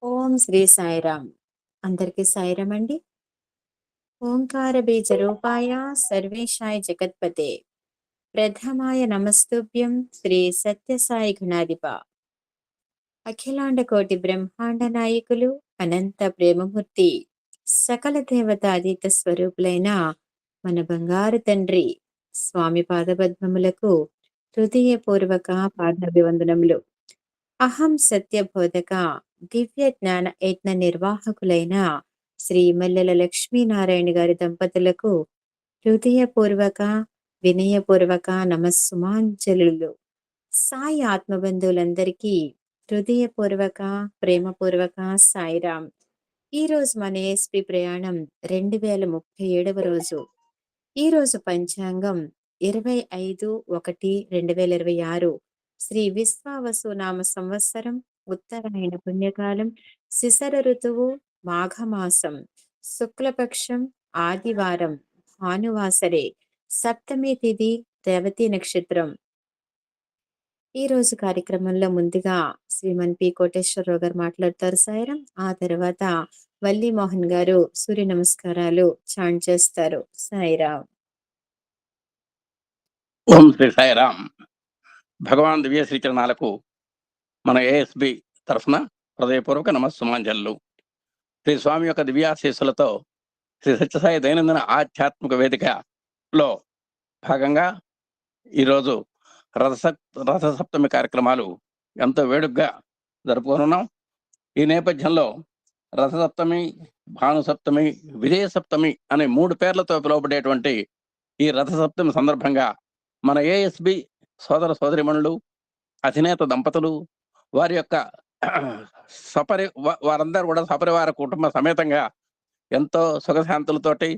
ఓం శ్రీ సాయిరామ్. అందరికీ సాయిరామ్ అండి. ఓంకార బీజ రూపాయ సర్వేశాయ జగత్పతే ప్రథమాయ నమస్తుభ్యం శ్రీ సత్యసాయి గుణాధిప అఖిలాండ కోటి బ్రహ్మాండ నాయకులు అనంత ప్రేమమూర్తి సకల దేవతాతీత స్వరూపులైన మన బంగారు తండ్రి స్వామి పాదపద్మములకు హృదయపూర్వక పాదాభివందనములు. అహం సత్యబోధక దివ్య జ్ఞాన యజ్ఞ నిర్వాహకులైన శ్రీ మల్లెల లక్ష్మీనారాయణ గారి దంపతులకు హృదయపూర్వక వినయపూర్వక నమస్సుమాంజలులు. సాయి ఆత్మబంధువులందరికీ హృదయపూర్వక ప్రేమపూర్వక సాయిరామ్. ఈ రోజు మన ఏఎస్పి ప్రయాణం 2037వ రోజు. ఈ రోజు పంచాంగం 25/1/2026 శ్రీ విశ్వావసునామ సంవత్సరం ఉత్తరాయణ పుణ్యకాలం శిశర ఋతువు మాఘమాసం శుక్లపక్షం ఆదివారం భానువాసరే సప్తమి తిథి రేవతి నక్షత్రం. ఈ రోజు కార్యక్రమంలో ముందుగా శ్రీమన్ పి కోటేశ్వరరావు గారు మాట్లాడతారు సాయిరాం. ఆ తర్వాత వల్లి మోహన్ గారు సూర్య నమస్కారాలు చాంట్ చేస్తారు. సాయిరాం. ఓం శ్రీ సాయిరామ్. భగవాన్ దివ్య శ్రీచరణాలకు మన ఏఎస్బి తరఫున హృదయపూర్వక నమస్సుమాంజలు. శ్రీ స్వామి యొక్క దివ్యాశీస్సులతో శ్రీ సత్యసాయి దైనందిన ఆధ్యాత్మిక వేదికలో భాగంగా ఈరోజు రథసప్తమి కార్యక్రమాలు ఎంతో వేడుకగా జరుపుకోనున్నాం. ఈ నేపథ్యంలో రథసప్తమి, భానుసప్తమి, విజయ సప్తమి అనే 3 పేర్లతో పిలువబడేటువంటి ఈ రథసప్తమి సందర్భంగా మన ఏఎస్బి సోదర సోదరిమణులు, అధినేత దంపతులు, వారి యొక్క వారందరూ కూడా సపరివార కుటుంబ సమేతంగా ఎంతో సుఖశాంతులతోటి,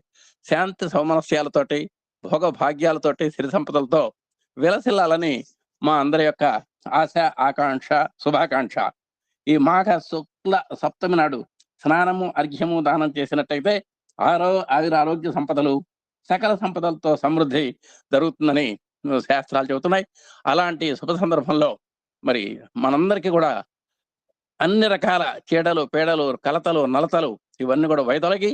శాంతి సౌమనస్యాలతోటి, భోగ భాగ్యాలతోటి, సిరి సంపదలతో విలసిల్లాలని మా అందరి యొక్క ఆశ, ఆకాంక్ష, శుభాకాంక్ష. ఈ మాఘ శుక్ల సప్తమి నాడు స్నానము, అర్ఘ్యము దానం చేసినట్టయితే ఆరోగ్య సంపదలు, సకల సంపదలతో సమృద్ధి జరుగుతుందని శాస్త్రాలు చెబుతున్నాయి. అలాంటి శుభ సందర్భంలో మరి మనందరికీ కూడా అన్ని రకాల చీడలు, పేడలు, కలతలు, నలతలు ఇవన్నీ కూడా వైదొలగి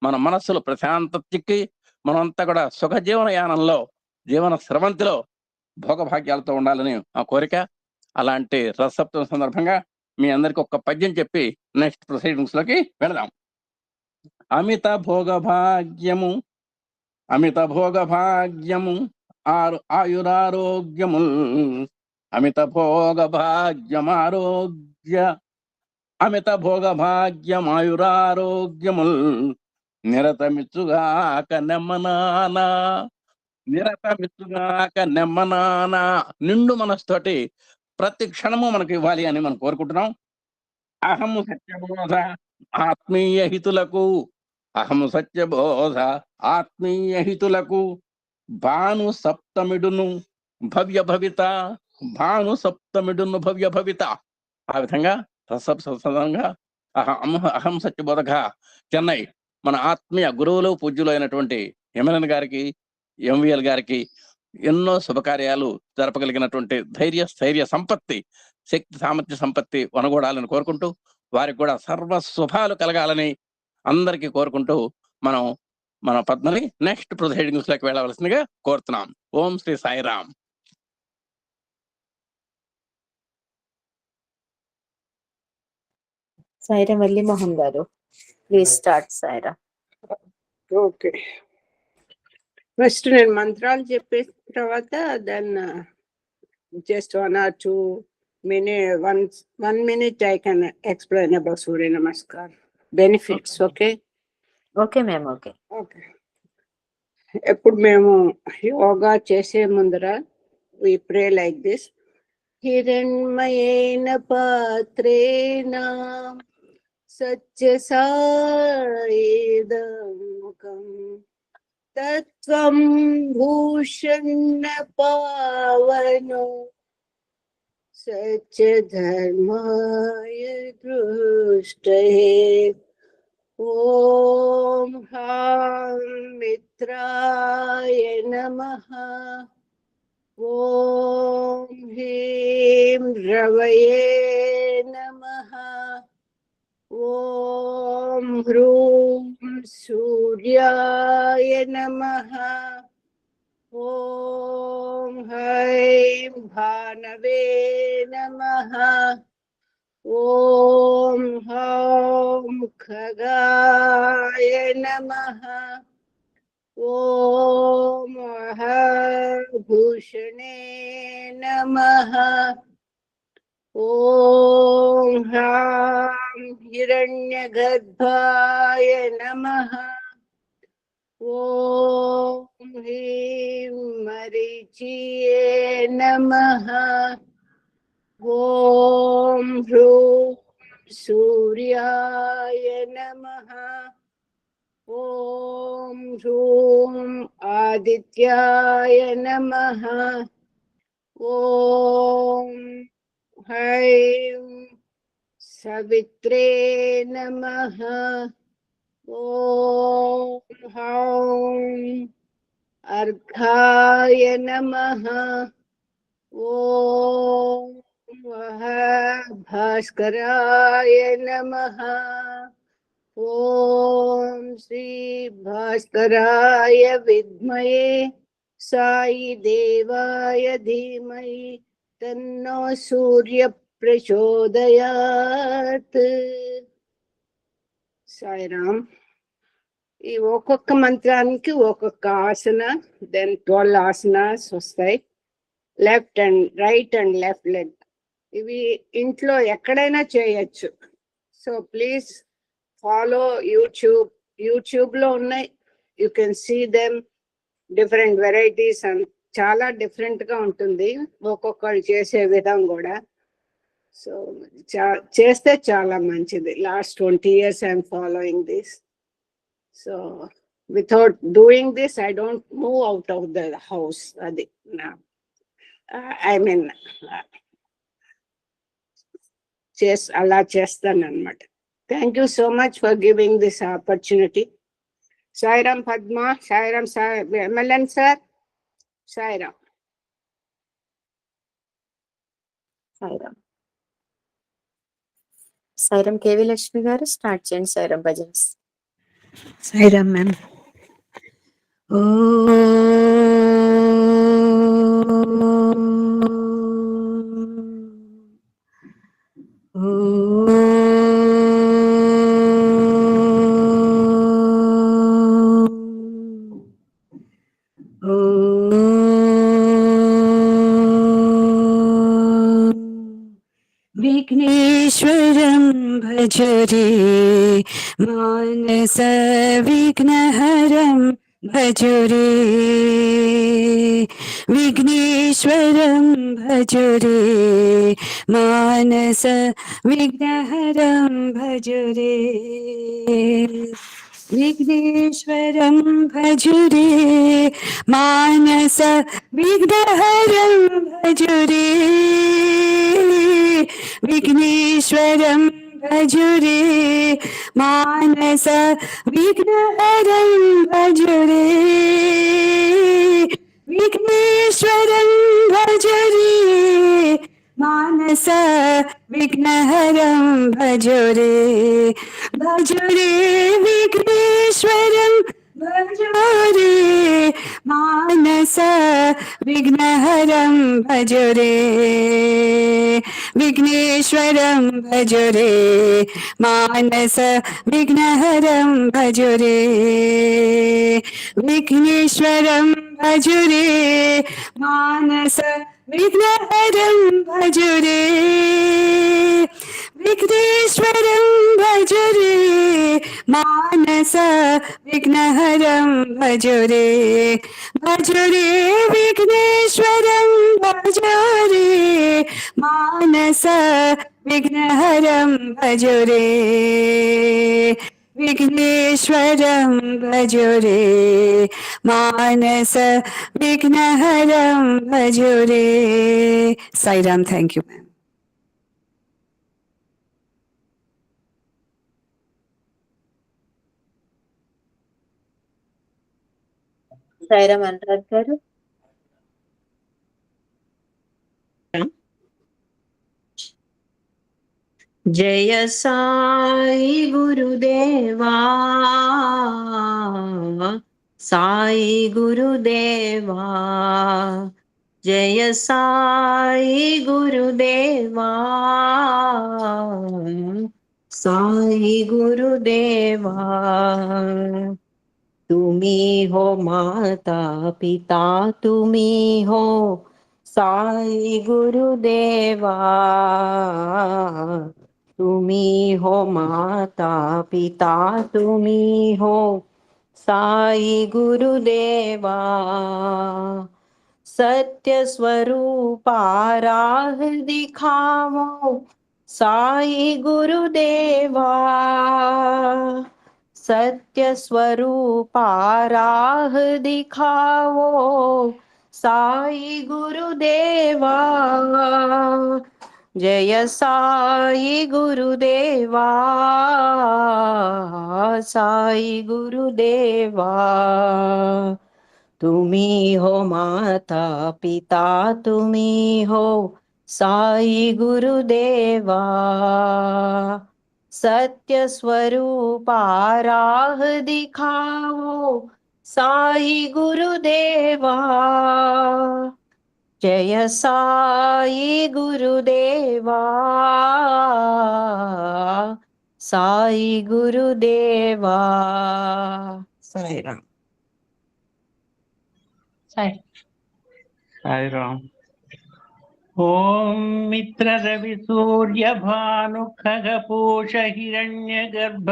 మన మనస్సులు ప్రశాంతతకి మనంతా కూడా సుఖ జీవన యానంలో, జీవన స్రవంతిలో భోగభాగ్యాలతో ఉండాలని ఆ కోరిక. అలాంటి రథసప్తమి సందర్భంగా మీ అందరికి ఒక పద్యం చెప్పి నెక్స్ట్ ప్రొసీడింగ్స్ లోకి వెళదాం. అమిత భోగభాగ్యము, అమిత భోగభాగ్యము, ఆయురారోగ్యముల్, అమిత భోగభాగ్యమారోగ్య, అమిత భోగభాగ్యమాయురారోగ్యముల్, నిరతమిచ్చుగాక నెమ్మనానా, నిరతమిచ్చుగాక నెమ్మనానా. నిండు మనస్తోటి ప్రతి క్షణము మనకు ఇవ్వాలి అని మనం కోరుకుంటున్నాం. అహము సత్యబోధ ఆత్మీయ హితులకు, అహము సత్యబోధ ఆత్మీయ హితులకు, భాను సప్తమిడును భవ్య భవిత, భాను సప్తమిడును భవ్య భవిత. ఆ విధంగా రసంగా అహం సత్యబోధక చెన్నై మన ఆత్మీయ గురువులు, పూజ్యులు అయినటువంటి ఎమ్మెల్యన్ గారికి, ఎంవిఎల్ గారికి ఎన్నో శుభకార్యాలు జరపగలిగినటువంటి ధైర్య స్థైర్య సంపత్తి, శక్తి సామర్థ్య సంపత్తి వనగూడాలని కోరుకుంటూ, వారికి కూడా సర్వ శుభాలు కలగాలని అందరికీ కోరుకుంటూ మనం మన పద్మని నెక్స్ట్ ప్రొసీడింగ్స్ లోకి వెళ్ళవలసిందిగా కోరుతున్నాం. ఓం శ్రీ సాయిరామ్. సాయిరాం. వల్లి మోహన్ గారు please start. Sairam. Okay, first నేను మంత్రాలు చెప్పేసిన తర్వాత then just 1 or 2 minutes, 1 minute I can explain about Surya Namaskar benefits. Okay, okay ma'am. Okay. Okay. ఎప్పుడు మేము యోగా చేసే ముందర we pray like this: హిరణ్మయేన పాత్రేణ సత్యసాయిదముఖం తత్వం భూషణ పావనో సత్యధర్మాయ దృష్టయే. ఓం హ్రాం మిత్రాయ నమః. ఓం హ్రీం రవయే నమః. ह्रूं सूर्याय नमः। ॐ हैं भानवे नमः। ॐ हौं खगाय नमः। ॐ भूषणे नमः। ॐ ह्रां हिरण्यगर्भाय नमः। ॐ ह्रीं मरीचिये नमः। ॐ ह्रूं सूर्याय नमः। ॐ ह्रूं आदित्याय नमः। ॐ हैं सवित्रे नमः। ॐ हौं अर्घाय नमः। ॐ भास्कराय नमः। ॐ श्री भास्कराय विद्महे साई देवाय धीमहि तन्नो सूर्य प्रचोदयात्। సాయిరామ్. ఈ ఒక్కొక్క మంత్రానికి ఒక్కొక్క ఆసన, దెన్ 12 ఆసనాస్ వస్తాయి. Left and right and left leg. ఇవి ఇంట్లో ఎక్కడైనా చేయొచ్చు. సో ప్లీజ్ ఫాలో యూట్యూబ్ లో ఉన్నాయి. You can see them. Different varieties and చాలా డిఫరెంట్ గా ఉంటుంది ఒక్కొక్కరు చేసే విధం కూడా. సో చేస్తే చాలా మంచిది. Last 20 years I'm following this. So without doing this I don't move out of the house. అది నా ఐ మీన్ అలా చేస్తాను అనమాట. Thank you so much for giving this opportunity. Sairam Padma. Sairam ఎమ్మెల్యన్ సార్. సాయిరామ్. సాయిరామ్. సాయిరామ్ కేవి లక్ష్మి గారు స్టార్ట్ చేయండి సాయిరామ్ భజన్స్. సాయిరామ్ మ్యామ్. ఓ విఘ్నేశ్వరం భజరే మానస విఘ్నహరం భజరే విఘ్నేశ్వరం భజరే మానస విఘ్నహరం భజరే విఘ్నేశ్వరం భజరే మానస విఘ్నహరం భజరే విఘ్నేశ్వరం భజరే మానస విఘ్నహరం భజరే విఘ్నేశ్వరం భజరే మానస విఘ్నహరం భజరే భజరే విఘ్నేశ్వరం భజరే మానస విఘ్నహరం భజరే విఘ్నేశ్వరం భజరే మానస విఘ్నహరం భజరే విఘ్నేశ్వరం భజరే మానస విఘ్నహరం భజరే విఘ్నేశ్వరం భజరే మానస విఘ్నహరం భజరే భజరే విఘ్నేశ్వరం భజరే మానస విఘ్నహరం భజరే విఘ్నేశ్వరం భజరే మానస విఘ్నహరం భజరే. Sairam. Thank you ma'am. Sairam Anurag గారు. जय साई गुरुदेवा, साई गुरुदेवा, जय साई गुरुदेवा, साई गुरुदेवा। तुम्ही हो माता पिता, तुम्ही हो साई गुरुदेवा, तुम्ही हो माता पिता, तुम्ही हो साई गुरुदेवा। सत्य स्वरूपा राह दिखावो साई गुरुदेवा, सत्य स्वरूपा राह दिखावो साई गुरुदेवा। जय साई गुरुदेवा, साई गुरुदेवा। तुम्ही हो माता पिता, तुम्ही हो साई गुरुदेवा, सत्य स्वरूपा राह दिखाओ साई गुरुदेवा। जय साई गुरुदेवा, साई गुरुदेवा। साई राम। साई राम। ओम मित्र रवि सूर्य भानु खगपूष हिरण्यगर्भ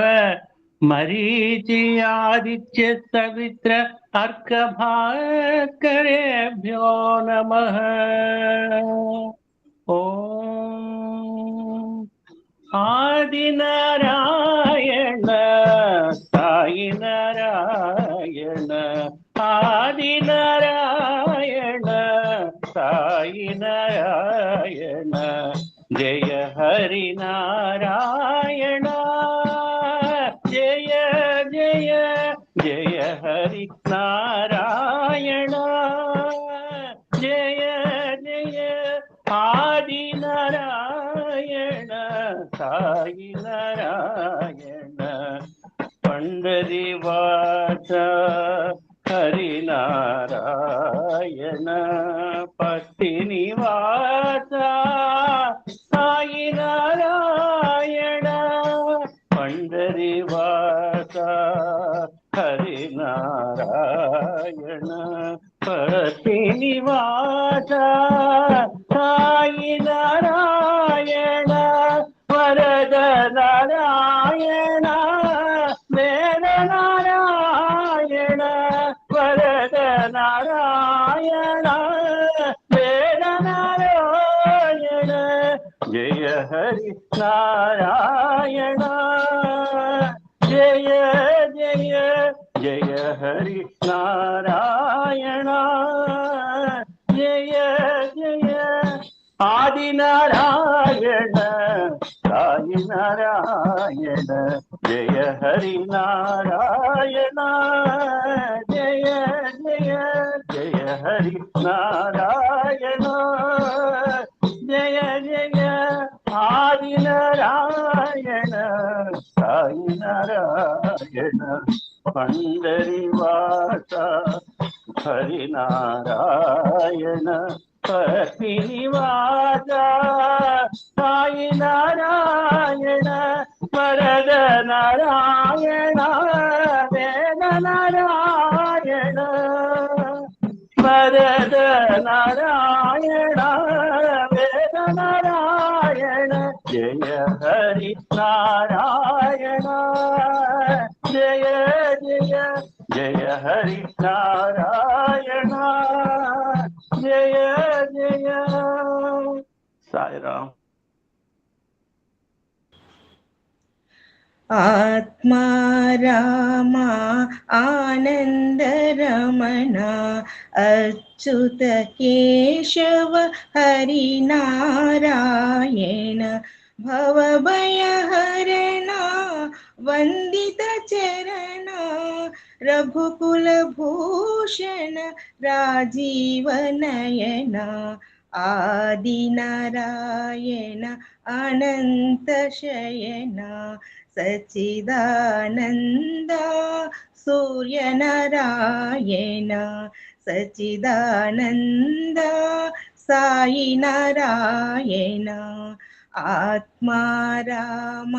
मरीचि आदित्य सवित्र अर्क भास्करेभ्यो नमः। ओम आदिनारायण साई नारायण, आदिनारायण साई नारायण, जय हरि नारायण, जय जय जय हरि नारायण, जय जय आदिनारायण साई नारायण। पंढरीवास हरिनारायण, पत्तिनिवास साई नारायण, पंढरीवास हरिनारायण, पत्तिनिवास साई नारायण, वरद नारायण, वेद नारायण, वरद नारायण, वेद नारायण, जय हरि नारायण, जय जय जय हरि नारायण, जय जय आदिनारायण साई नारायण, जय हरि नारायण, जय जय जय हरि नारायण, जय जय आदिनारायण साई नारायण। पंढरीवास हरिनारायण, पत्तिनिवास साई नारायण, वरद नारायण, वेद नारायण, वरद नारायण, वेद नारायण, जय हरि नारायण, जय जय जय हरि नारायण, जय जय साई राम। आत्मा रामा आनंद रमणा, अच्युत केशव हरि नारायण, भवभयहरणा वंदित चरणा, रघुकुल भूषण राजीव नयना, ఆదినారాయణ అనంత శయన సచ్చిదానంద సూర్యనారాయణ సచ్చిదానంద సాయి నారాయణ ఆత్మా రామ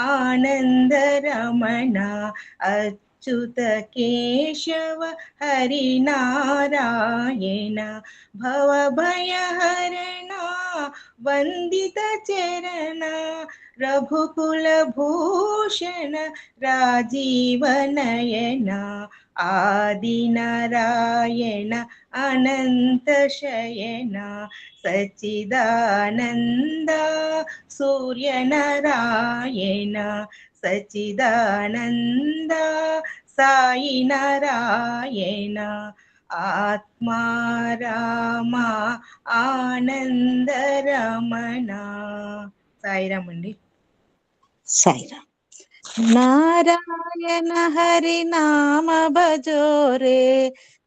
ఆనంద రమణ అచ్యుత కేశవ హరి నారాయణ భవభయహరణ వందిత చరణ రఘుకుల భూషణ రాజీవ నయన ఆదినారాయణ అనంత శయన సచ్చిదానంద సూర్యనారాయణ సచ్చిదానంద సాయి నారాయణ ఆత్మా రామ ఆనంద రమణ. సాయిరామ్ అండి. సాయిరామ్. నారాయణ హరి నామ భజోరే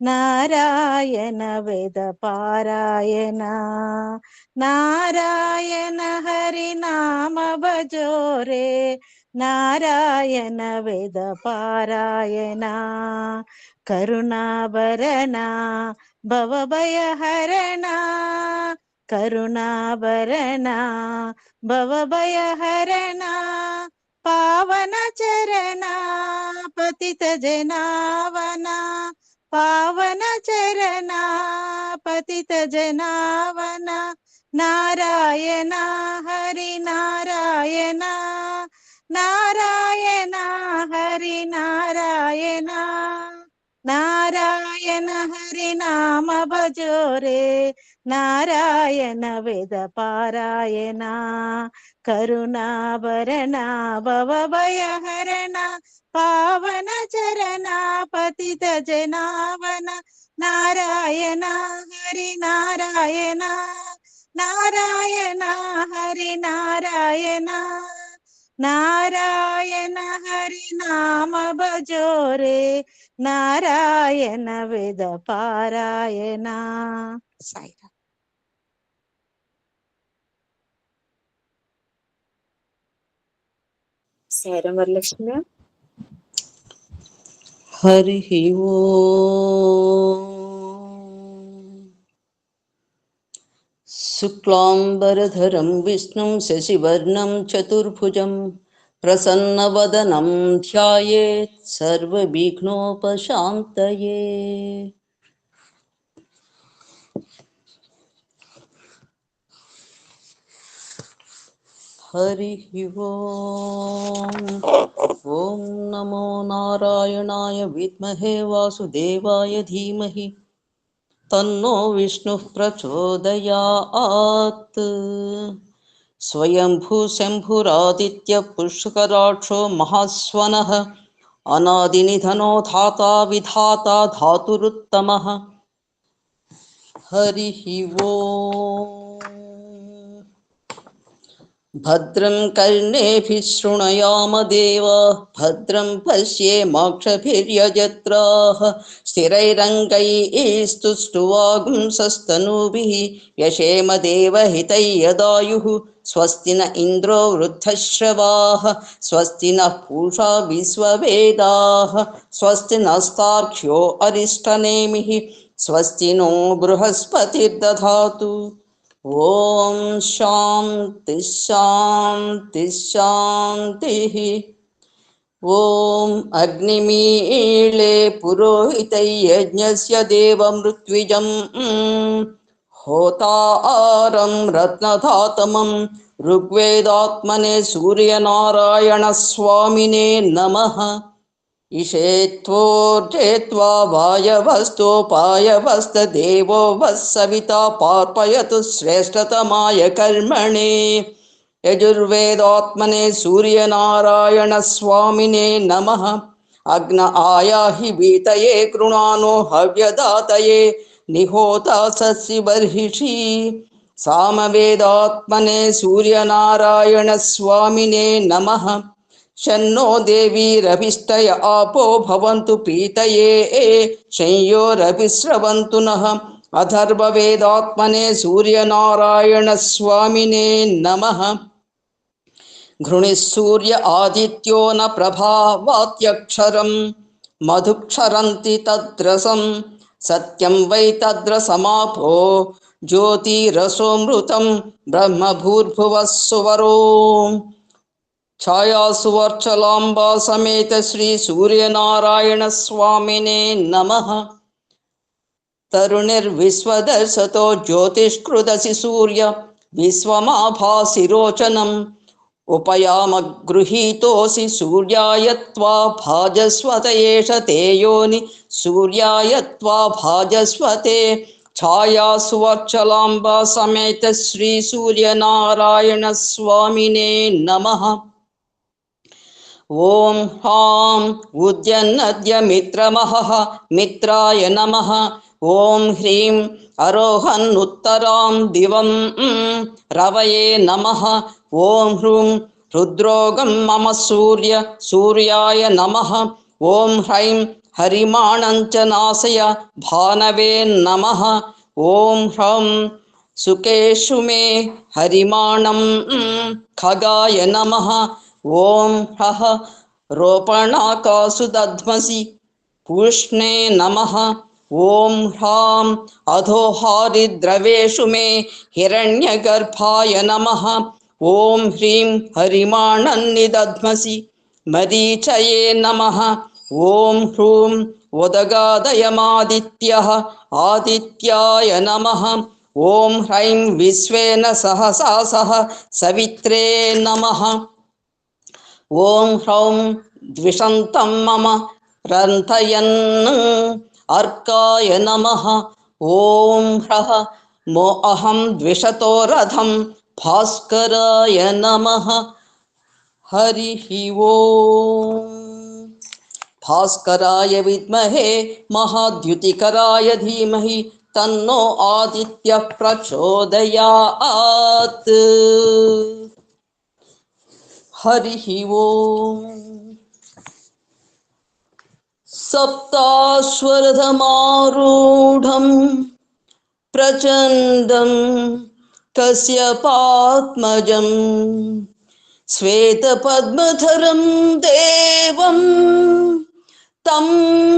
నారాయణ వేద పారాయణ నారాయణ హరి నామ భజోరే నారాయణ వేద పారాయణ కరుణాభరణ భవభయహరణ కరుణాభరణ భవభయహరణ పావన చరణ పతిత జనావన పావన చరణ పతిత జనావన నారాయణ హరి నారాయణ నారాయణ హరి నారాయణ నారాయణ హరి నామ భజోరే నారాయణ వేద పారాయణ కరుణాభరణ భవభయహరణ పావన చరణ పతిత జనావన నారాయణ హరి నారాయణ నారాయణ హరి నారాయణ నారాయణ హరి నామ భజోరే నారాయణ వేద పారాయణ. సాయిరామ్. సాయిరామ్ వరలక్ష్మి. హరి ఓం. శుక్లాంబరధరం విష్ణుం శశివర్ణం చతుర్భుజం ప్రసన్నవదనం ధ్యాయేత్ సర్వవిఘ్నోపశాంతయే. హరి ఓం. ఓం నమో నారాయణాయ విద్మహే వాసుదేవాయ ధీమహి తన్నో విష్ణుః ప్రచోదయాత్. స్వయంభూ శంభురాదిత్య పుష్కరాక్షో మహాస్వనః అనాదినిధనో ధాతా విధాతా ధాతురుత్తమః. హరి ఓం. భద్రం కర్ణేభిः శృణుయామ దేవాः భద్రం పశ్యేమాక్షభిర్యజత్రాः స్థిరైరంగైస్తుష్టువాగుంసస్తనూభిः యశేమ దేవహితైర్యదాయుः. స్వస్తి న ఇంద్రో వృద్ధశ్రవాः స్వస్తి నః పూషా విశ్వవేదాः స్వస్తి నస్తార్క్ష్యో అరిష్టనేమిः స్వస్తి నో బృహస్పతిర్దధాతు. ఓం శాంతి శాంతి శాంతి. ఓం అగ్నిమీళే పురోహితై యజ్ఞస్య దేవమృత్విజం హోతారం రత్నధాతమం ఋగ్వేదాత్మనే సూర్యనారాయణ స్వామినే నమః. ఇషేత్వోర్జేత్వా వాయవస్తోపాయవస్తదేవో వస్సవితా పార్పయతు శ్రేష్టతమాయ కర్మణే. యజుర్వేదాత్మనే సూర్యనారాయణ స్వామినే నమః. అగ్న ఆయాహి వీతయే కృణానో హవ్యదాతయే నిహోతా సస్సి బర్హిషి. సామవేదాత్మనే సూర్యనారాయణ స్వామినే నమః. షన్నో దేవీరభిష్టయ ఆపో భవంతు పీతయే శంయోరభిస్రవంతు నః. अथर्ववेदात्मने सूर्यनारायणस्वामिने नमः। घृणिः सूर्य आदित्यो न प्रभावात्यक्षरं मधुक्षरन्ति तद्रसं सत्यं वै तद्रसमापो ज्योतिरसोऽमृतं ब्रह्मभूर्भुवः सुवरो। छाया सुवर्चलाम्बा समेत श्री सूर्यनारायण स्वामिने नमः। तरुणिर्विश्वदर्शतो ज्योतिष्कृदसि सूर्य विश्वमाभासि रोचनम् उपयाम गृहीतोऽसि सूर्याय त्वा भाजस्वत एष ते योनि सूर्याय त्वा भाजस्वते। छाया सुवर्चलाम्बा समेत श्री सूर्यनारायण स्वामिने नमः। ओम ह्रां उद्यन्नद्य मित्रमहः मित्राय नमः। ओम ह्रीं अरोहन्नुत्तरां दिवं रवये नमः। ओम ह्रूं रुद्रोगं मम सूर्याय नमः। ओम ह्रैं हरिमाणञ्च नाशय भानवे नमः। ओम ह्रौं सुकेषु मे हरिमाणं खगाय नमः। ओम ह्रः रोपणाकासु दध्मसि पूष्णे नमः। ओम ह्रां अधोहारिद्रवेषु मे हिरण्यगर्भाय नमः। ओम ह्रीं हरिमाणन्निदध्मसि मरीचये नमः। ओम ह्रूं उदगादयमादित्यः आदित्याय नमः। ओम ह्रैं विश्वेन सहसा सह सवित्रे नमः। ओम ह्रौं द्विषन्तं मम रन्थयन् अर्काय नमः। ओम ह्रः मो अहं द्विषतो रथं भास्कराय नमः। हरिः ओम। भास्कराय विद्महे महाद्युतिकराय धीमहि तन्नो आदित्यः प्रचोदयात्। हरिः ओम। सप्ताश्वरथमारूढं प्रचण्डं कश्यपात्मजं श्वेतपद्मधरं देवं तं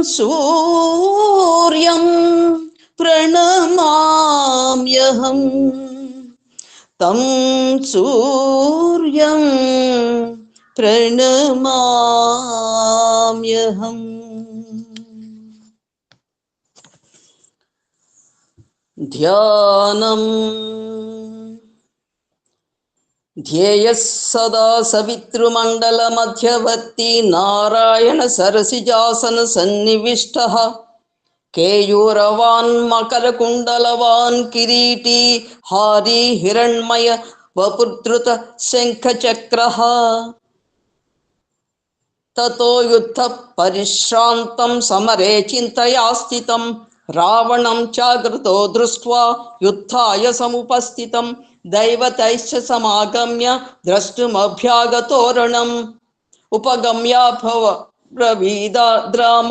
सूर्यं प्रणमाम्यहम्। तं सूर्यं प्रणमाम्यहम्। ध्यानम्। ध्येयः सदा सवितृमण्डलमध्यवर्ती नारायण सरसिजासन सन्निविष्टः केयूरवान् मकरकुण्डलवान् किरीटी हारी हिरण्मय वपुर्धृत शङ्खचक्रः। ततो युद्ध परिश्रान्तं समरे चिन्तया स्थितं रावणं चाग्रतो दृष्ट्वा युद्धाय समुपस्थितं दैवतैश्च समागम्य द्रष्टुमभ्यागतोरणम् उपगम्या ब्रवीद्राम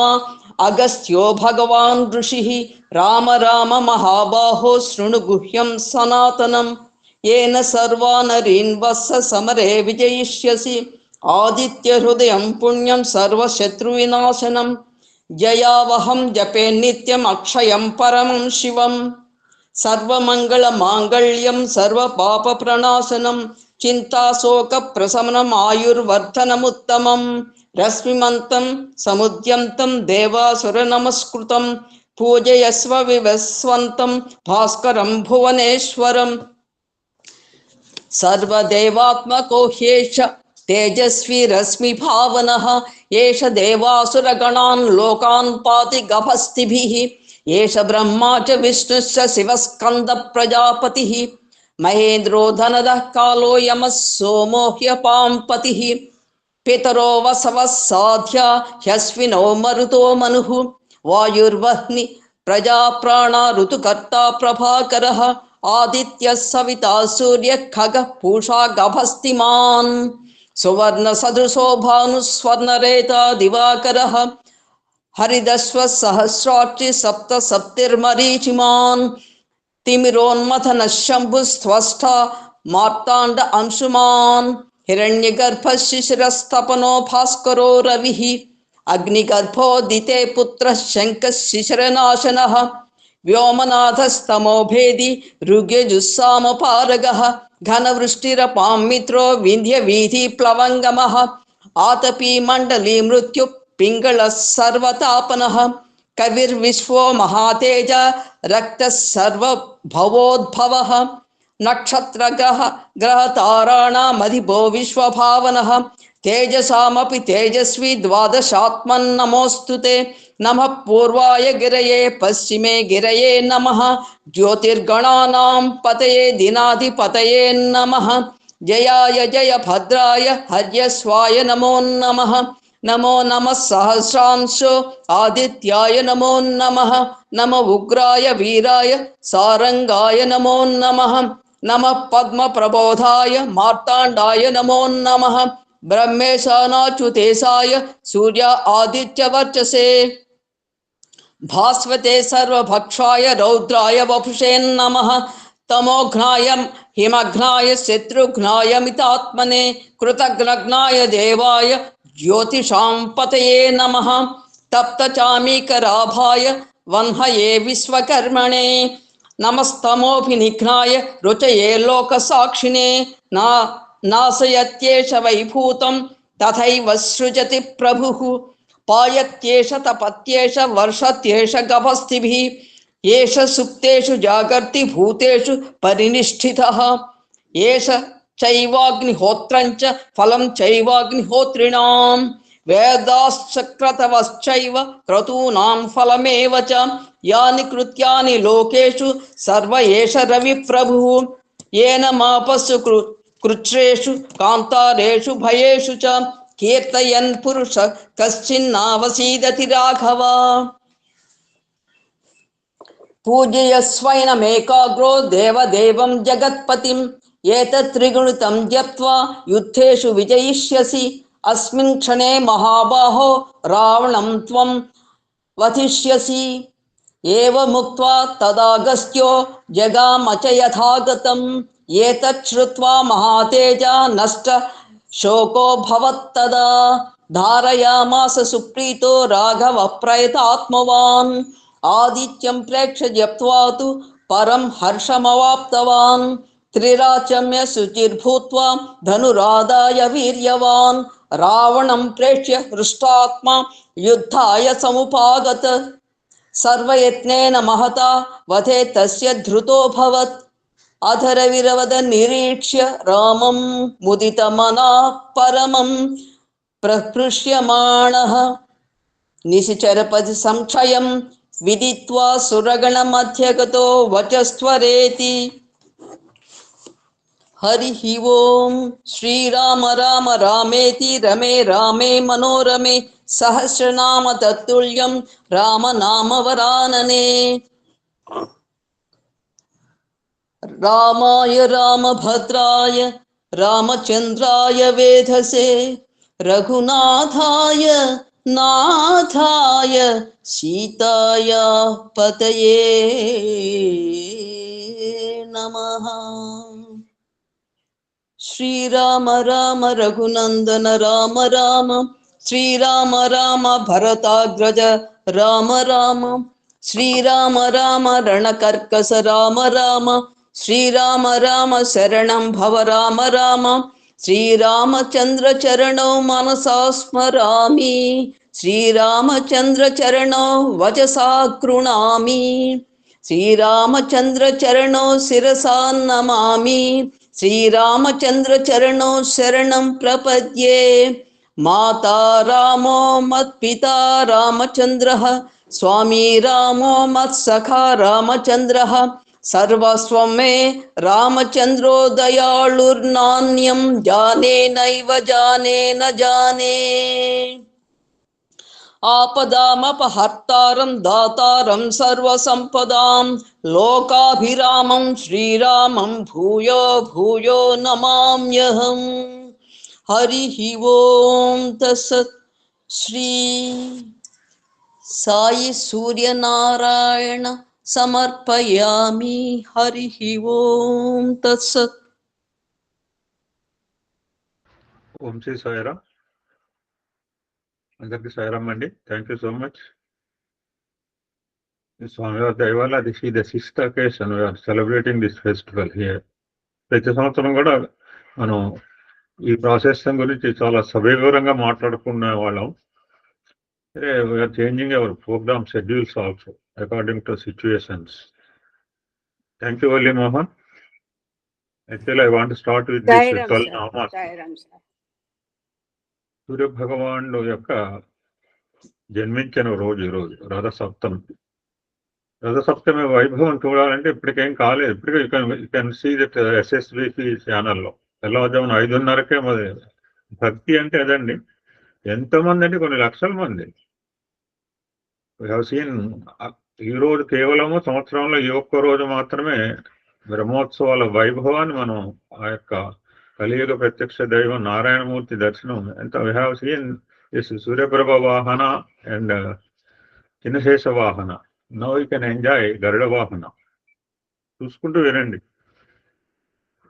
अगस्त्यो भगवान् ऋषिः राम राम महाबाहो शृणु गुह्यं सनातनं येन सर्वा नरीन् वत्स समरे विजयिष्यसि आदित्य हृदयं पुण्यं सर्वशत्रुविनाशनं जयावहं जपे नित्यम् अक्षयं परमं शिवं सर्वमङ्गलमाङ्गल्यं सर्वपापप्रणाशनं चिन्ताशोकप्रशमनम् आयुर्वर्धनमुत्तमम् रश्मिमन्तं समुद्यन्तं देवासुरनमस्कृतं पूजयस्व विवस्वन्तं भास्करं भुवनेश्वरम् सर्वदेवात्मको ह्येष तेजस्वी रश्मि भावनः एष देवासुरगणान् लोकान् पाति गभस्तिभिः एष ब्रह्मा च विष्णुश्च शिवस्कन्द प्रजापतिः महेन्द्रो धनदः कालो यमः सोमो ह्यपां पतिः पितरो वसवः साध्या ह्यश्विनो मरुतो मनुः वायुर्वह्नि प्रजाप्राणा ऋतुकर्ता प्रभाकरः आदित्यः सविता सूर्यः खगः पूषा गभस्तिमान् सुवर्ण सदृशो भानुः स्वर्णरेता दिवाकरः हरिदस्व सहस्राक्षि सप्त सप्तिर्मरीचिमान् तिमिरोन्मथन शम्भुस्त्वष्टा मार्ताण्ड अंशुमान् हिरण्यगर्भः शिशिरस्तपनो भास्करो रविः अग्निगर्भोदिते पुत्रः शङ्खः शिशिरनाशनः व्योमनाथस्तमो भेदी ऋग्यजुस्सामपारगः घनवृष्टिरपां मित्रो विन्ध्यवीथि प्लवङ्गमः आतपी मण्डली मृत्यु पिङ्गलः सर्वतापनः कविर्विश्वो महातेज रक्तः सर्वभवोद्भवः नक्षत्रग्रह ग्रहताराणामधिपो विश्वभावनः तेजसामपि तेजस्वी द्वादशात्मन्नमोऽस्तु ते नमः पूर्वाय गिरये पश्चिमे गिरये नमः ज्योतिर्गणानां पतये दिनाधिपतये नमः जयाय जय भद्राय हर्यस्वाय नमो नमः नमो नमः सहस्रांशो आदित्याय नमो नमः नमो उग्राय वीराय सारंगाय नमो नमः नमः पद्मप्रबोधाय मार्ताण्डाय नमो नमः ब्रह्मेशानाच्युतेशाय सूर्य आदित्यवर्चसे भास्वते सर्वभक्षाय रौद्राय वपुषे नमः तमोघ्नाय हिमघ्नाय शत्रुघ्नाय मितात्मने कृतघ्नाय देवाय ज्योतिषां पतये नमः तप्तचामीकराभाय वह्नये विश्वकर्मणे नमस्तमोभिनिघ्नाय रुचये लोकसाक्षिणे नाशयत्येष वैभूतं तथैव सृजति प्रभुः पायत्येष तपत्येष वर्षत्येष गभस्तिभिः एष सुप्तेषु जागर्ति भूतेषु परिनिष्ठितः एष चैवाग्निहोत्रञ्च फलं चैवाग्निहोत्रिणां वेदाश्चक्रतवश्चैव क्रतूनां फलमेव च यानि कृत्यानि लोकेषु सर्व एष रविप्रभुः येन मापस्सु कृच्छ्रेषु कान्तारेषु भयेषु च कीर्तयन् पुरुष कश्चिन्नावसीदति राघव पूजयस्वैनमेकाग्रो देवदेवं जगत्पतिम् एतत् त्रिगुणितं जप्त्वा युद्धेषु विजयिष्यसि अस्मिन् क्षणे महाबाहो रावणं त्वं वधिष्यसि एवमुक्त्वा तदागस्त्यो जगाम च यथागतम् एतत् श्रुत्वा महातेजा नष्ट शोको भवत्तदा धारयामास सुप्रीतो राघव प्रयतात्मवान् आदित्यं प्रेक्ष्य जप्त्वा तु परं हर्षमवाप्तवान् त्रिराचम्य शुचिर्भूत्वा धनुरादाय वीर्यवान् रावणं प्रेक्ष्य हृष्टात्मा युद्धाय समुपागत सर्वयत्नेन महता वधे तस्य धृतोऽभवत् अधरविरवद निरीक्ष्य रामं मुदितमनः परमं प्रहृष्यमाणः निशिचरपदि संक्षयं विदित्वा सुरगणमध्यगतो वचस्त्वरेति हरिः ओं श्रीराम राम रामेति रमे रामे मनोरमे सहस्रनाम तत्तुल्यं राम नाम वरानने रामाय रामभद्राय रामचन्द्राय वेधसे रघुनाथाय नाथाय सीताया पतये नमः। श्रीराम राम रघुनंदन राम राम श्रीराम राम भरताग्रज राम राम श्रीराम राम रणकर्कस राम राम श्रीराम राम शरणं भव राम राम श्रीरामचंद्र चरणौ मनसा स्मरामि श्रीरामचंद्र चरणौ वचसा कृणामि श्रीरामचंद्र चरणौ शिरसा नमामि श्रीरामचंद्र चरणौ शरणं प्रपद्ये माता रामो मत्पिता रामचंद्रः स्वामी रामो मत्सखा रामचंद्रः सर्वस्वं मे रामचंद्रो दयालुर्नान्यं जाने नैव जाने न जाने आपदामपहर्तारं दातारं सर्वसंपदां लोकाभिरामं श्रीरामं भूयो भूयो नमाम्यहम्। हरिः ओं तत्सत्। श्री సాయి సూర్యనారాయణ సమర్పయామి. హరి ఓం తత్సత్. ఓం శ్రీ సాయిరామ్. అందరికీ సాయిరామ్ అండి. Thank you so much. స్వామివారి దయ వల్ల దిస్ ఈ the 6th occasion we are celebrating this festival here. ప్రతి సంవత్సరం కూడా మనం ఈ ప్రాసెస్ గురించి చాలా సవివరంగా మాట్లాడుకునే వాళ్ళం. We are changing our program schedules also according to situations. Thank you Valli Mohan. Actually I want to start with this 12 నామాస్. సూర్య భగవానుడు యొక్క జన్మించిన రోజు ఈరోజు రథ సప్తమి. రథ సప్తమి వైభవం చూడాలంటే ఇప్పటికేం కాలేదు. ఇప్పటికే you can see that SSBC ఛానల్లో తెల్లవారుజామున 5:30కే మరి భక్తి అంటే అదండి. ఎంతమంది అంటే కొన్ని లక్షల మంది. We have scene. ఈ రోజు కేవలము సంవత్సరంలో ఈ ఒక్క రోజు మాత్రమే బ్రహ్మోత్సవాల వైభవాన్ని మనం ఆ యొక్క కలియుగ ప్రత్యక్ష దైవం నారాయణమూర్తి దర్శనం ఎంత we have seen this Suryaprabha vahana and Chinnasesha vahana. Now you can enjoy Garuda vahana. చూసుకుంటూ వినండి.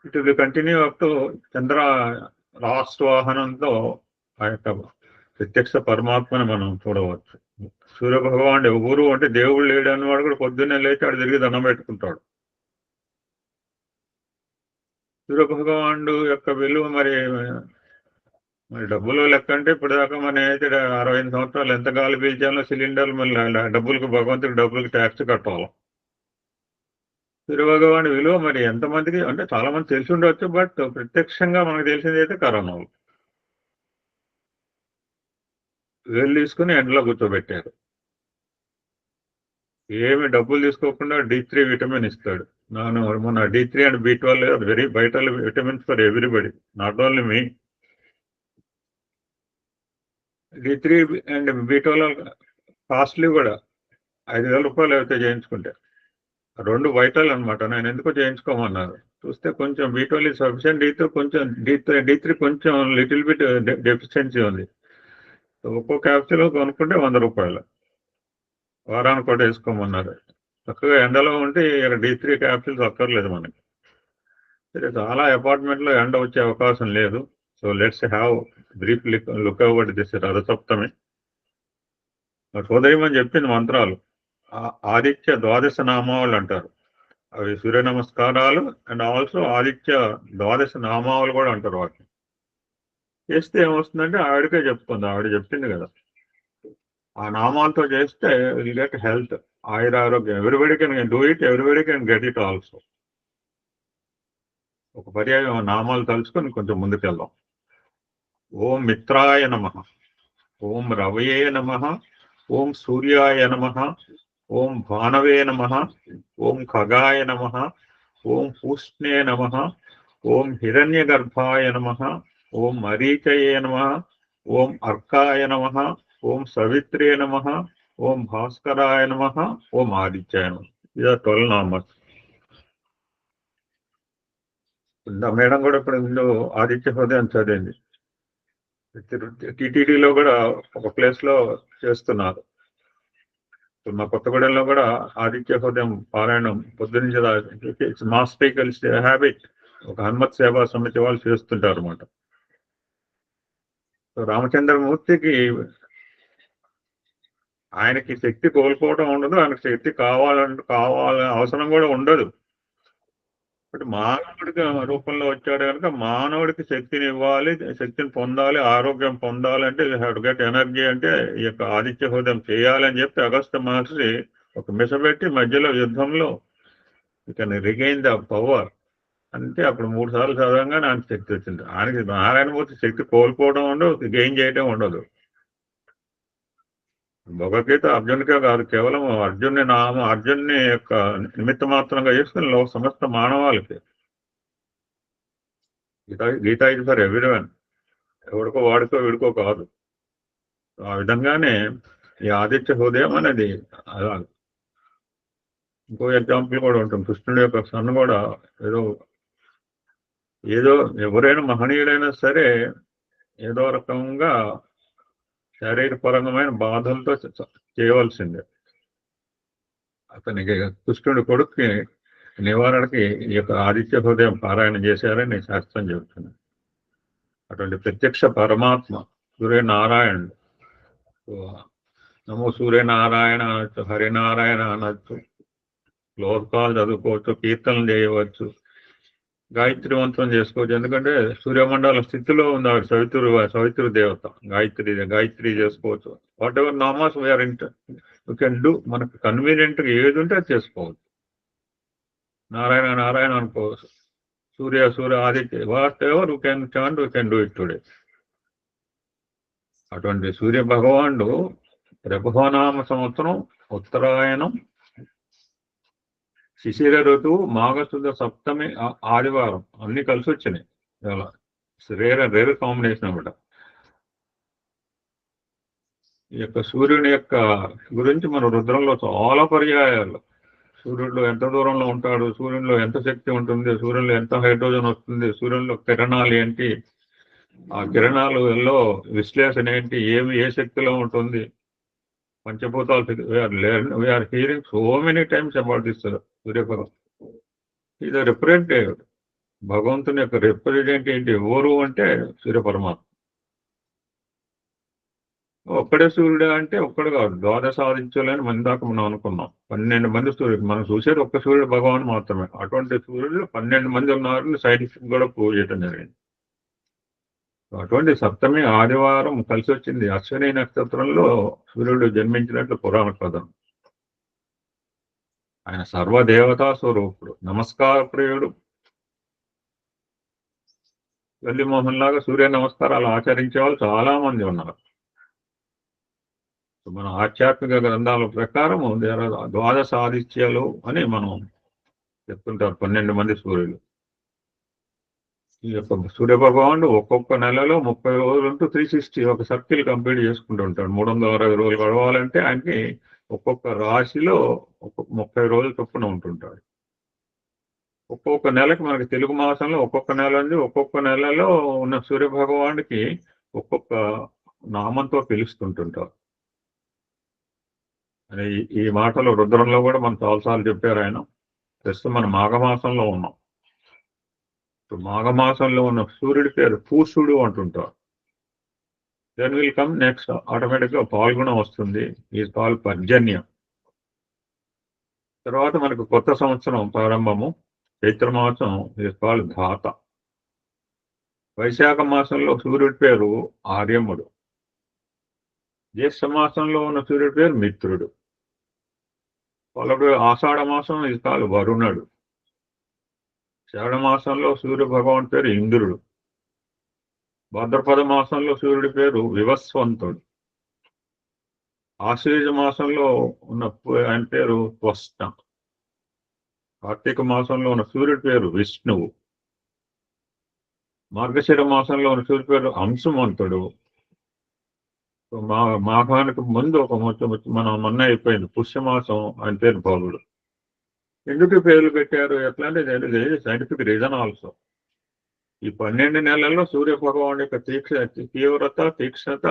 It will continue up to Chandra last వాహనంతో ఆ యొక్క ప్రత్యక్ష పరమాత్మని మనం చూడవచ్చు. సూర్య భగవానుడు ఎవరు అంటే దేవుడు లేడు అన్నవాడు కూడా పొద్దున్నే లేచి ఆడు తిరిగి దండం పెట్టుకుంటాడు. సూర్య భగవానుడు యొక్క విలువ మరి డబ్బులు లెక్క అంటే ఇప్పటిదాకా మన అయితే 65 సంవత్సరాలు ఎంత గాలి పీల్చాలో సిలిండర్లు మళ్ళీ డబ్బులకు భగవంతుడికి డబ్బులకి ట్యాక్స్ కట్టాలి. సూర్య భగవానుడి విలువ మరి ఎంతమందికి అంటే చాలా మంది తెలిసి ఉండవచ్చు. బట్ ప్రత్యక్షంగా మనకు తెలిసింది అయితే కరోనాలు వేలు తీసుకుని ఎండలో కూర్చోబెట్టారు. ఏమి డబ్బులు తీసుకోకుండా D3 విటమిన్ ఇస్తాడు. మొన్న D3 and B12 very vital vitamins for everybody, not only me. D3 and B12 costly కూడా 5,000 రూపాయలు అయితే చేయించుకుంటే. 2 వైటల్ అనమాట. నేను ఎందుకో చేయించుకోమన్నారు. చూస్తే కొంచెం B12 సఫిషియెంట్, D3 కొంచెం లిటిల్ బిట్ డెఫిషియన్సీ ఉంది. ఒక్కో క్యాప్సూల్ కొనుక్కుంటే 100 రూపాయలు. వారానికి కూడా వేసుకోమన్నారు. చక్కగా ఎండలో ఉంటే ఇక్కడ D3 క్యాప్సూల్స్ అక్కర్లేదు మనకి. సరే, చాలా అపార్ట్మెంట్లో ఎండ వచ్చే అవకాశం లేదు. So let's have brief look over this Ratha Saptami. సోదరిమని చెప్పింది మంత్రాలు. ఆదిత్య ద్వాదశ నామావళి అంటారు. అవి సూర్య నమస్కారాలు అండ్ ఆల్సో ఆదిత్య ద్వాదశ నామావళి కూడా అంటారు. వాటిని చేస్తే ఏమొస్తుందంటే ఆవిడకే చెప్పుకుంది. ఆవిడ చెప్పింది కదా, ఆ నామాలతో చేస్తే విల్ గెట్ హెల్త్, ఆయురారోగ్యం. Everybody can do it, everybody can get it also. ఒక పర్యాయం నామాలు తలుచుకొని కొంచెం ముందుకెళ్దాం. ఓం మిత్రాయ నమః, ఓం రవయే నమః, ఓం సూర్యాయ నమః, ఓం భానవే నమః, ఓం ఖగాయ నమః, ఓం పూష్ణే నమః, ఓం హిరణ్యగర్భాయ నమః, ఓం మరీచయే నమః, ఓం అర్కాయ నమః, ఓం సవిత్రే నమః, ఓం భాస్కరాయ నమః, ఓం ఆదిత్యాయ నమః. ఇది 12 నామస్. మేడం కూడా ఇప్పుడు ఇందులో ఆదిత్య హృదయం చదివింది. టీటీడీలో కూడా ఒక ప్లేస్ లో చేస్తున్నారు. మా కొత్తగూడెంలో కూడా ఆదిత్య హృదయం పారాయణం పొద్దునుంచి మాస్ స్పీకల్ హ్యాబిట్. ఒక హనుమత్ సేవా సమితి వాళ్ళు చేస్తుంటారు అన్నమాట. రామచంద్రమూర్తికి ఆయనకి శక్తి కోల్పోవడం ఉండదు, ఆయనకి శక్తి కావాలని అవసరం కూడా ఉండదు. బట్ మానవుడికి రూపంలో వచ్చాడు కనుక మానవుడికి శక్తిని ఇవ్వాలి, శక్తిని పొందాలి, ఆరోగ్యం పొందాలి అంటే హ్యావ్ టు గెట్ ఎనర్జీ. అంటే ఈ యొక్క ఆదిత్య హృదయం చేయాలి అని చెప్పి అగస్త్య మహర్షి ఒక మిషపెట్టి మధ్యలో యుద్ధంలో ఇక రిగైన్ ద పవర్ అంటే అప్పుడు 3 సార్లు చదవంగానే ఆయనకి శక్తి వచ్చింది. ఆయనకి నారాయణమూర్తి శక్తి కోల్పోవడం ఉండదు, గెయిన్ చేయడం ఉండదు. భగవద్గీత అర్జునికే కాదు, కేవలం అర్జున్ని యొక్క నిమిత్త మాత్రంగా చేసుకుని సమస్త మానవాళికి. గీత ఇది ఫర్ ఎవ్రీవన్, ఎవరికో వాడికో వీడికో కాదు. ఆ విధంగానే ఈ ఆదిత్య హృదయం అనేది అలా. ఇంకో ఎగ్జాంపుల్ కూడా ఉంటుంది. కృష్ణుడి యొక్క సన్ను కూడా ఏదో ఎవరైనా మహనీయుడైనా సరే ఏదో రకంగా శారీరపరమైన బాధలతో చేయవలసిందే. అతనికి కృష్ణుడి కొడుక్కి నివారణకి ఈ యొక్క ఆదిత్య హృదయం పారాయణ చేశారని శాస్త్రం చెబుతుంది. అటువంటి ప్రత్యక్ష పరమాత్మ సూర్యనారాయణుడు. నమో సూర్యనారాయణ అనొచ్చు, హరినారాయణ అనొచ్చు, శ్లోకాలు చదువుకోవచ్చు, కీర్తనలు చేయవచ్చు, గాయత్రి మంత్రం చేసుకోవచ్చు. ఎందుకంటే సూర్యమండల స్థితిలో ఉంది ఆవిడ, సవితృ దేవత. గాయత్రి చేసుకోవచ్చు. వాట్ ఎవర్ నామాస్ వీఆర్ యూ కెన్ డూ. మనకు కన్వీనియంట్ ఏది ఉంటే అది చేసుకోవచ్చు. నారాయణ నారాయణ అనుకోవచ్చు, Surya Aditya, whatever you can do it today. అటువంటి సూర్య భగవానుడు ప్రభోనామ సంవత్సరం ఉత్తరాయణం శిశిర ఋతువు మాఘశుద్ధ సప్తమి ఆదివారం అన్ని కలిసి వచ్చినాయి. చాలా రేర్ కాంబినేషన్ అనమాట. ఈ యొక్క సూర్యుని యొక్క గురించి మన రుద్రంలో చాలా పర్యాయాలు, సూర్యుడిలో ఎంత దూరంలో ఉంటాడు, సూర్యుడిలో ఎంత శక్తి ఉంటుంది, సూర్యుడిలో ఎంత హైడ్రోజన్ వస్తుంది, సూర్యుడిలో కిరణాలు ఏంటి, ఆ కిరణాలలో విశ్లేషణ ఏంటి, ఏ శక్తిలో ఉంటుంది, పంచభూతాలు. We are hearing so many times about this సూర్యపదం. ఇది రిప్రజెంటేటివ్. భగవంతుని యొక్క రిప్రజెంటేటివ్ ఏంటి, ఎవరు అంటే సూర్య పరమాత్మ. ఒక్కడే సూర్యుడు అంటే ఒక్కడు కాదు, ద్వాదశ ఆదిత్యులని మన దాకా మనం అనుకున్నాం. 12 మంది సూర్యుడు. మనం చూసేది ఒక్క సూర్యుడు భగవాన్ మాత్రమే. అటువంటి సూర్యుడు 12 మంది ఉన్నారని సైంటిఫిక్ కూడా ప్రూవ్ చేయడం జరిగింది. అటువంటి సప్తమి ఆదివారం కలిసి వచ్చింది. అశ్విని నక్షత్రంలో సూర్యుడు జన్మించినట్లు పురాణ కథనం. ఆయన సర్వదేవతా స్వరూపుడు, నమస్కార ప్రియుడు. వెల్లిమోహన్ లాగా సూర్య నమస్కారాలు ఆచరించే వాళ్ళు చాలా మంది ఉన్నారు. మన ఆధ్యాత్మిక గ్రంథాల ప్రకారం ద్వాదశ ఆదిత్యాలు అని మనం చెప్తుంటారు. 12 మంది సూర్యులు. ఈ యొక్క సూర్య భగవానుడు ఒక్కొక్క నెలలో 30 రోజులు ఉంటూ 360 ఒక సర్కిల్ కంప్లీట్ చేసుకుంటూ ఉంటాడు. 360 రోజులు గడవాలంటే ఆయనకి ఒక్కొక్క రాశిలో 30 రోజుల చొప్పున ఉంటుంటాడు. ఒక్కొక్క నెలకి మనకి తెలుగు మాసంలో ఒక్కొక్క నెల ఉంది. ఒక్కొక్క నెలలో ఉన్న సూర్య భగవానుడికి ఒక్కొక్క నామంతో పిలుస్తుంటుంటారు. ఈ మాటలు రుద్రంలో కూడా మనం చాలాసార్లు చెప్పారు ఆయన. ప్రస్తుతం మనం మాఘమాసంలో ఉన్నాం. మాఘమాసంలో ఉన్న సూర్యుడి పేరు పూసుడు అంటుంటారు. దెన్ విల్ కమ్ నెక్స్ట్ ఆటోమేటిక్గా పాల్గొనం వస్తుంది. ఈ పర్జన్య. తర్వాత మనకు కొత్త సంవత్సరం ప్రారంభము చైత్రమాసం ఈజ్ కాల్డ్ ఘాత. వైశాఖ మాసంలో సూర్యుడి పేరు ఆర్యముడు. జ్యేష్ఠ మాసంలో ఉన్న సూర్యుడి పేరు మిత్రుడు. వాళ్ళకు ఆషాఢ మాసం ఇది కాదు వరుణుడు. శ్రావణ మాసంలో సూర్య భగవాన్ పేరు ఇంద్రుడు. భాద్రపద మాసంలో సూర్యుడి పేరు వివస్వంతుడు. ఆశ్వయుజ మాసంలో ఉన్న ఆయన పేరు త్వష్ట. కార్తీక మాసంలో ఉన్న సూర్యుడి పేరు విష్ణువు. మార్గశిర మాసంలో ఉన్న సూర్యుడి పేరు అంశుమంతుడు. మాఘానికి ముందు ఒక మనం మొన్న అయిపోయింది పుష్యమాసం, ఆయన పేరు భోగుడు. ఎందుకు పేర్లు పెట్టారు ఎట్లా అంటే సైంటిఫిక్ రీజన్ ఆల్సో. ఈ 12 నెలల్లో సూర్య భగవాన్ యొక్క తీవ్రత తీక్ష్ణత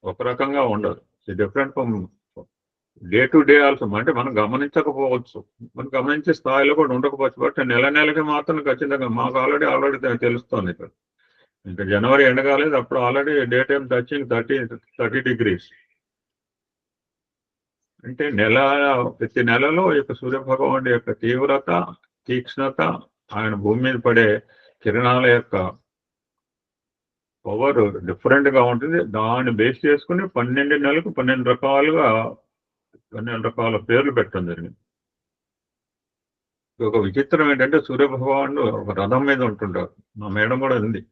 ఒక రకంగా ఉండదు. Different from day to day also. అంటే మనం గమనించకపోవచ్చు, మనం గమనించే స్థాయిలో కూడా ఉండకపోవచ్చు. బట్ నెలకి మాత్రం ఖచ్చితంగా మాకు ఆల్రెడీ తెలుస్తుంది. ఇక్కడ ఇంకా జనవరి ఎండ కాలేదు, అప్పుడు already day time touching 30 degrees. అంటే ప్రతి నెలలో ఈ యొక్క సూర్య భగవానుడి యొక్క తీవ్రత తీక్ష్ణత, ఆయన భూమి మీద పడే కిరణాల యొక్క పవర్ డిఫరెంట్ గా ఉంటుంది. దాన్ని బేస్ చేసుకుని 12 నెలలకు 12 రకాల పేర్లు పెట్టడం జరిగింది. ఒక విచిత్రం ఏంటంటే సూర్య భగవానుడు ఒక రథం మీద ఉంటుంటారు. మా మేడం కూడా ఉంది.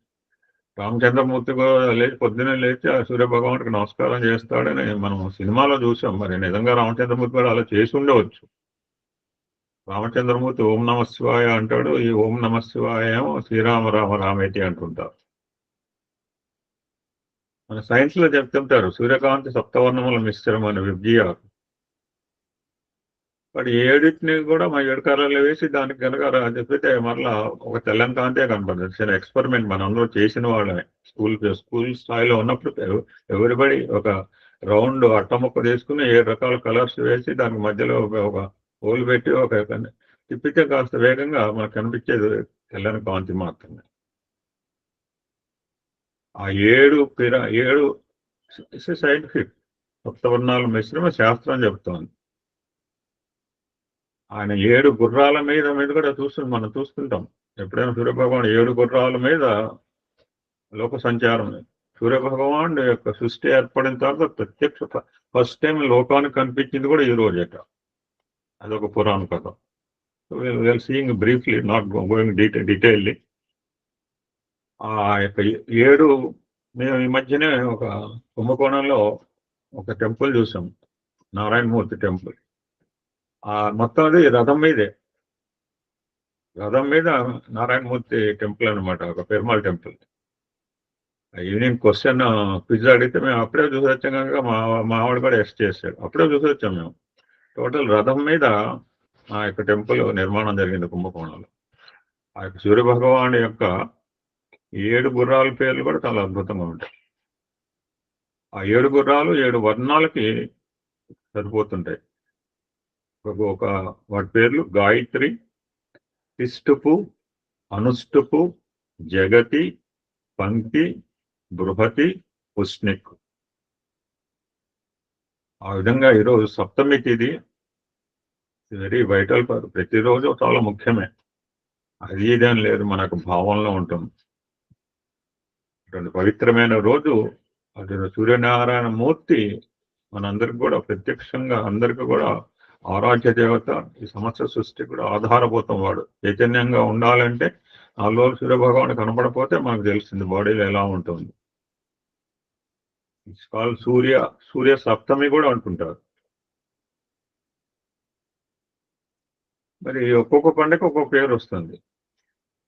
రామచంద్రమూర్తి కూడా పొద్దున్నే లేచి ఆ సూర్య భగవానుడికి నమస్కారం చేస్తాడని మనం సినిమాలో చూసాం. మరి నిజంగా రామచంద్రమూర్తి కూడా అలా చేసి ఉండవచ్చు. రామచంద్రమూర్తి ఓం నమ శివాయ అంటాడు. ఈ ఓం నమ శివాయ ఏమో శ్రీరామ రామ రామేతి అంటుంటారు. మన సైన్స్ లో చెప్తుంటారు సూర్యకాంతి సప్తవర్ణముల మిశ్రమం అని విబ్జియారు. వాడు 7టిని కూడా మా 7 కలర్లు వేసి దానికి కనుక చెప్పితే మరలా ఒక తెల్లని కాంతే కనపడుతుంది. చిన్న ఎక్స్పెరిమెంట్ మనం అందరూ చేసిన వాళ్ళమే. స్కూల్ స్థాయిలో ఉన్నప్పుడు ఎవ్రీబడి ఒక రౌండ్ అట్టముక్క తీసుకుని 7 రకాల కలర్స్ వేసి దానికి మధ్యలో ఒక హోల్ పెట్టి ఒక తిప్పితే కాస్త వేగంగా మనకు కనిపించేది తెల్లని కాంతి మాత్రమే. ఆ 7 సైంటిఫిక్ సప్తవర్ణాల మిశ్రమ శాస్త్రం చెప్తోంది. ఆయన 7 గుర్రాల మీద కూడా మనం చూస్తుంటాం. ఎప్పుడైనా సూర్యభగవాన్ 7 గుర్రాల మీద లోక సంచారం. సూర్యభగవాన్ యొక్క సృష్టి ఏర్పడిన తర్వాత ప్రత్యక్ష ఫస్ట్ టైం లోకానికి కనిపించింది కూడా ఈ రోజేట. అదొక పురాణ కథ. We are seeing briefly, not going detailly. ఆ యొక్క 7 మేము ఈ మధ్యనే ఒక కుంభకోణంలో ఒక టెంపుల్ చూసాం, నారాయణమూర్తి టెంపుల్. మొత్తం అది రథం మీదే, రథం మీద నారాయణమూర్తి టెంపుల్ అనమాట, ఒక Perumal temple. Evening question quiz అడిగితే మేము అప్పుడే చూసి వచ్చాం కనుక మా ఆవిడ కూడా ఎస్ట్ చేశాడు. అప్పుడే చూసి వచ్చాం మేము. టోటల్ రథం మీద ఆ యొక్క టెంపుల్ నిర్మాణం జరిగింది కుంభకోణంలో. ఆ యొక్క సూర్యభగవాన్ యొక్క 7 గుర్రాల పేర్లు కూడా చాలా అద్భుతంగా ఉంటాయి. ఆ 7 గుర్రాలు 7 వర్ణాలకి సరిపోతుంటాయి. వాటి పేర్లు గాయత్రి, తిష్టుపు, అనుష్టుపు, జగతి, పంక్తి, బృహతి, పుష్ణిక్. ఆ విధంగా ఈరోజు సప్తమి తిథి వెరీ వైటల్. ప్రతిరోజు చాలా ముఖ్యమే. అది ఇదేం లేదు, మనకు భావంలో ఉంటుంది. అటువంటి పవిత్రమైన రోజు అది సూర్యనారాయణ మూర్తి మనందరికి కూడా ప్రత్యక్షంగా, అందరికి కూడా ఆరాధ్య దేవత. ఈ సమస్త సృష్టి కూడా ఆధారభూతం. వాడు చైతన్యంగా ఉండాలంటే నాలో సూర్యభగవాన్ కనపడపోతే మనకు తెలిసింది బాడీలో ఎలా ఉంటుంది. కాల్ సూర్య సప్తమి కూడా అంటుంటారు. మరి ఒక్కొక్క పండుగ ఒక్కొక్క పేరు వస్తుంది.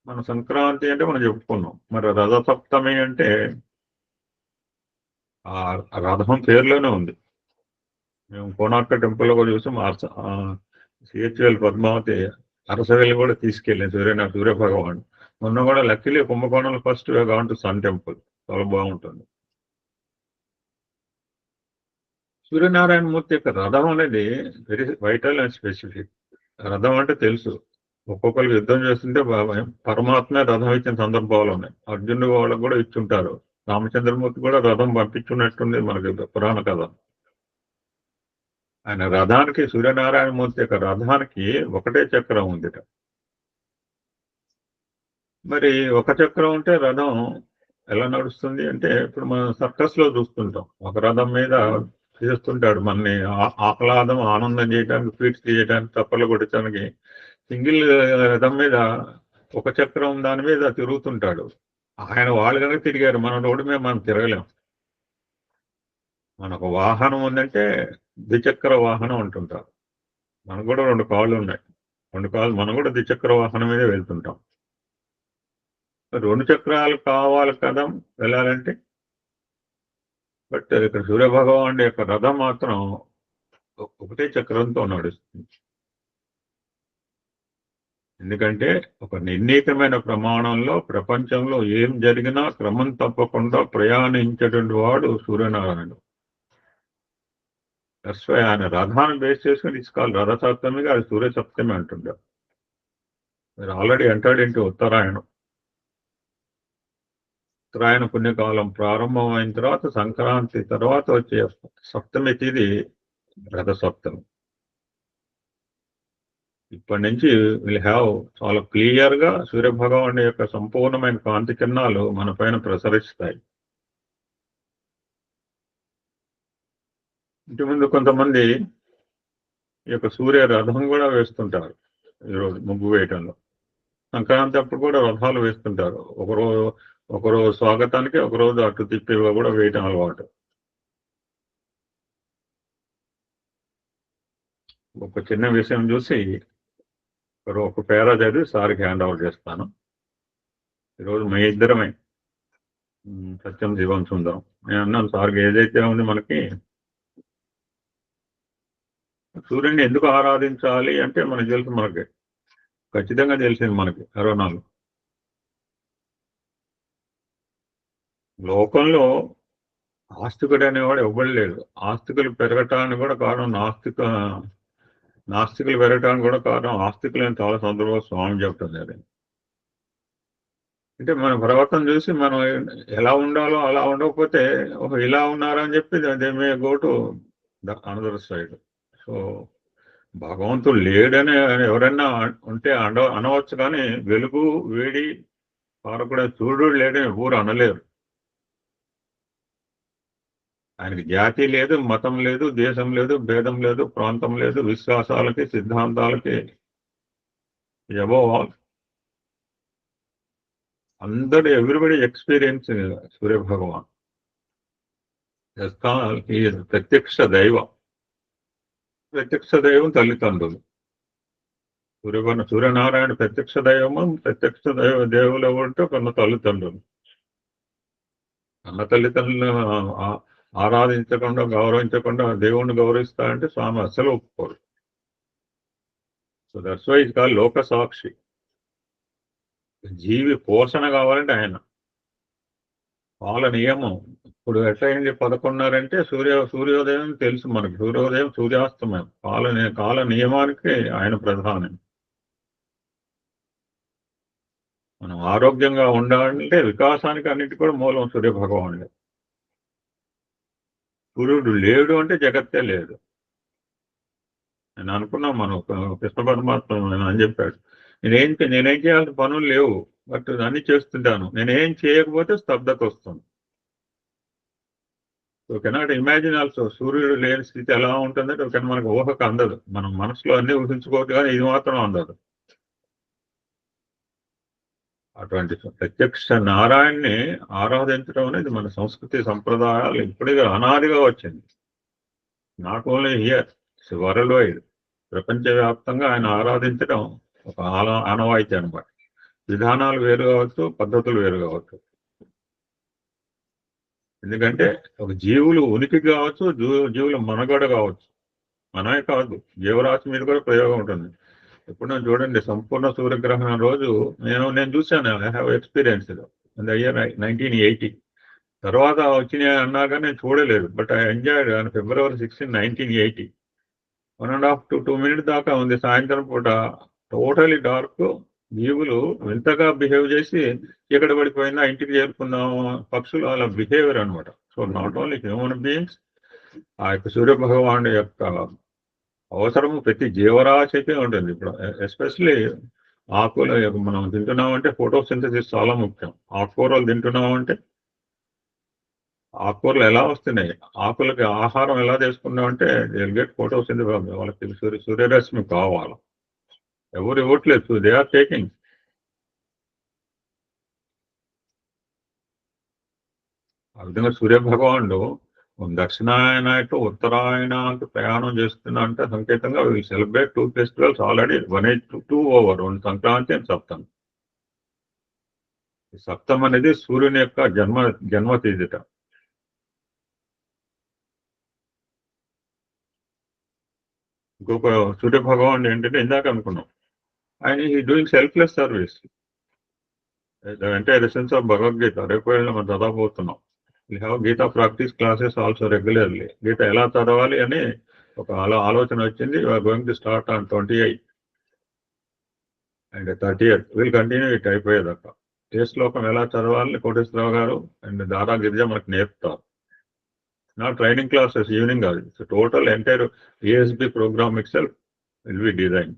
మన సంక్రాంతి అంటే మనం చెప్పుకున్నాం. మరి రథ సప్తమి అంటే ఆ రథం పేరులోనే ఉంది. మేము కోనార్క టెంపుల్లో కూడా చూసాం. సిహెచ్ఎల్ పద్మావతి అరసవేలు కూడా తీసుకెళ్ళాం సూర్యభగవాన్. మొన్న కూడా లక్కీలీ కుంభకోణంలో first gone to sun temple. చాలా బాగుంటుంది. సూర్యనారాయణ మూర్తి యొక్క రథం అనేది వెరీ వైటల్ అండ్ స్పెసిఫిక్. రథం అంటే తెలుసు, ఒక్కొక్కరికి యుద్ధం చేస్తుంటే పరమాత్మ రథం ఇచ్చిన సందర్భాలు ఉన్నాయి. అర్జునుడు వాళ్ళకు కూడా ఇచ్చుంటారు. రామచంద్రమూర్తి కూడా రథం పంపించున్నట్టుంది మనకి పురాణ కథ. ఆయన రథానికి, సూర్యనారాయణ మూర్తి యొక్క రథానికి ఒకటే చక్రం ఉంది. మరి ఒక చక్రం ఉంటే రథం ఎలా నడుస్తుంది అంటే, ఇప్పుడు మనం సర్కస్ లో చూస్తుంటాం. ఒక రథం మీద చేస్తుంటాడు మనని ఆహ్లాదం, ఆనందం చేయడానికి, ఫీట్స్ చేయడానికి, తప్పలు కొట్టడానికి. సింగిల్ రథం మీద ఒక చక్రం దాని మీద తిరుగుతుంటాడు. ఆయన వాళ్ళు కనుక తిరిగారు, మన రోడ్డు మీద మనం తిరగలేం. మనకు వాహనం ఉందంటే ద్విచక్ర వాహనం అంటుంటారు. మనకు కూడా 2 కాళ్ళు ఉన్నాయి. 2 కాళ్ళు, మనం కూడా ద్విచక్ర వాహనం మీదే వెళ్తుంటాం. 2 చక్రాలు కావాలి కదా వెళ్ళాలంటే. బట్ ఇక్కడ సూర్యభగవాన్ యొక్క రథం మాత్రం ఒకటే చక్రంతో నడుస్తుంది. ఎందుకంటే ఒక నిర్ణీతమైన ప్రమాణంలో ప్రపంచంలో ఏం జరిగినా క్రమం తప్పకుండా ప్రయాణించేటువంటి వాడు సూర్యనారాయణుడు. ఆయన రథాన్ని బేస్ చేసుకుని తీసుకోవాలి. రథ సప్తమిగా అది సూర్య సప్తమి అంటుంటారు. మీరు ఆల్రెడీ ఎంటర్డ్ ఇంటూ ఉత్తరాయణం. ఉత్తరాయణ పుణ్యకాలం ప్రారంభం అయిన తర్వాత సంక్రాంతి తర్వాత వచ్చే సప్తమి తిథి రథ సప్తమి. ఇప్పటి నుంచి విల్ హ్యావ్ చాలా క్లియర్ గా సూర్యభగవాన్ యొక్క సంపూర్ణమైన కాంతి కిరణాలు మన పైన ప్రసరిస్తాయి. ఇంటి ముందు కొంతమంది ఈ యొక్క సూర్య రథం కూడా వేస్తుంటారు. ఈరోజు ముగ్గు వేయటంలో సంక్రాంతి అప్పుడు కూడా రథాలు వేస్తుంటారు. ఒకరోజు స్వాగతానికి, ఒకరోజు అటు తిప్పేగా కూడా వేయటం అలవాటు. ఒక చిన్న విషయం చూసి ఒక పేరా చదివి సార్కి హ్యాండ్ ఓవర్ చేస్తాను. ఈరోజు మీ ఇద్దరమే సత్యం, శివం, సుందరం. నేను అన్నాను సార్కి ఏదైతే ఉంది మనకి సూర్యుడిని ఎందుకు ఆరాధించాలి అంటే మనకు తెలుసు, మనకి ఖచ్చితంగా తెలిసింది మనకి 64 లోకంలో ఆస్తికుడు అనేవాడు ఎవ్వడు లేడు. ఆస్తికులు పెరగటానికి కూడా కారణం నాస్తికులు పెరగటానికి కూడా కారణం ఆస్తికులు అని చాలా సందర్భంలో స్వామి చెప్తుంది. అది అంటే మన ప్రవర్తన చూసి మనం ఎలా ఉండాలో అలా ఉండకపోతే ఇలా ఉన్నారని చెప్పి they may go to the another side. So భగవంతుడు లేడని ఎవరైనా ఉంటే అనవచ్చు, కానీ వెలుగు వేడి పారకుడే సూర్యుడు లేడని ఎవరు అనలేరు. ఆయనకి జాతి లేదు, మతం లేదు, దేశం లేదు, భేదం లేదు, ప్రాంతం లేదు, విశ్వాసాలకి సిద్ధాంతాలకి అబోవ్ ఆల్ అందరూ ఎవ్రీబడి ఎక్స్పీరియన్స్ సూర్య భగవాన్. ప్రత్యక్ష దైవం. ప్రత్యక్ష దైవం తల్లిదండ్రులు. సూర్యనారాయణ ప్రత్యక్ష దైవము. ప్రత్యక్ష దేవులు ఎవరంటే కన్న తల్లిదండ్రులు. కన్న తల్లిదండ్రులను ఆరాధించకుండా గౌరవించకుండా దేవుణ్ణి గౌరవిస్తారంటే స్వామి అస్సలు ఒప్పుకోరు. So that's why is called లోక సాక్షి. జీవి పోషణ కావాలంటే ఆయన వాళ్ళ నియమం. ఇప్పుడు ఎట్లయింది 11:30 సూర్యోదయం తెలుసు మనకి. సూర్యోదయం సూర్యాస్తమయం. కాల నియమానికి ఆయన ప్రధానం. మనం ఆరోగ్యంగా ఉండాలంటే వికాసానికి అన్నిటి కూడా మూలం సూర్య భగవానుడే. సూర్యుడు లేడు అంటే జగత్తే లేదు. నేను అనుకున్నాం మనం కృష్ణ పరమాత్మ అని చెప్పాడు, నేనేం చేయాల్సిన పనులు లేవు, బట్ అన్ని చేస్తుంటాను. నేనేం చేయకపోతే స్తబ్దత వస్తుంది. సో కెనాట్ ఇమాజిన్ ఆల్సో సూర్యుడు లేని స్థితి ఎలా ఉంటుందంటే కానీ మనకు ఊహకు అందదు. మనం మనసులో అన్ని ఊహించుకోవచ్చు, కానీ ఇది మాత్రం అందదు. అటువంటి ప్రత్యక్ష నారాయణ్ణి ఆరాధించడం అనేది మన సంస్కృతి సంప్రదాయాలు ఇప్పుడుగా అనాదిగా వచ్చింది. Not only here, world wide, ప్రపంచవ్యాప్తంగా ఆయన ఆరాధించడం ఒక ఆనవాయితీ అనమాట. విధానాలు వేరు కావచ్చు, పద్ధతులు వేరు కావచ్చు. ఎందుకంటే ఒక జీవులు ఉనికి కావచ్చు, జీవుల మనుగడ కావచ్చు. మనమే కాదు, జీవరాశి మీద కూడా ప్రయోగం ఉంటుంది. ఎప్పుడైనా చూడండి, సంపూర్ణ సూర్యగ్రహణం రోజు నేను చూశాను. I have experience in the year 1980. తర్వాత వచ్చినాయి అన్నా కానీ నేను చూడలేదు. But I enjoyed on February 16, 1980. 1.5 to 2 minutes దాకా ఉంది. సాయంత్రం పూట టోటలీ డార్క్. జీవులు వింతగా బిహేవ్ చేసి ఎక్కడ పడిపోయిందా ఇంటికి చేరుకుందాం, పక్షులు అలా బిహేవియర్ అనమాట. So not only human beings, ఆ యొక్క సూర్య భగవానుడి యొక్క అవసరము ప్రతి జీవరాశికే ఉంటుంది. ఇప్పుడు ఎస్పెషలీ ఆకులు మనం తింటున్నామంటే ఫోటోసింథసిస్ చాలా ముఖ్యం. ఆకుకూరలు తింటున్నామంటే ఆకుకూరలు ఎలా వస్తున్నాయి, ఆకులకి ఆహారం ఎలా తీసుకున్నామంటే దిల్ గెట్ ఫోటోసింథసిస్. వాళ్ళకి సూర్యరశ్మి కావాలి. ఎవరు ఇవ్వట్లేదు, దే ఆర్ టేకింగ్. ఆ విధంగా సూర్య భగవానుడు దక్షిణాయన ఉత్తరాయణకి ప్రయాణం చేస్తున్నా అంటే సంకేతంగా వీళ్ళు celebrate 2 festivals already. 1 over Sankranti and Saptami. సప్తం అనేది సూర్యుని యొక్క జన్మతిథిట. ఇంకొక సూర్య భగవానుడు ఏంటంటే ఇందాక అనుకున్నాం, ఆయన ఈ డూయింగ్ సెల్ఫ్లెస్ సర్వీస్. అంటే ఎసెన్స్ ఆఫ్ భగవద్గీత రేపు మనం చదవబోతున్నాం. We have Gita practice classes also regularly. Gita ఎలా చదవాలి అని ఒక ఆలోచన వచ్చింది. We are going to start on 28 and 30th. Will continue it అయిపోయేదాకా. ఏ శ్లోకం ఎలా చదవాలని కోటేశ్వరరావు గారు అండ్ దారా గిరిజ మనకు నేర్పుతారు. నా ట్రైనింగ్ క్లాసెస్ ఈవినింగ్ కాదు, total entire ESB program itself will be design.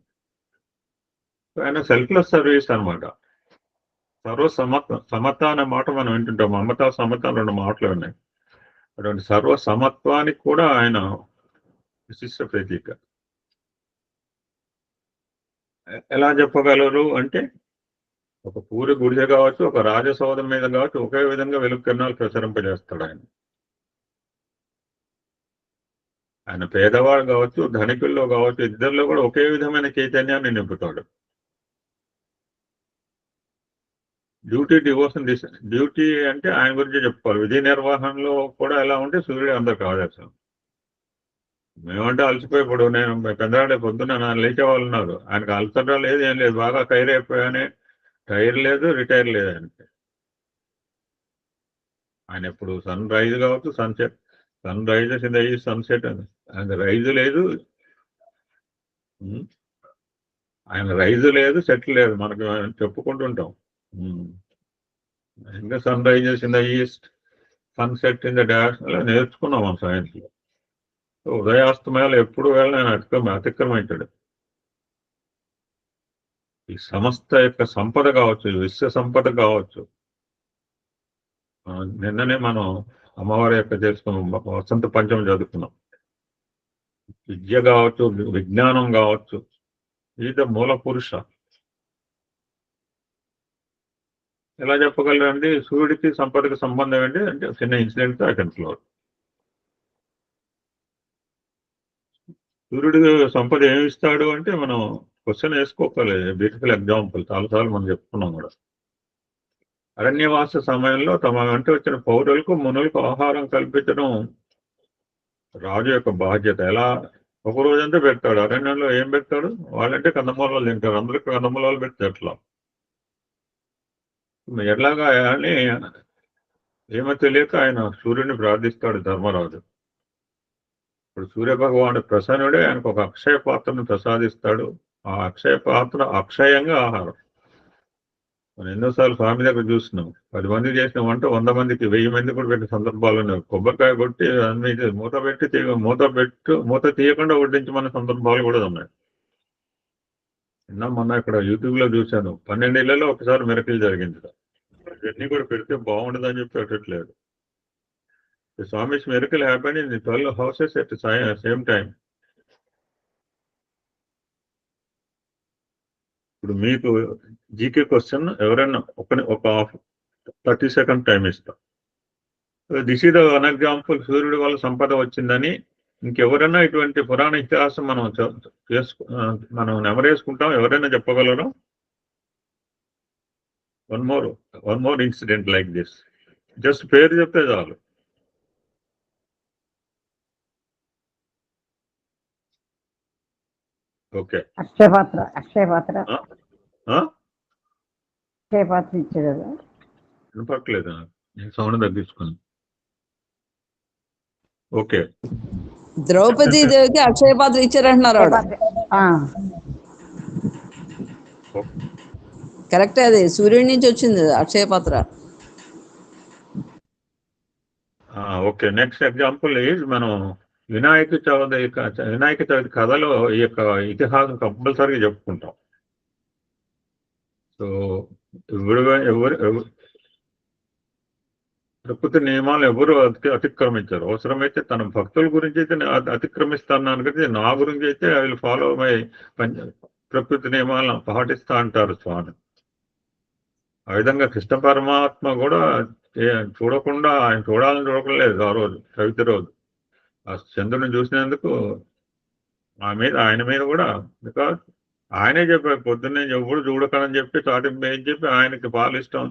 ఆయన సెల్ఫ్లెస్ సర్వీస్ అనమాట. సమత అనే మాట మనం వింటుంటాం. మమత సమత 2 మాటలు ఉన్నాయి. అటువంటి సర్వసమత్వానికి కూడా ఆయన విశిష్ట ప్రతీక. ఎలా చెప్పగలరు అంటే, ఒక పూరి గుడిసె కావచ్చు, ఒక రాజసౌధం మీద కావచ్చు, ఒకే విధంగా వెలుగు కిరణాలు ప్రసరింపజేస్తాడు ఆయన. ఆయన పేదవాడు కావచ్చు, ధనికుల్లో కావచ్చు, ఇద్దరిలో కూడా ఒకే విధమైన చైతన్యాన్ని నింపుతాడు. డ్యూటీ డివోషన్ డ్యూటీ అంటే ఆయన గురించి చెప్పుకోవాలి. విధి నిర్వహణలో కూడా ఎలా ఉంటే సూర్యుడు అందరికి ఆదర్శం. మేమంటే అలసిపోయి, ఇప్పుడు నేను పెద్దవాడే పొద్దున్న లేచే వాళ్ళు ఉన్నారు, ఆయనకు అలసట లేదు, ఏం లేదు, బాగా టైర్ అయిపోయానే. టైర్ లేదు, రిటైర్ లేదు ఆయనకి. ఆయన ఎప్పుడు సన్ రైజ్ కావచ్చు, sunset, sun rises in the east, sunset అని. ఆయన రైజ్ లేదు, ఆయన రైజ్ లేదు, సెట్ లేదు, మనకు చెప్పుకుంటుంటాం. ఇంకా sun rises in the east, sunset in the dash అలా నేర్చుకున్నాం మనం సైన్స్ లో. ఉదయాస్తమయాలు ఎప్పుడు వెళ్ళి ఆయన అతిక్రమించాడు. ఈ సమస్త యొక్క సంపద కావచ్చు, విశ్వ సంపద కావచ్చు. నిన్ననే మనం అమ్మవారి యొక్క చేసుకున్నాం, వసంత పంచమి చదువుకున్నాం. విద్య కావచ్చు, విజ్ఞానం కావచ్చు, ఇది మూల పురుష. ఎలా చెప్పగలరండి సూర్యుడికి సంపదకి సంబంధం ఏంటి అంటే చిన్న ఇన్సిడెంట్ ఐ కెన్ ఫ్లోర్. సూర్యుడు సంపద ఏమి ఇస్తాడు అంటే మనం క్వశ్చన్ వేసుకోవాలి. బ్యూటిఫుల్ ఎగ్జాంపుల్ చాలాసార్లు మనం చెప్పుకున్నాం కూడా. అరణ్యవాస సమయంలో తమ వెంట వచ్చిన పౌరులకు, మునులకు ఆహారం కల్పించడం రాజు యొక్క బాధ్యత. ఎలా ఒక రోజంతా పెడతాడు, అరణ్యంలో ఏం పెడతాడు, వాళ్ళంటే కందమూలాలు తింటారు, అందరికి కందమూలాలు పెడితే ఎట్లా ఎట్లాగా అని ఏమో తెలియక ఆయన సూర్యుడిని ప్రార్థిస్తాడు ధర్మరాజు. ఇప్పుడు సూర్యభగవానుడు ప్రసన్నుడే ఆయనకు ఒక అక్షయ పాత్రను ప్రసాదిస్తాడు. ఆ అక్షయ పాత్ర అక్షయంగా ఆహారం. మనం ఎన్నోసార్లు స్వామి దగ్గర చూస్తున్నాం, 10 మంది చేసిన వంట 100 మందికి 1000 మంది కూడా పెట్టిన సందర్భాలు ఉన్నాయి. కొబ్బరికాయ కొట్టి మూత తీయకుండా వడ్డించమన్న సందర్భాలు కూడా ఉన్నాయి. మొన్న ఇక్కడ యూట్యూబ్ లో చూశాను, 12 ఇళ్లలో ఒకసారి మిరకిల్ జరిగింది. ఇవన్నీ కూడా పెడితే బాగుండదని చెప్పి పెట్టట్లేదు. Swami's miracle happen in 12 houses at the same time. ఇప్పుడు మీకు జీకే క్వశ్చన్ ఎవరైనా ఒక 30 సెకండ్ టైం ఇస్తాం. This is one example. సూర్యుడి వల్ల సంపద వచ్చిందని ఇంకెవరైనా ఇటువంటి పురాణ ఇతిహాసం మనం నెమరేసుకుంటాం, ఎవరైనా చెప్పగలరు? One more incident like this. Just పేరు చెప్తే చాలు. ఓకే, అక్షయ పాత్ర ఇచ్చాడు కదా, వినపట్లేదు, నేను సౌండ్ తగ్గించుకుని. ఓకే, ద్రౌపది దేవికి అక్షయ పాత్ర ఇచ్చారంటున్నారు ఆవిడ. కరెక్టే, అది సూర్యుడి నుంచి వచ్చింది అక్షయ పాత్ర. ఓకే, నెక్స్ట్ ఎగ్జాంపుల్ ఈజ్ మనం వినాయక చవితి కథలో ఈ యొక్క ఇతిహాసం కంపల్సరీగా చెప్పుకుంటాం. సో ప్రకృతి నియమాలు ఎవరు అతిక్రమించారు. అవసరమైతే తన భక్తుల గురించి అయితే అతిక్రమిస్తాను కదా, నా గురించి అయితే ఐ విల్ ఫాలో మై ప్రకృతి నియమాలను పాటిస్తా అంటారు స్వామి. ఆ విధంగా కృష్ణ పరమాత్మ కూడా చూడకుండా, ఆయన చూడాలని చూడలేదు ఆ రోజు చవితి రోజు. ఆ చంద్రుని చూసినందుకు ఆయన మీద కూడా, బికాజ్ ఆయనే చెప్పారు పొద్దున్నే ఎప్పుడు చూడకని చెప్పి చాటింపు ఏం చెప్పి ఆయనకి పాలు ఇష్టం,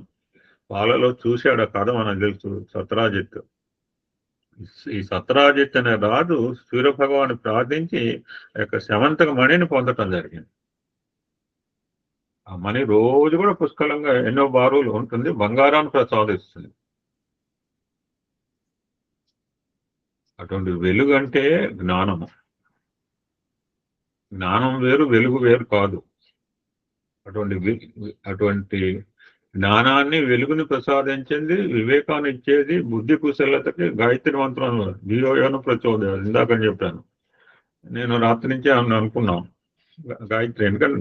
పాలలో చూశాడు. ఆ కథ మనకు తెలుసు. సత్రాజిత్, ఈ సత్రాజిత్ అనే రాజు సూర్యభగవాన్ని ప్రార్థించి యొక్క శమంతక మణిని పొందటం జరిగింది. ఆ మణి రోజు కూడా పుష్కలంగా ఎన్నో బారులు ఉంటుంది, బంగారాన్ని ప్రసాదిస్తుంది. అటువంటి వెలుగు అంటే జ్ఞానము. జ్ఞానం వేరు, వెలుగు వేరు కాదు. అటువంటి జ్ఞానాన్ని, వెలుగుని ప్రసాదించింది, వివేకాన్ని ఇచ్చేది, బుద్ధి కుశలతకి గాయత్రి మంత్రం ధియోయోన ప్రచోదయాలు. ఇందాకని చెప్పాను, నేను రాత్రి నుంచే అనుకున్నాను గాయత్రి, ఎందుకంటే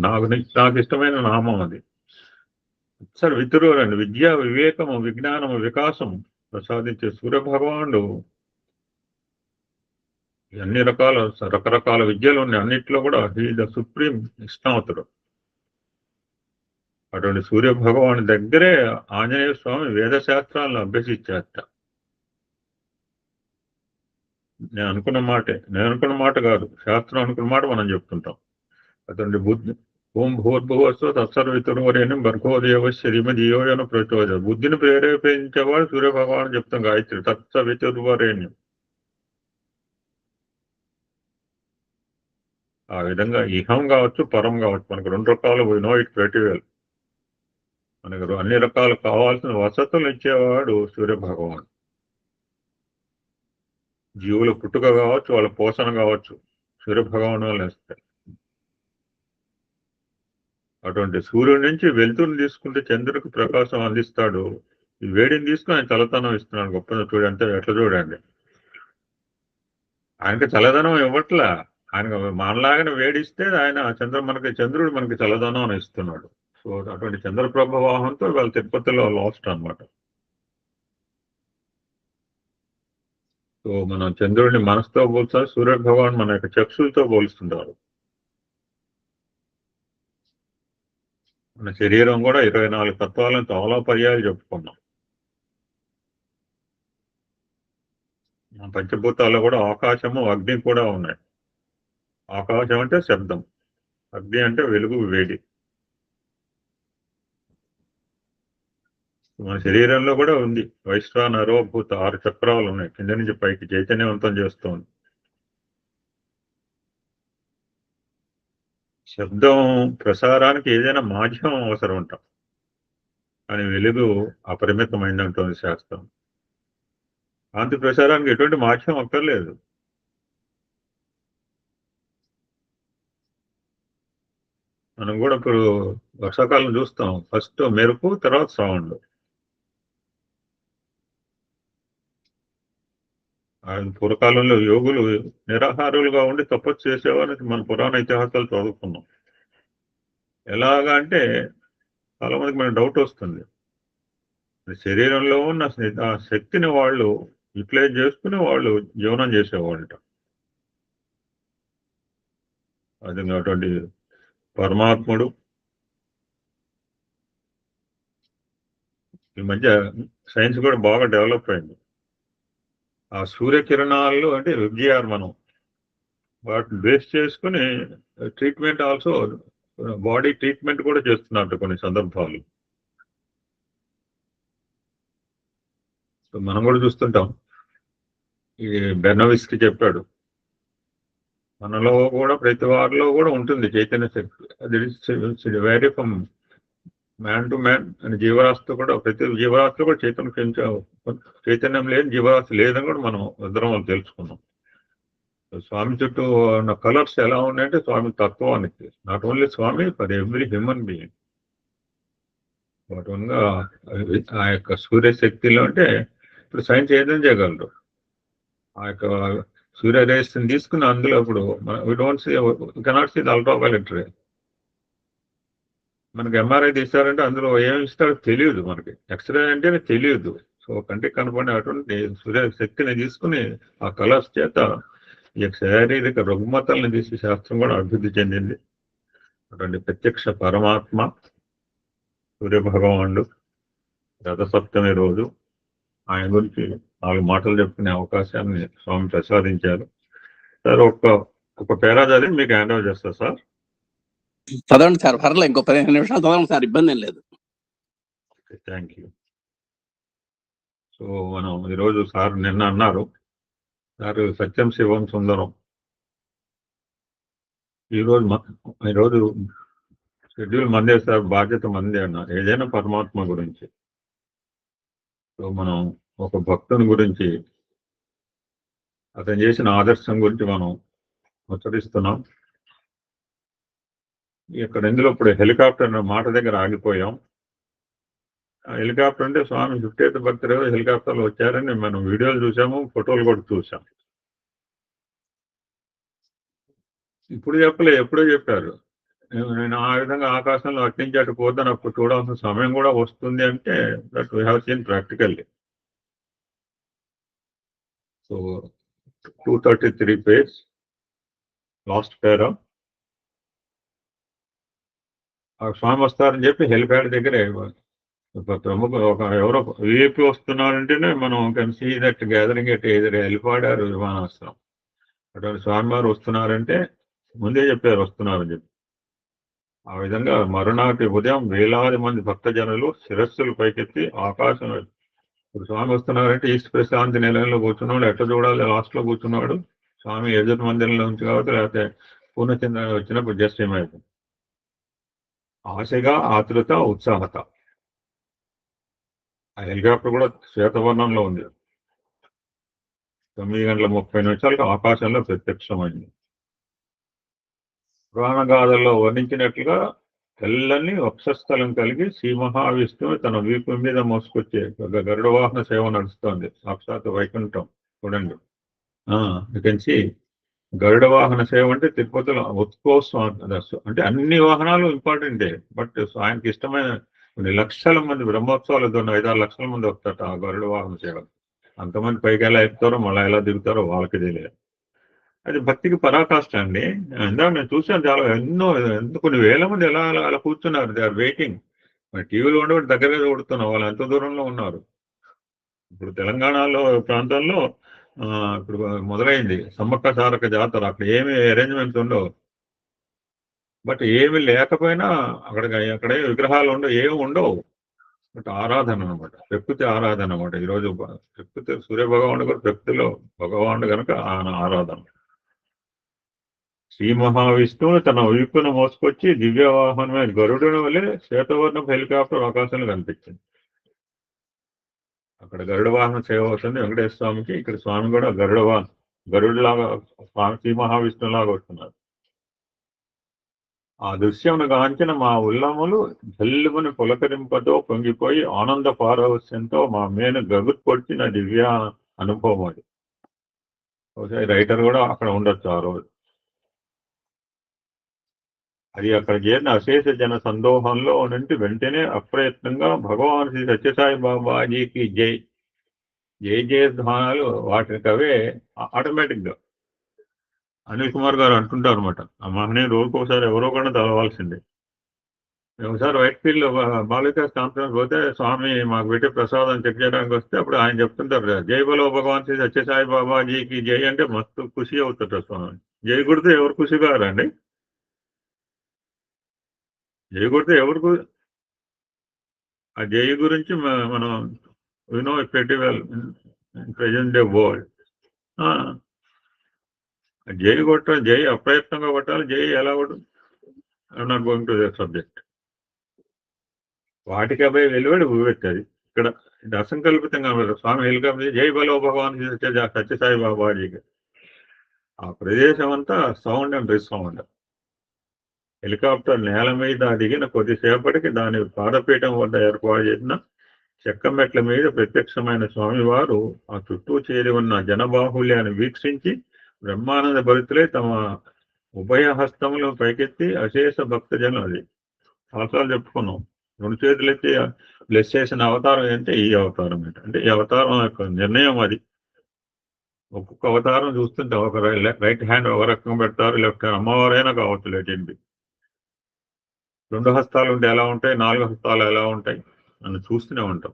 నాకు ఇష్టమైన నామం అది. సార్ వితురులండి, విద్య, వివేకము, విజ్ఞానము, వికాసం ప్రసాదించే సూర్యభగవానుడు అన్ని రకరకాల విద్యలు ఉన్నాయి, అన్నిట్లో కూడా హీ ద సుప్రీం నిష్ణాతుడు. అటువంటి సూర్య భగవాను దగ్గరే ఆంజనేయ స్వామి వేద శాస్త్రాలను అభ్యసించారట. నేను అనుకున్న మాట కాదు, శాస్త్రం అనుకున్న మాట మనం చెప్తుంటాం. అటువంటి బుద్ధి ఓం భూర్భువస్వ తత్సర్వితుర్వరేణ్యం భర్గోదేవస్య ధీమధియోయన ప్రచోదయ. బుద్ధిని ప్రేరేపించేవాడు సూర్య భగవాను చెప్తాం గాయత్రి, తత్సవితుర్వరేణ్యం. ఆ విధంగా ఇహం కావచ్చు, పరం కావచ్చు, మనకు 2 రకాలు we know it very well. మనకు అన్ని రకాలు కావాల్సిన వసతులు ఇచ్చేవాడు సూర్య భగవాన్. జీవుల పుట్టుక కావచ్చు, వాళ్ళ పోషణ కావచ్చు, సూర్యభగవాను వల్ల వేస్తాయి. అటువంటి సూర్యుడి నుంచి వెలుతురుని తీసుకుంటే చంద్రుడికి ప్రకాశం అందిస్తాడు. ఈ వేడిని తీసుకుని ఆయన చల్లదనం ఇస్తున్నాడు. గొప్ప చూడంటే ఎట్లా చూడండి, ఆయనకి చల్లదనం ఇవ్వట్లా. ఆయన మనలాగానే వేడిస్తే ఆయన చంద్రుడు మనకి చల్లదనం అని ఇస్తున్నాడు. సో అటువంటి చంద్ర ప్రభావంతో వాళ్ళ తిరుపతిలో లాస్ట్ అన్నమాట. సో మనం చంద్రుడిని మనసుతో పోల్చాలి, సూర్య భగవాన్ మన యొక్క చక్షులతో పోలుస్తుంటారు. మన శరీరం కూడా 24 తత్వాలను చాలా పర్యాలు చెప్పుకున్నాం. మన పంచభూతాల్లో కూడా ఆకాశము, అగ్ని కూడా ఉన్నాయి. ఆకాశం అంటే శబ్దం, అగ్ని అంటే వెలుగు, వేడి. మన శరీరంలో కూడా ఉంది వైశ్వానరోభూత 6 చక్రాలు ఉన్నాయి. కింద నుంచి పైకి చైతన్యవంతం చేస్తుంది. శబ్దం ప్రసారానికి ఏదైనా మాధ్యమం అవసరం ఉంటాం, కానీ వెలుగు అపరిమితమైందంటుంది శాస్త్రం. కాంతి ప్రసారానికి ఎటువంటి మాధ్యమం అక్కర్లేదు. మనం కూడా ఇప్పుడు వర్షాకాలం చూస్తాం, ఫస్ట్ మెరుపు, తర్వాత సౌండ్. పూర్వకాలంలో యోగులు నిరాహారులుగా ఉండి తపస్సు చేసేవారని మన పురాణ ఇతిహాసాలు చదువుకున్నాం. ఎలాగా అంటే చాలా మందికి మనకు డౌట్ వస్తుంది. శరీరంలో ఉన్న ఆ శక్తిని వాళ్ళు యూటిలైజ్ చేసుకుని వాళ్ళు జీవనం చేసేవాళ్ళట. అది అటువంటి పరమాత్ముడు ఈ మధ్య సైన్స్ కూడా బాగా డెవలప్ అయింది. ఆ సూర్యకిరణాలు అంటే విబ్జిఆర్, మనం వాటిని బేస్ చేసుకుని ట్రీట్మెంట్ ఆల్సో, బాడీ ట్రీట్మెంట్ కూడా చేస్తున్నట్టు కొన్ని సందర్భాలు. మనం కూడా చూస్తుంటాం. ఈ బెర్నవిస్కి చెప్పాడు, మనలో కూడా ప్రతి వారిలో కూడా ఉంటుంది చైతన్య శక్తి. అది vary from man to man అని జీవరాశితో కూడా, ప్రతి జీవరాశిలో కూడా చైతన్యం లేని జీవరాశి లేదని కూడా మనం ఇద్దరం తెలుసుకున్నాం. స్వామి చుట్టూ ఉన్న కలర్స్ ఎలా ఉన్నాయంటే స్వామి తత్వానికి, not only Swami, for every human being. వాటిగా ఆ యొక్క సూర్యశక్తిలో అంటే ఇప్పుడు సైన్స్ ఏదైనా చేయగలరు. ఆ యొక్క సూర్య రేస్ తీసుకుని అందులో ఇప్పుడు we don't see, cannot see the ultraviolet ray. మనకి ఎంఆర్ఐ తీస్తారంటే అందులో ఏమి ఇస్తారో తెలియదు, మనకి ఎక్స్రే అంటేనే తెలియదు. సో కంటికి కనపడే అటువంటి సూర్య శక్తిని తీసుకుని ఆ కలర్స్ చేత ఈ శారీరక రుగ్మతల్ని తీసి శాస్త్రం కూడా అభివృద్ధి చెందింది. అటువంటి ప్రత్యక్ష పరమాత్మ సూర్యభగవానుడు రథసప్తమి రోజు ఆయన గురించి 4 మాటలు చెప్పుకునే అవకాశాన్ని స్వామి ప్రసాదించారు. సార్ ఒక పేరా చదివి మీకు హ్యాండ్ ఓవర్ చేస్తా సార్. చదవండి సార్, పర్లేదు, ఇంకో 15 నిమిషాలు చదవండి సార్, ఇబ్బంది ఏం లేదు. Thank you. సో మనం ఈరోజు సార్ నిన్న అన్నారు, సార్ సత్యం శివం సుందరం. ఈరోజు షెడ్యూల్ మందే సార్, బాధ్యత మందే అన్నారు. ఏదైనా పరమాత్మ గురించి. సో మనం ఒక భక్తుని గురించి, అతను చేసిన ఆదర్శం గురించి మనం ముచ్చరిస్తున్నాం. ఇందులో ఇప్పుడు హెలికాప్టర్ మాట దగ్గర ఆగిపోయాం. హెలికాప్టర్ అంటే స్వామి 50th బర్త్డే హెలికాప్టర్లో వచ్చారని మనం వీడియోలు చూసాము, ఫోటోలు కూడా చూసాం. ఇప్పుడు చెప్పలే, ఎప్పుడో చెప్పారు. నేను ఆ విధంగా ఆకాశంలో అట్నుంచి అటు పోతాను, అప్పుడు చూడాల్సిన సమయం కూడా వస్తుంది అంటే that we have seen practically. So 233 page, last para. ఆ స్వామి వస్తారని చెప్పి హెలిప్యాడ్ దగ్గరే ప్రముఖ ఎవరో విఐపి వస్తున్నారంటేనే మనం can see that gathering at either helipad or విమానాశ్రయం. అటువంటి స్వామివారు వస్తున్నారంటే ముందే చెప్పారు వస్తున్నారని చెప్పి. ఆ విధంగా మరునాటి ఉదయం వేలాది మంది భక్తజనులు శిరస్సులు పైకెత్తి ఆకాశం, ఇప్పుడు స్వామి వస్తున్నారంటే ఈస్ట్ ప్రశాంతి నిలయంలో కూర్చున్నాడు, ఎట్లా చూడాలి లాస్ట్లో కూర్చున్నాడు స్వామి ఎదురు మందిరంలో నుంచి కాబట్టి, లేకపోతే పూర్ణచంద్ర వచ్చినప్పుడు జస్ట్ ఏమైంది. ఆశగా, ఆతృత, ఉత్సాహత. ఆ హెలికాప్టర్ కూడా శ్వేతవర్ణంలో ఉంది. 9:30 ఆకాశంలో ప్రత్యక్షమైంది. పురాణగాథల్లో వర్ణించినట్లుగా తెల్లని వక్షస్థలం కలిగి శ్రీ మహావిష్ణువు తన వీపు మీద మోసుకొచ్చే గరుడ వాహన సేవ నడుస్తోంది. సాక్షాత్ వైకుంఠం చూడండి. సి గరుడ వాహన సేవ అంటే తిరుపతిలో ఉత్కోత్సవం అంటే అన్ని వాహనాలు ఇంపార్టెంటే. బట్ ఆయనకి ఇష్టమైన కొన్ని లక్షల మంది బ్రహ్మోత్సవాలతో 5-6 లక్షల మంది వస్తారట ఆ గరుడ వాహన సేవ. అంతమంది పైకి ఎలా ఎక్కుతారో మళ్ళీ ఎలా దిగుతారో వాళ్ళకి తెలియదు. అది భక్తికి పరాకాష్ట అండి. ఇందాక నేను చూసాను, చాలా కొన్ని వేల మంది ఎలా అలా కూర్చున్నారు. They are waiting. మరి టీవీలో ఉండబట్టి దగ్గరగా చూడుతున్నాం, వాళ్ళు ఎంత దూరంలో ఉన్నారు. ఇప్పుడు తెలంగాణలో ప్రాంతాల్లో ఇప్పుడు మొదలైంది సమ్మక్క సారక్క జాతర. అక్కడ ఏమి అరేంజ్మెంట్స్ ఉండవు. బట్ ఏమి లేకపోయినా అక్కడ విగ్రహాలు ఉండవు, ఏమి ఉండవు. బట్ ఆరాధన అనమాట, ప్రకృతి ఆరాధన అనమాట. ఈరోజు ప్రకృతి సూర్య భగవానుడు కూడా ప్రకృతిలో భగవానుడు కనుక ఆయన ఆరాధన. శ్రీ మహావిష్ణువు తన వీపును మోసుకొచ్చి దివ్యవాహనమైన గరుడుని వల్లే శ్వేతవర్ణం హెలికాప్టర్ ఆకాశంలో కనిపించింది. అక్కడ గరుడ వాహన సేవ అవుతుంది వెంకటేశ్వర స్వామికి. ఇక్కడ స్వామి కూడా గరుడులాగా శ్రీ మహావిష్ణువులాగా వస్తున్నారు. ఆ దృశ్యం గాంచిన మా ఉల్లములు జల్లుమని పులకరింపతో పొంగిపోయి ఆనంద పారవస్యంతో మా మేను గగురు పొడిచిన దివ్య అనుభవం అది. ఒకసారి రైటర్ కూడా అక్కడ ఉండొచ్చు ఆ రోజు. అది అక్కడ చేరిన అశేష జన సందోహంలో నుండి వెంటనే అప్రయత్నంగా భగవాన్ శ్రీ సత్యసాయి బాబాజీకి జై జై జయధ్వానాలు వాటికవే ఆటోమేటిక్ గా అనిల్ కుమార్ గారు అంటుంటారు అనమాట. ఆ మహనీయుడు రోజుకోసారి ఎవరో కూడా తలవాల్సిందే. ఒకసారి వైట్ ఫీల్డ్ బాలికాస్ కాన్ఫరెన్స్ పోతే స్వామి మాకు పెట్టి ప్రసాదం చెక్ చేయడానికి వస్తే అప్పుడు ఆయన చెప్తుంటారు, జై బలో భగవాన్ శ్రీ సత్యసాయి బాబాజీకి జై అంటే మస్తు ఖుషి అవుతుంటారు స్వామి. జై కొడితే ఎవరు ఖుషి కారండి? జై కొడితే ఎవరికి ఆ జై గురించి మనం know very well present day world. జై కొట్టాలి, జై అప్రయత్నంగా కొట్టాలి. జై ఎలా కొట్టాలి? I'm not going to the subject. వాటికి అబ్బాయి వెలువడి ఊపెట్టది. ఇక్కడ ఇది అసంకల్పితంగా స్వామి హెలికాప్టర్ జై బలో భగవాన్ సత్యసాయి బాబాజీకి. ఆ ప్రదేశం అంతా సౌండ్ అండ్ రిసౌండ్. హెలికాప్టర్ నేల మీద దిగిన కొద్దిసేపటికి దాని పాదపీఠం వద్ద ఏర్పాటు చేసిన చెక్క మెట్ల మీద ప్రత్యక్షమైన స్వామివారు ఆ చుట్టూ చేరి ఉన్న జనబాహుల్యాన్ని వీక్షించి బ్రహ్మానంద భరితులై తమ ఉభయ హస్తములు పైకెత్తి అశేష భక్తజనం. అది చాలాసార్లు చెప్పుకున్నాం. 2 చేతులు ఎత్తి బ్లెస్ చేసిన అవతారం ఏంటంటే ఈ అవతారం. అంటే ఈ అవతారం యొక్క నిర్ణయం అది. ఒక్కొక్క అవతారం చూస్తుంటే ఒక రైట్ హ్యాండ్ ఒక రకంగా పెడతారు, లెఫ్ట్ హ్యాండ్ అమ్మవారైనా కావచ్చు లేటెండి. 2 హస్తాలు ఉంటే ఎలా ఉంటాయి, 4 హస్తాలు ఎలా ఉంటాయి అని చూస్తూనే ఉంటాం.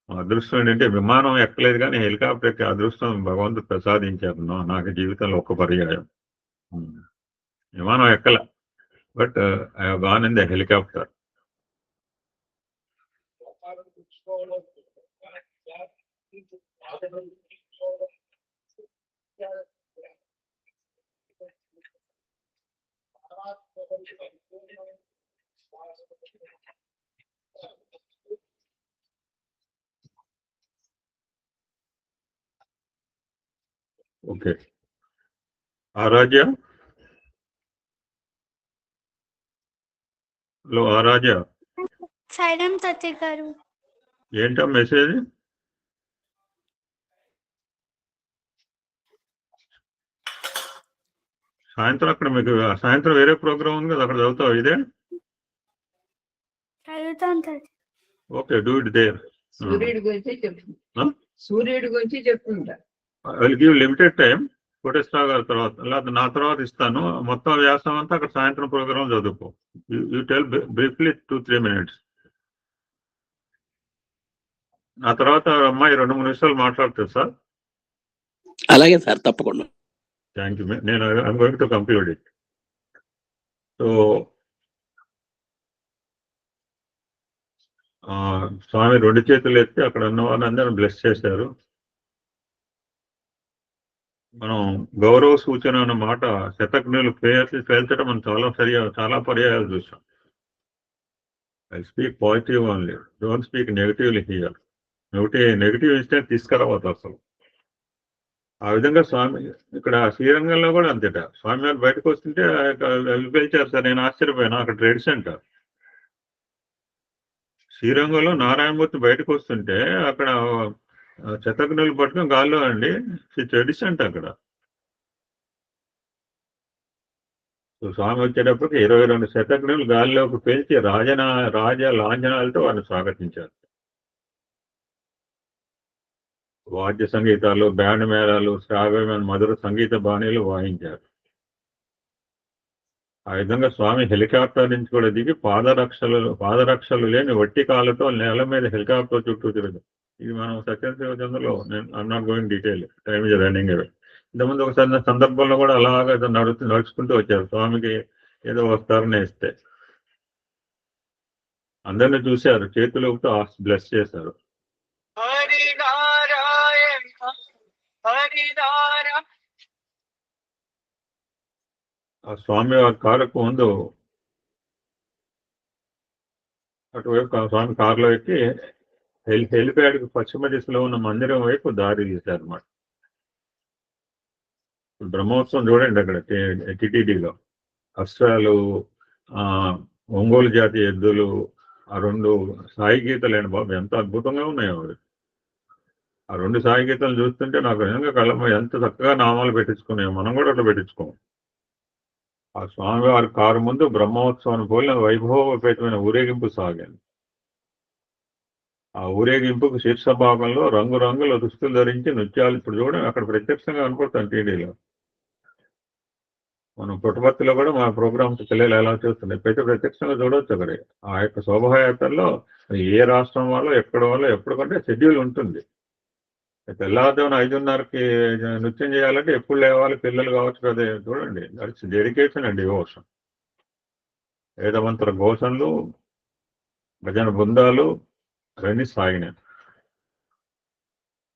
అదృష్టం ఏంటంటే విమానం ఎక్కలేదు కానీ హెలికాప్టర్ ఎక్కే అదృష్టం భగవంతుడు ప్రసాదించారు నాకు జీవితంలో ఒక్క పర్యాయం. విమానం ఎక్కల, but I have gone in the helicopter. Okay, Aradhya. Hello Aradhya, Sairam తాతయ్య గారు. ఏంటా మెసేజ్? సాయంత్రం అక్కడ మీకు సాయంత్రం వేరే ప్రోగ్రామ్ ఉంది కదా, అక్కడ చదువుతావు ఇదే? Okay, do it there. సూర్యుడి గురించి చెప్తుంటా. I will give limited time. Koteswara గారి తర్వాత లేదా నా తర్వాత ఇస్తాను. మొత్తం వ్యాసం అంతా అక్కడ సాయంత్రం ప్రోగ్రామ్ చదువుకో. You tell briefly 2-3 minutes. ఆ తర్వాత అమ్మాయి 2-3 నిమిషాలు మాట్లాడుతుంది సార్. అలాగే సార్, తప్పకుండా. Thank you. నేను I'm going to conclude it. So Swami 2 చేతులు ఎత్తి అక్కడ ఉన్న వాళ్ళందరూ బ్లెస్ చేశారు. మనం గౌరవ సూచన అన్న మాట శతజ్ఞులు పేల్చడం మనం చాలా పర్యాయాలు చూసాం. I speak positive only, don't speak negatively here. Negative instant తీసుకురావద్దు అసలు. ఆ విధంగా స్వామి ఇక్కడ శ్రీరంగంలో కూడా అంతేట. స్వామివారు బయటకు వస్తుంటే పిలిచారు సార్, నేను ఆశ్చర్యపోయాను. అక్కడ ట్రేడ్ సెంటర్ శ్రీరంగంలో నారాయణమూర్తి బయటకు వస్తుంటే అక్కడ శతఘ్నులు పట్టుకుని గాల్లో అండి ట్రేడ్ సెంటర్ అక్కడ. సో స్వామి వచ్చేటప్పటికి 22 శతఘ్నులు గాల్లోకి పేల్చి రాజ లాంఛనాలతో వారిని స్వాగతించారు. వాద్య సంగీతాలు, బ్యాండ్ మేళాలు, శ్రావ్యమైన మధుర సంగీత బాణీలు వాయించారు. ఆ విధంగా స్వామి హెలికాప్టర్ నుంచి కూడా దిగి పాదరక్షలు లేని వట్టి కాళ్ళతో నేల మీద హెలికాప్టర్ చుట్టూ తిరుగుతారు. ఇది మనం సత్యశివచంద్రలో, I'm not going detail, time is running away. ఇంతకుముందు ఒకసారి సందర్భంలో కూడా అలాగా నడుచుకుంటూ వచ్చారు. స్వామికి ఏదో వస్తారని ఇస్తే అందరిని చూశారు, చేతులతో బ్లెస్ చేశారు. ఆ స్వామి వారి కారుకు ముందు అటువైపు స్వామి కారులో ఎక్కి హెలిప్యాడ్కి పశ్చిమ దిశలో ఉన్న మందిరం వైపు దారి తీశారన్నమాట. బ్రహ్మోత్సవం చూడండి అక్కడ టిటిడిలో అస్త్రాలు, ఒంగోలు జాతి ఎద్దులు, ఆ 2 సాయి గీతలేండి బాబు, ఎంత అద్భుతంగా ఉన్నాయో అవి. ఆ 2 సాయి గీతలు చూస్తుంటే నాకు నిజంగా కళ్ళమ్మ ఎంత చక్కగా నామాలు పెట్టించుకున్నాయో. మనం కూడా అట్లా పెట్టించుకోం. ఆ స్వామివారి కారు ముందు బ్రహ్మోత్సవాన్ని పోలిన వైభవపేతమైన ఊరేగింపు సాగింది. ఆ ఊరేగింపుకు శీర్ష భాగంలో రంగురంగుల దుస్తులు ధరించి నృత్యాలు, ఇప్పుడు చూడండి అక్కడ ప్రత్యక్షంగా కనపడతాం టీడీలో. మనం పుట్టపర్తిలో కూడా మా ప్రోగ్రామ్స్ పిల్లలు ఎలా చూస్తున్నాయి ప్రత్యక్షంగా చూడవచ్చు. అక్కడ ఆ యొక్క శోభాయాత్రలో ఏ రాష్ట్రం వాళ్ళు ఎక్కడ వాళ్ళు ఎప్పటికంటే షెడ్యూల్ ఉంటుంది. తెల్లారుజామున 5:30కి నృత్యం చేయాలంటే ఎప్పుడు లేవాలి, పిల్లలు కావచ్చు కదా. చూడండి, that's dedication and devotion. Vedamantra ఘోషణలు, భజన బృందాలు అవన్నీ సాగినాయి.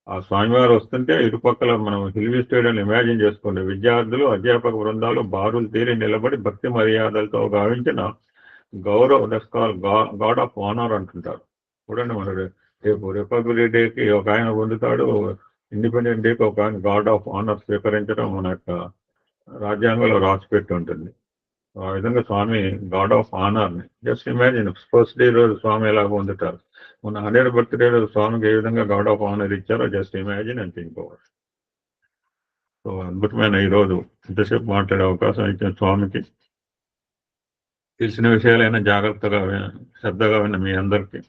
ఆ స్వామివారు వస్తుంటే ఇరుపక్కల మనం హిల్వీ స్టేడియం ఇమాజిన్ చేసుకోండి. విద్యార్థులు, అధ్యాపక బృందాలు బారులు తీరి నిలబడి భక్తి మర్యాదలతో గావించిన గౌరవ దస్కాల్ గాడ్ ఆఫ్ ఆనర్ అంటుంటారు. చూడండి, మన రేపు రిపబ్లిక్ డేకి ఒక ఆయన పొందుతాడు, ఇండిపెండెంట్ డేకి ఒక ఆయన గాడ్ ఆఫ్ ఆనర్ స్వీకరించడం మన యొక్క రాజ్యాంగంలో రాసిపెట్టి ఉంటుంది. ఆ విధంగా స్వామి గాడ్ ఆఫ్ ఆనర్ని జస్ట్ ఇమాజిన్. ఫస్ట్ డే రోజు స్వామి ఎలా పొందుతారు, మన 100th బర్త్డే రోజు స్వామికి ఏ విధంగా గాడ్ ఆఫ్ ఆనర్ ఇచ్చారో just imagine and think over. So అద్భుతమైన ఈరోజు ఇంతసేపు మాట్లాడే అవకాశం ఇచ్చిన స్వామికి, తెలిసిన విషయాలైనా జాగ్రత్తగా శ్రద్ధగా విన్న మీ అందరికీ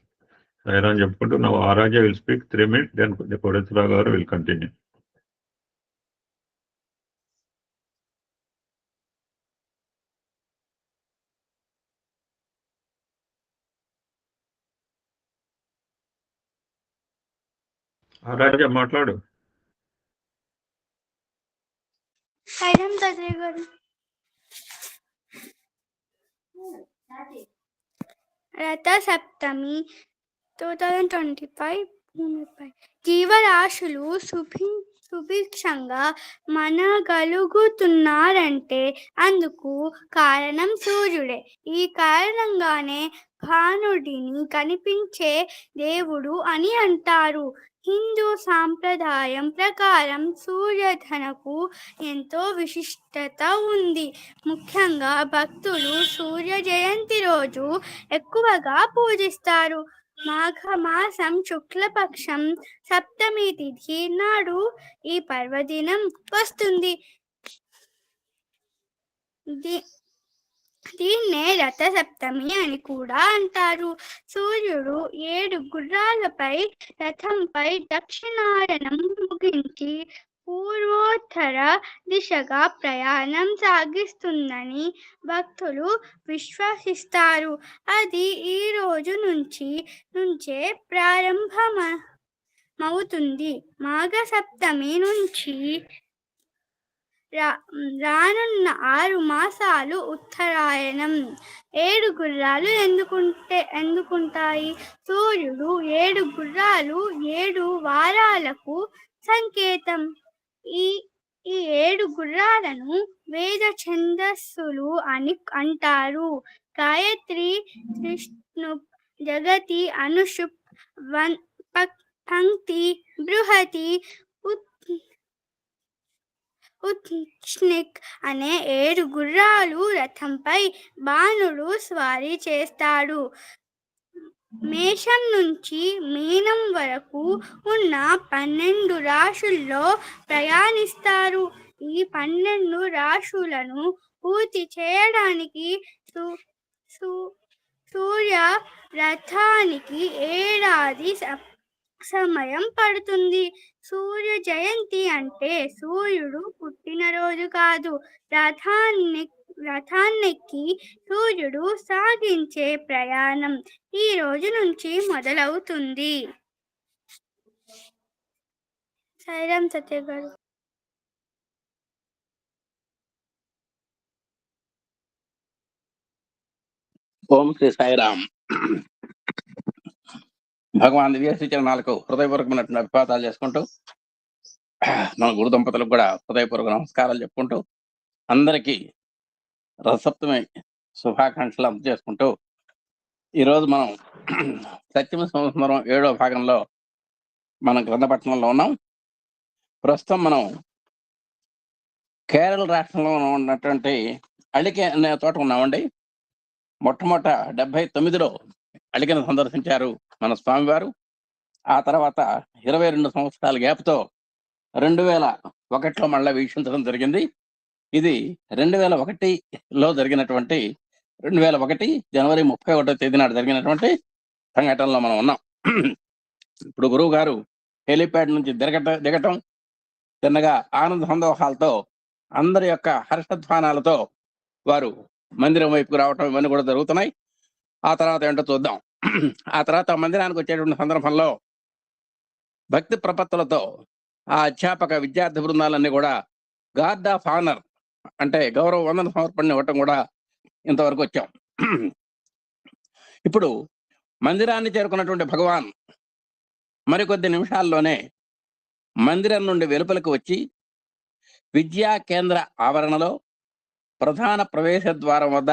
సాయిరాం చెప్పుకుంటూ, నా Aradhya will speak 3 minutes, then Koteswara Rao గారు విల్ కంటిన్యూ. ఆరాధ్య మాట్లాడు. సాయిరామ్ తాతయ్య గారు. రథ సప్తమి 2025 జీవరాశులు సుభిక్షంగా మనగలుగుతున్నారంటే అందుకు కారణం సూర్యుడే. ఈ కారణంగానే భానుడిని కనిపించే దేవుడు అని అంటారు. హిందూ సాంప్రదాయం ప్రకారం సూర్యధనకు ఎంతో విశిష్టత ఉంది. ముఖ్యంగా భక్తులు సూర్య జయంతి రోజు ఎక్కువగా పూజిస్తారు. మాఘమాసం శుక్లపక్షం సప్తమి తిథి నాడు ఈ పర్వదినం వస్తుంది. దీన్నే రథ సప్తమి అని కూడా అంటారు. సూర్యుడు 7 గుర్రాలపై రథంపై దక్షిణాయనం ముగించి పూర్వోత్తర దిశగా ప్రయాణం సాగిస్తుందని భక్తులు విశ్వసిస్తారు. అది ఈ రోజు నుంచే ప్రారంభమవుతుంది. మాఘ సప్తమి నుంచి రానున్న 6 మాసాలు ఉత్తరాయణం. 7 గుర్రాలు ఎందుకుంటాయి? సూర్యుడు 7 గుర్రాలు 7 వారాలకు సంకేతం. ఈ 7 గుర్రాలను వేద ఛందస్సులు అని అంటారు. గాయత్రి, త్రిష్ణుప్, జగతి, అనుషుప్, పంక్తి, బృహతి, ఉచ్నిక్ అనే 7 గుర్రాలు రథంపై బాణుడు స్వారీ చేస్తాడు. మేషం నుంచి మీనం వరకు ఉన్న 12 రాశుల్లో ప్రయాణిస్తారు. ఈ 12 రాశులను పూర్తి చేయడానికి సూర్య రథానికి ఏడాది సమయం పడుతుంది. సూర్య జయంతి అంటే సూర్యుడు పుట్టినరోజు కాదు, రథాన్నెక్కి సూర్యుడు సాగించే ప్రయాణం ఈ రోజు నుంచి మొదలవుతుంది. సాయిరామ్ సత్య గారు. ఓం శ్రీ సాయిరామ్. భగవాన్ దివ్య శ్రీచరణాలకు హృదయపూర్వకమైనటువంటి అభిపాతాలు చేసుకుంటూ, మన గురు దంపతులకు కూడా హృదయపూర్వక నమస్కారాలు చెప్పుకుంటూ, అందరికీ రథసప్తమి శుభాకాంక్షలు అందజేసుకుంటూ, ఈరోజు మనం సత్యమ సంవత్సరం 7వ భాగంలో మనం గ్రంథపట్నంలో ఉన్నాం. ప్రస్తుతం మనం కేరళ రాష్ట్రంలో ఉన్నటువంటి అళికె అనే చోట ఉన్నామండి. మొట్టమొదట 79లో అళికెను సందర్శించారు మన స్వామివారు. ఆ తర్వాత 22 సంవత్సరాల గ్యాప్తో 2001లో మళ్ళీ వీక్షించడం జరిగింది. ఇది 2001లో జరిగినటువంటి 2001 జనవరి 31వ తేదీ నాడు జరిగినటువంటి సంఘటనలో మనం ఉన్నాం. ఇప్పుడు గురువు గారు హెలిప్యాడ్ నుంచి దిగటం, తిన్నగా ఆనంద సందోహాలతో, అందరి యొక్క హర్షధ్వానాలతో వారు మందిరం వైపుకు రావటం, ఇవన్నీ కూడా జరుగుతున్నాయి. ఆ తర్వాత ఏంటో చూద్దాం. ఆ తర్వాత మందిరానికి వచ్చేటువంటి సందర్భంలో భక్తి ప్రపత్తులతో ఆ అధ్యాపక విద్యార్థి బృందాలన్నీ కూడా గార్డ్ ఆఫ్ ఆనర్ అంటే గౌరవ వందన సమర్పణ ఇవ్వటం కూడా ఇంతవరకు వచ్చాం. ఇప్పుడు మందిరాన్ని చేరుకున్నటువంటి భగవాన్ మరికొద్ది నిమిషాల్లోనే మందిరం నుండి వెలుపలకు వచ్చి విద్యా కేంద్ర ఆవరణలో ప్రధాన ప్రవేశ ద్వారం వద్ద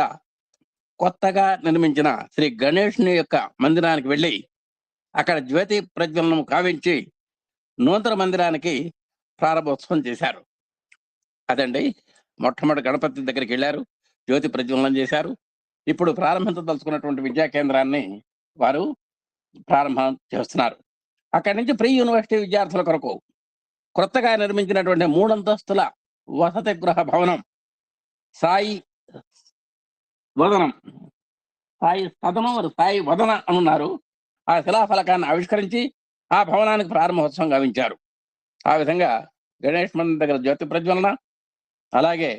కొత్తగా నిర్మించిన శ్రీ గణేష్ని యొక్క మందిరానికి వెళ్ళి అక్కడ జ్యోతి ప్రజ్వలనం కావించి నూతన మందిరానికి ప్రారంభోత్సవం చేశారు. అదండి, మొట్టమొదటి గణపతి దగ్గరికి వెళ్ళారు, జ్యోతి ప్రజ్వలనం చేశారు. ఇప్పుడు ప్రారంభించదలుచుకున్నటువంటి విద్యా కేంద్రాన్ని వారు ప్రారంభం చేస్తున్నారు. అక్కడి నుంచి ప్రీ యూనివర్సిటీ విద్యార్థుల కొరకు కొత్తగా నిర్మించినటువంటి 3 అంతస్తుల వసతి గృహ భవనం సాయి వదనం, సాయి సదనం, సాయి వదన అనున్నారు. ఆ శిలాఫలకాన్ని ఆవిష్కరించి ఆ భవనానికి ప్రారంభోత్సవం గావించారు. ఆ విధంగా గణేష్ మందిరం దగ్గర జ్యోతి ప్రజ్వలన, అలాగే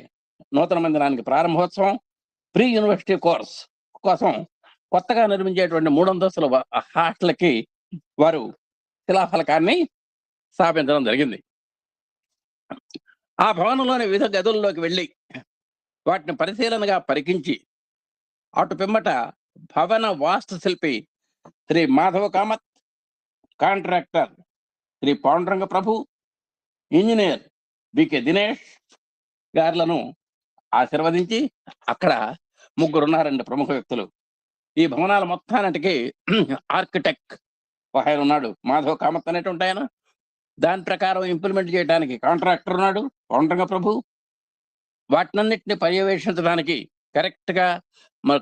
నూతన మందిరానికి ప్రారంభోత్సవం, ప్రీ యూనివర్సిటీ కోర్స్ కోసం కొత్తగా నిర్మించేటువంటి 3 అంతస్తుల హాస్టల్కి వారు శిలాఫలకాన్ని స్థాపించడం జరిగింది. ఆ భవనంలోని వివిధ గదుల్లోకి వెళ్ళి వాటిని పరిశీలనగా పరికించి అటు పిమ్మట భవన వాస్తు శిల్పి శ్రీ మాధవ కామత్, కాంట్రాక్టర్ శ్రీ పాండురంగ ప్రభు, ఇంజనీర్ బికే దినేష్ గారులను ఆశీర్వదించి, అక్కడ 3 ఉన్నారండి ప్రముఖ వ్యక్తులు. ఈ భవనాల మొత్తానికి ఆర్కిటెక్ట్ ఆయన ఉన్నాడు, మాధవ కామత్ అనేటువంటి ఆయన. దాని ప్రకారం ఇంప్లిమెంట్ చేయడానికి కాంట్రాక్టర్ ఉన్నాడు, పాండురంగ ప్రభు. వాటినన్నిటిని పర్యవేక్షించడానికి, కరెక్ట్గా మరి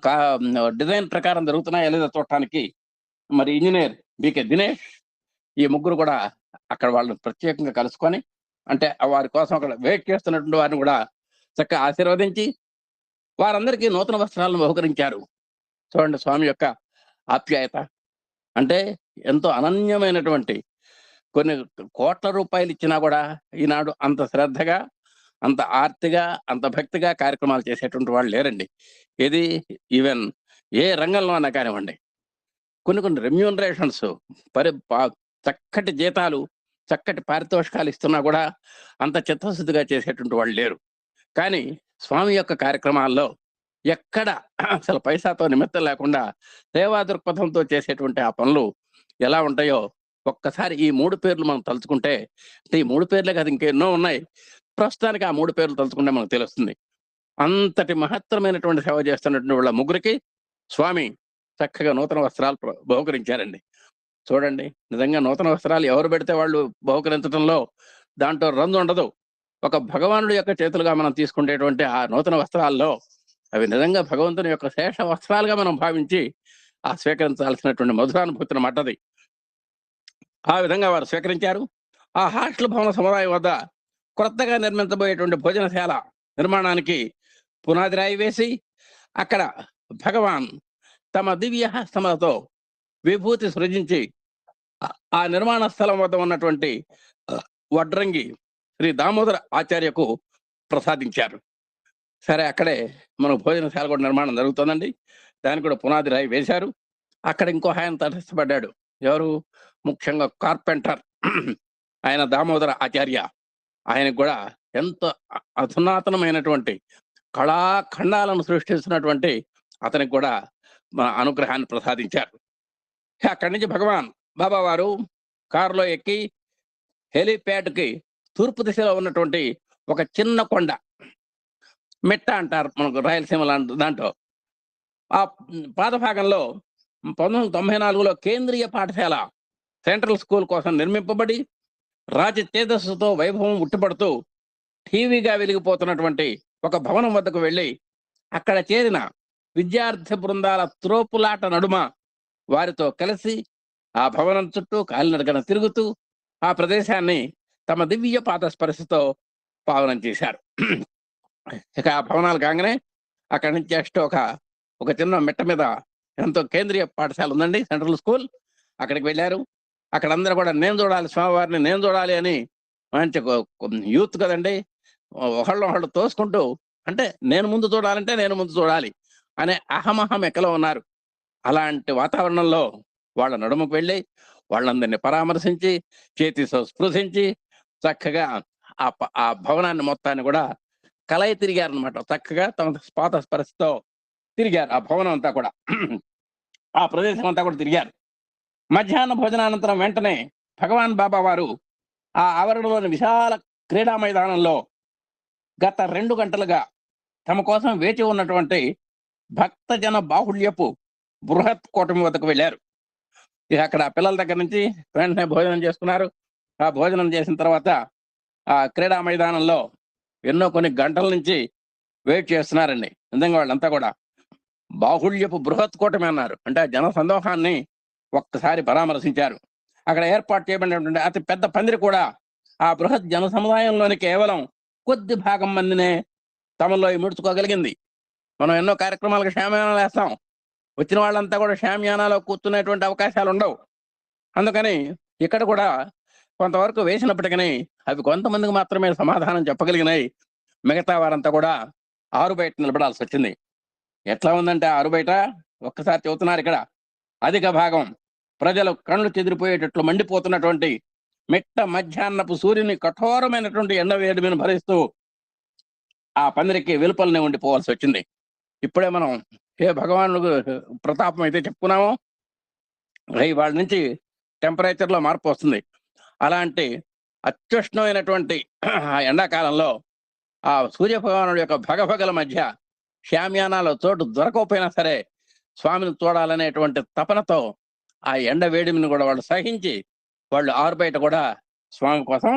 డిజైన్ ప్రకారం జరుగుతున్నాయా లేదా చూడటానికి మరి ఇంజనీర్ బికే దినేష్. ఈ 3 కూడా అక్కడ వాళ్ళని ప్రత్యేకంగా కలుసుకొని, అంటే వారి కోసం అక్కడ వెయిట్ చేస్తున్నటువంటి వారిని కూడా చక్కగా ఆశీర్వదించి వారందరికీ నూతన వస్త్రాలను బహుకరించారు. చూడండి స్వామి యొక్క ఆప్యాయత అంటే ఎంతో అనన్యమైనటువంటి. కొన్ని కోట్ల రూపాయలు ఇచ్చినా కూడా ఈనాడు అంత శ్రద్ధగా, అంత ఆర్తిగా, అంత భక్తిగా కార్యక్రమాలు చేసేటువంటి వాళ్ళు లేరండి. ఇది ఈవెన్ ఏ రంగంలో అన్నా కానివ్వండి. కొన్ని రెమ్యూనరేషన్స్, చక్కటి జీతాలు, చక్కటి పారితోషికాలు ఇస్తున్నా కూడా అంత చిత్తశుద్ధిగా చేసేటువంటి వాళ్ళు లేరు. కానీ స్వామి యొక్క కార్యక్రమాల్లో ఎక్కడ అసలు పైసాతో నిమిత్తం లేకుండా సేవా దృక్పథంతో చేసేటువంటి ఆ పనులు ఎలా ఉంటాయో ఒక్కసారి ఈ 3 పేర్లు మనం తలుచుకుంటే, అంటే ఈ 3 పేర్లే కాదు ఇంకెన్నో ఉన్నాయి, ప్రస్తుతానికి ఆ 3 పేర్లు తలుచుకుంటే మనకు తెలుస్తుంది. అంతటి మహత్తరమైనటువంటి సేవ చేస్తున్నటువంటి వాళ్ళ 3కి స్వామి చక్కగా నూతన వస్త్రాలు బహుకరించారండి. చూడండి, నిజంగా నూతన వస్త్రాలు ఎవరు పెడితే వాళ్ళు బహుకరించడంలో దాంట్లో రంజు ఉండదు. ఒక భగవానుడి యొక్క చేతులుగా మనం తీసుకునేటువంటి ఆ నూతన వస్త్రాల్లో అవి నిజంగా భగవంతుని యొక్క శేష వస్త్రాలుగా మనం భావించి ఆ స్వీకరించాల్సినటువంటి మధురానుభూతిని మట్టది. ఆ విధంగా వారు స్వీకరించారు. ఆ హాస్టల్ భవన సముదాయం వద్ద కొత్తగా నిర్మించబోయేటువంటి భోజనశాల నిర్మాణానికి పునాది రాయి వేసి అక్కడ భగవాన్ తమ దివ్య హస్తములతో విభూతి సృజించి ఆ నిర్మాణ స్థలం వద్ద ఉన్నటువంటి వడ్రంగి శ్రీ దామోదర ఆచార్యకు ప్రసాదించారు. సరే, అక్కడే మనకు భోజనశాల కూడా నిర్మాణం జరుగుతుందండి. దానికి కూడా పునాది రాయి వేశారు. అక్కడ ఇంకో ఆయన తటస్థపడ్డాడు. ఎవరు? ముఖ్యంగా కార్పెంటర్ ఆయన దామోదర ఆచార్య. ఆయనకు కూడా ఎంతో అధునాతనమైనటువంటి కళాఖండాలను సృష్టిస్తున్నటువంటి అతనికి కూడా మన అనుగ్రహాన్ని ప్రసాదించారు. అక్కడి నుంచి భగవాన్ బాబా వారు కారులో ఎక్కి హెలిప్యాడ్కి తూర్పు దిశలో ఉన్నటువంటి ఒక చిన్న కొండ, మెట్ట అంటారు మనకు రాయలసీమ దాంట్లో, ఆ పాదభాగంలో 1994లో కేంద్రీయ పాఠశాల సెంట్రల్ స్కూల్ కోసం నిర్మింపబడి రాజ తేజస్సుతో వైభవం ఉట్టిపడుతూ టీవీగా వెలిగిపోతున్నటువంటి ఒక భవనం వద్దకు వెళ్ళి అక్కడ చేరిన విద్యార్థి బృందాల త్రోపులాట నడుమ వారితో కలిసి ఆ భవనం చుట్టూ కాలినడకన తిరుగుతూ ఆ ప్రదేశాన్ని తమ దివ్య పాద స్పర్శతో పావనం చేశారు. ఇక ఆ భవనాలు కాగానే అక్కడి నుంచి జస్ట్ ఒక చిన్న మెట్ట మీద ఎంతో కేంద్రీయ పాఠశాల ఉందండి, సెంట్రల్ స్కూల్. అక్కడికి వెళ్ళారు. అక్కడ అందరూ కూడా నేను చూడాలి స్వామివారిని, నేను చూడాలి అని మంచి యూత్ కదండి, ఒకళ్ళు తోసుకుంటూ, అంటే నేను ముందు చూడాలంటే నేను ముందు చూడాలి అనే అహమహం ఎక్కలో ఉన్నారు. అలాంటి వాతావరణంలో వాళ్ళ నడుముకు వెళ్ళి వాళ్ళందరినీ పరామర్శించి చేతితో స్పృశించి చక్కగా ఆ భవనాన్ని మొత్తాన్ని కూడా కలయి తిరిగారు అనమాట. చక్కగా తమ పాత స్పర్శతో తిరిగారు ఆ భవనం అంతా కూడా, ఆ ప్రదేశం అంతా కూడా తిరిగారు. మధ్యాహ్న భోజనానంతరం వెంటనే భగవాన్ బాబా వారు ఆ ఆవరణలోని విశాల క్రీడా మైదానంలో గత 2 గంటలుగా తమ కోసం వేచి ఉన్నటువంటి భక్తజన బాహుళ్యపు బృహత్ కూటమి వద్దకు వెళ్ళారు. ఇక అక్కడ పిల్లల దగ్గర నుంచి వెంటనే భోజనం చేసుకున్నారు. ఆ భోజనం చేసిన తర్వాత ఆ క్రీడా మైదానంలో కొన్ని గంటల నుంచి వెయిట్ చేస్తున్నారండి. నిజంగా వాళ్ళంతా కూడా బాహుళ్యపు బృహత్ కూటమి అన్నారు. అంటే జన సందోహాన్ని ఒక్కసారి పరామర్శించారు. అక్కడ ఏర్పాటు చేయబడినటువంటి అతి పెద్ద పందిరి కూడా ఆ బృహత్ జన సముదాయంలోని కేవలం కొద్ది భాగం మందినే తమలో ఇముడ్చుకోగలిగింది. మనం ఎన్నో కార్యక్రమాలకు షామియానాలు వేస్తాం, వచ్చిన వాళ్ళంతా కూడా షామియానాలో కూర్చునేటువంటి అవకాశాలు ఉండవు. అందుకని ఇక్కడ కూడా కొంతవరకు వేసినప్పటికీ అవి కొంతమందికి మాత్రమే సమాధానం చెప్పగలిగినాయి. మిగతా వారంతా కూడా ఆరు బయట నిలబడాల్సి వచ్చింది. ఎట్లా ఉందంటే ఆరు బయట ఒక్కసారి చెబుతున్నారు, ఇక్కడ అధిక భాగం ప్రజలు కళ్ళు చెదిరిపోయేటట్లు మండిపోతున్నటువంటి మిట్ట మధ్యాహ్నపు సూర్యుని కఠోరమైనటువంటి ఎండ వేడిని భరిస్తూ ఆ పందిరికి వెలుపలనే ఉండిపోవాల్సి వచ్చింది. ఇప్పుడే మనం ఏ భగవానుడు ప్రతాపం అయితే చెప్పుకున్నామో వాళ్ళ నుంచి టెంపరేచర్లో మార్పు వస్తుంది. అలాంటి అత్యుష్ణమైనటువంటి ఆ ఎండాకాలంలో ఆ సూర్య భగవానుడి యొక్క భగభగల మధ్య షామియానాలో చోటు దొరకకపోయినా సరే స్వామిని చూడాలనేటువంటి తపనతో ఆ ఎండ వేడిమిని కూడా వాళ్ళు సహించి వాళ్ళు ఆరు బయట కూడా స్వామి కోసం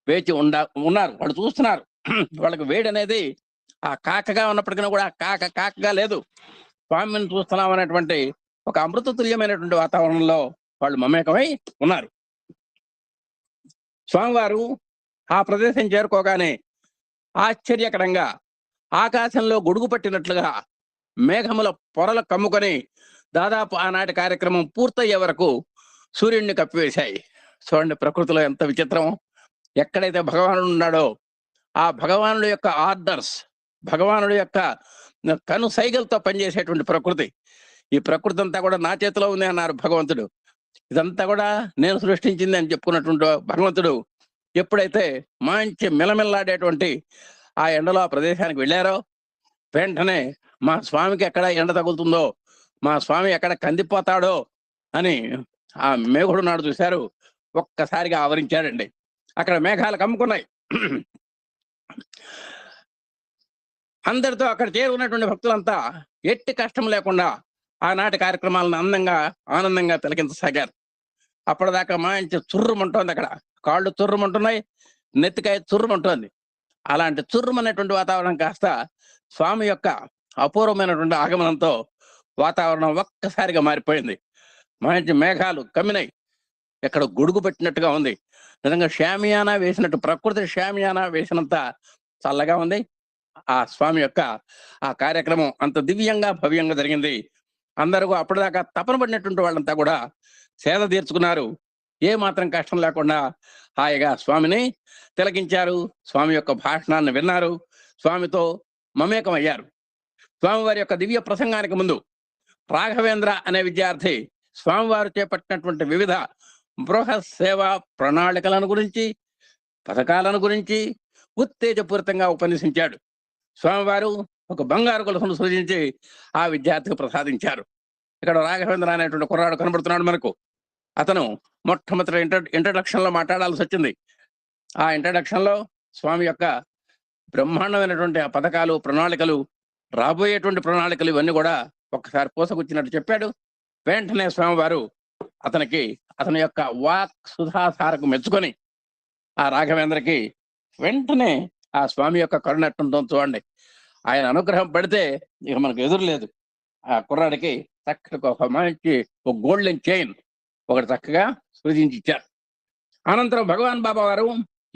వేచి ఉన్నారు. వాళ్ళు చూస్తున్నారు. వాళ్ళకి వేడి అనేది ఆ కాకగా ఉన్నప్పటికీ కూడా కాకగా లేదు. స్వామిని చూస్తున్నాం అనేటువంటి ఒక అమృత తుల్యమైనటువంటి వాతావరణంలో వాళ్ళు మమేకమై ఉన్నారు. స్వామివారు ఆ ప్రదేశం చేరుకోగానే ఆశ్చర్యకరంగా ఆకాశంలో గొడుగు పట్టినట్లుగా మేఘముల పొరలు కమ్ముకొని దాదాపు ఆనాటి కార్యక్రమం పూర్తయ్యే వరకు సూర్యుడిని కప్పివేశాయి. చూడండి ప్రకృతిలో ఎంత విచిత్రం. ఎక్కడైతే భగవానుడు ఉన్నాడో ఆ భగవానుడి యొక్క ఆర్డర్స్, భగవానుడి యొక్క కను సైగలతో పనిచేసేటువంటి ప్రకృతి, ఈ ప్రకృతి అంతా కూడా నా చేతిలో ఉంది అన్నారు భగవంతుడు. ఇదంతా కూడా నేను సృష్టించింది అని చెప్పుకున్నటువంటి భగవంతుడు ఎప్పుడైతే మంచి మిలమిల్లాడేటువంటి ఆ ఎండలో ఆ ప్రదేశానికి వెళ్ళారో వెంటనే మా స్వామికి ఎక్కడ ఎండ తగులుతుందో, మా స్వామి ఎక్కడ కందిపోతాడో అని ఆ మేఘుడు నాడు చూశారు. ఒక్కసారిగా ఆవరించాడండి. అక్కడ మేఘాలు కమ్ముకున్నాయి. అందరితో అక్కడ చేరుకున్నటువంటి భక్తులంతా ఎట్టి కష్టం లేకుండా ఆనాటి కార్యక్రమాలను ఆనందంగా తిలకించసాగారు. అప్పటిదాకా మంచి చుర్రుమంటోంది, అక్కడ కాళ్ళు చుర్రుమంటున్నాయి, నెత్తికాయ చుర్రుమంటోంది. అలాంటి చుర్రుమనేటువంటి వాతావరణం కాస్త స్వామి యొక్క అపూర్వమైనటువంటి ఆగమనంతో వాతావరణం ఒక్కసారిగా మారిపోయింది. మంచి మేఘాలు కమ్మినాయి, ఎక్కడ గొడుగు పెట్టినట్టుగా ఉంది. నిజంగా షామియానా వేసినట్టు, ప్రకృతి షామియానా వేసినంత చల్లగా ఉంది. ఆ స్వామి యొక్క ఆ కార్యక్రమం అంత దివ్యంగా భవ్యంగా జరిగింది. అందరూ అప్పటిదాకా తపన పడినటువంటి వాళ్ళంతా కూడా సేద తీర్చుకున్నారు. ఏ మాత్రం కష్టం లేకుండా హాయిగా స్వామిని తిలకించారు. స్వామి యొక్క భాషణాన్ని విన్నారు, స్వామితో మమేకమయ్యారు. స్వామివారి యొక్క దివ్య ప్రసంగానికి ముందు రాఘవేంద్ర అనే విద్యార్థి స్వామివారు చేపట్టినటువంటి వివిధ బృహత్ సేవా ప్రణాళికలను గురించి, పథకాలను గురించి ఉత్తేజపూరితంగా ఉపన్యసించాడు. స్వామివారు ఒక బంగారు గొలుసును సృజించి ఆ విద్యార్థికి ప్రసాదించారు. ఇక్కడ రాఘవేంద్ర అనేటువంటి కుర్రాడు కనబడుతున్నాడు మనకు. అతను మొట్టమొదటి ఇంట్రడక్షన్ లో మాట్లాడాల్సి వచ్చింది. ఆ ఇంట్రడక్షన్ లో స్వామి యొక్క బ్రహ్మాండమైనటువంటి ఆ పథకాలు, ప్రణాళికలు, రాబోయేటువంటి ప్రణాళికలు ఇవన్నీ కూడా ఒక్కసారి పూసగుచ్చినట్టు చెప్పాడు. వెంటనే స్వామివారు అతని యొక్క వాక్ సుధాసారకు మెచ్చుకొని ఆ రాఘవేంద్రకి వెంటనే ఆ స్వామి యొక్క కరుణ ఎట్టుంటుందో చూడండి. ఆయన అనుగ్రహం పడితే ఇక మనకు ఎదురు లేదు. ఆ కుర్రాడికి చక్కగా ఒక మంచి ఒక గోల్డెన్ చైన్ ఒకటి చక్కగా సృజించి ఇచ్చారు. అనంతరం భగవాన్ బాబా వారు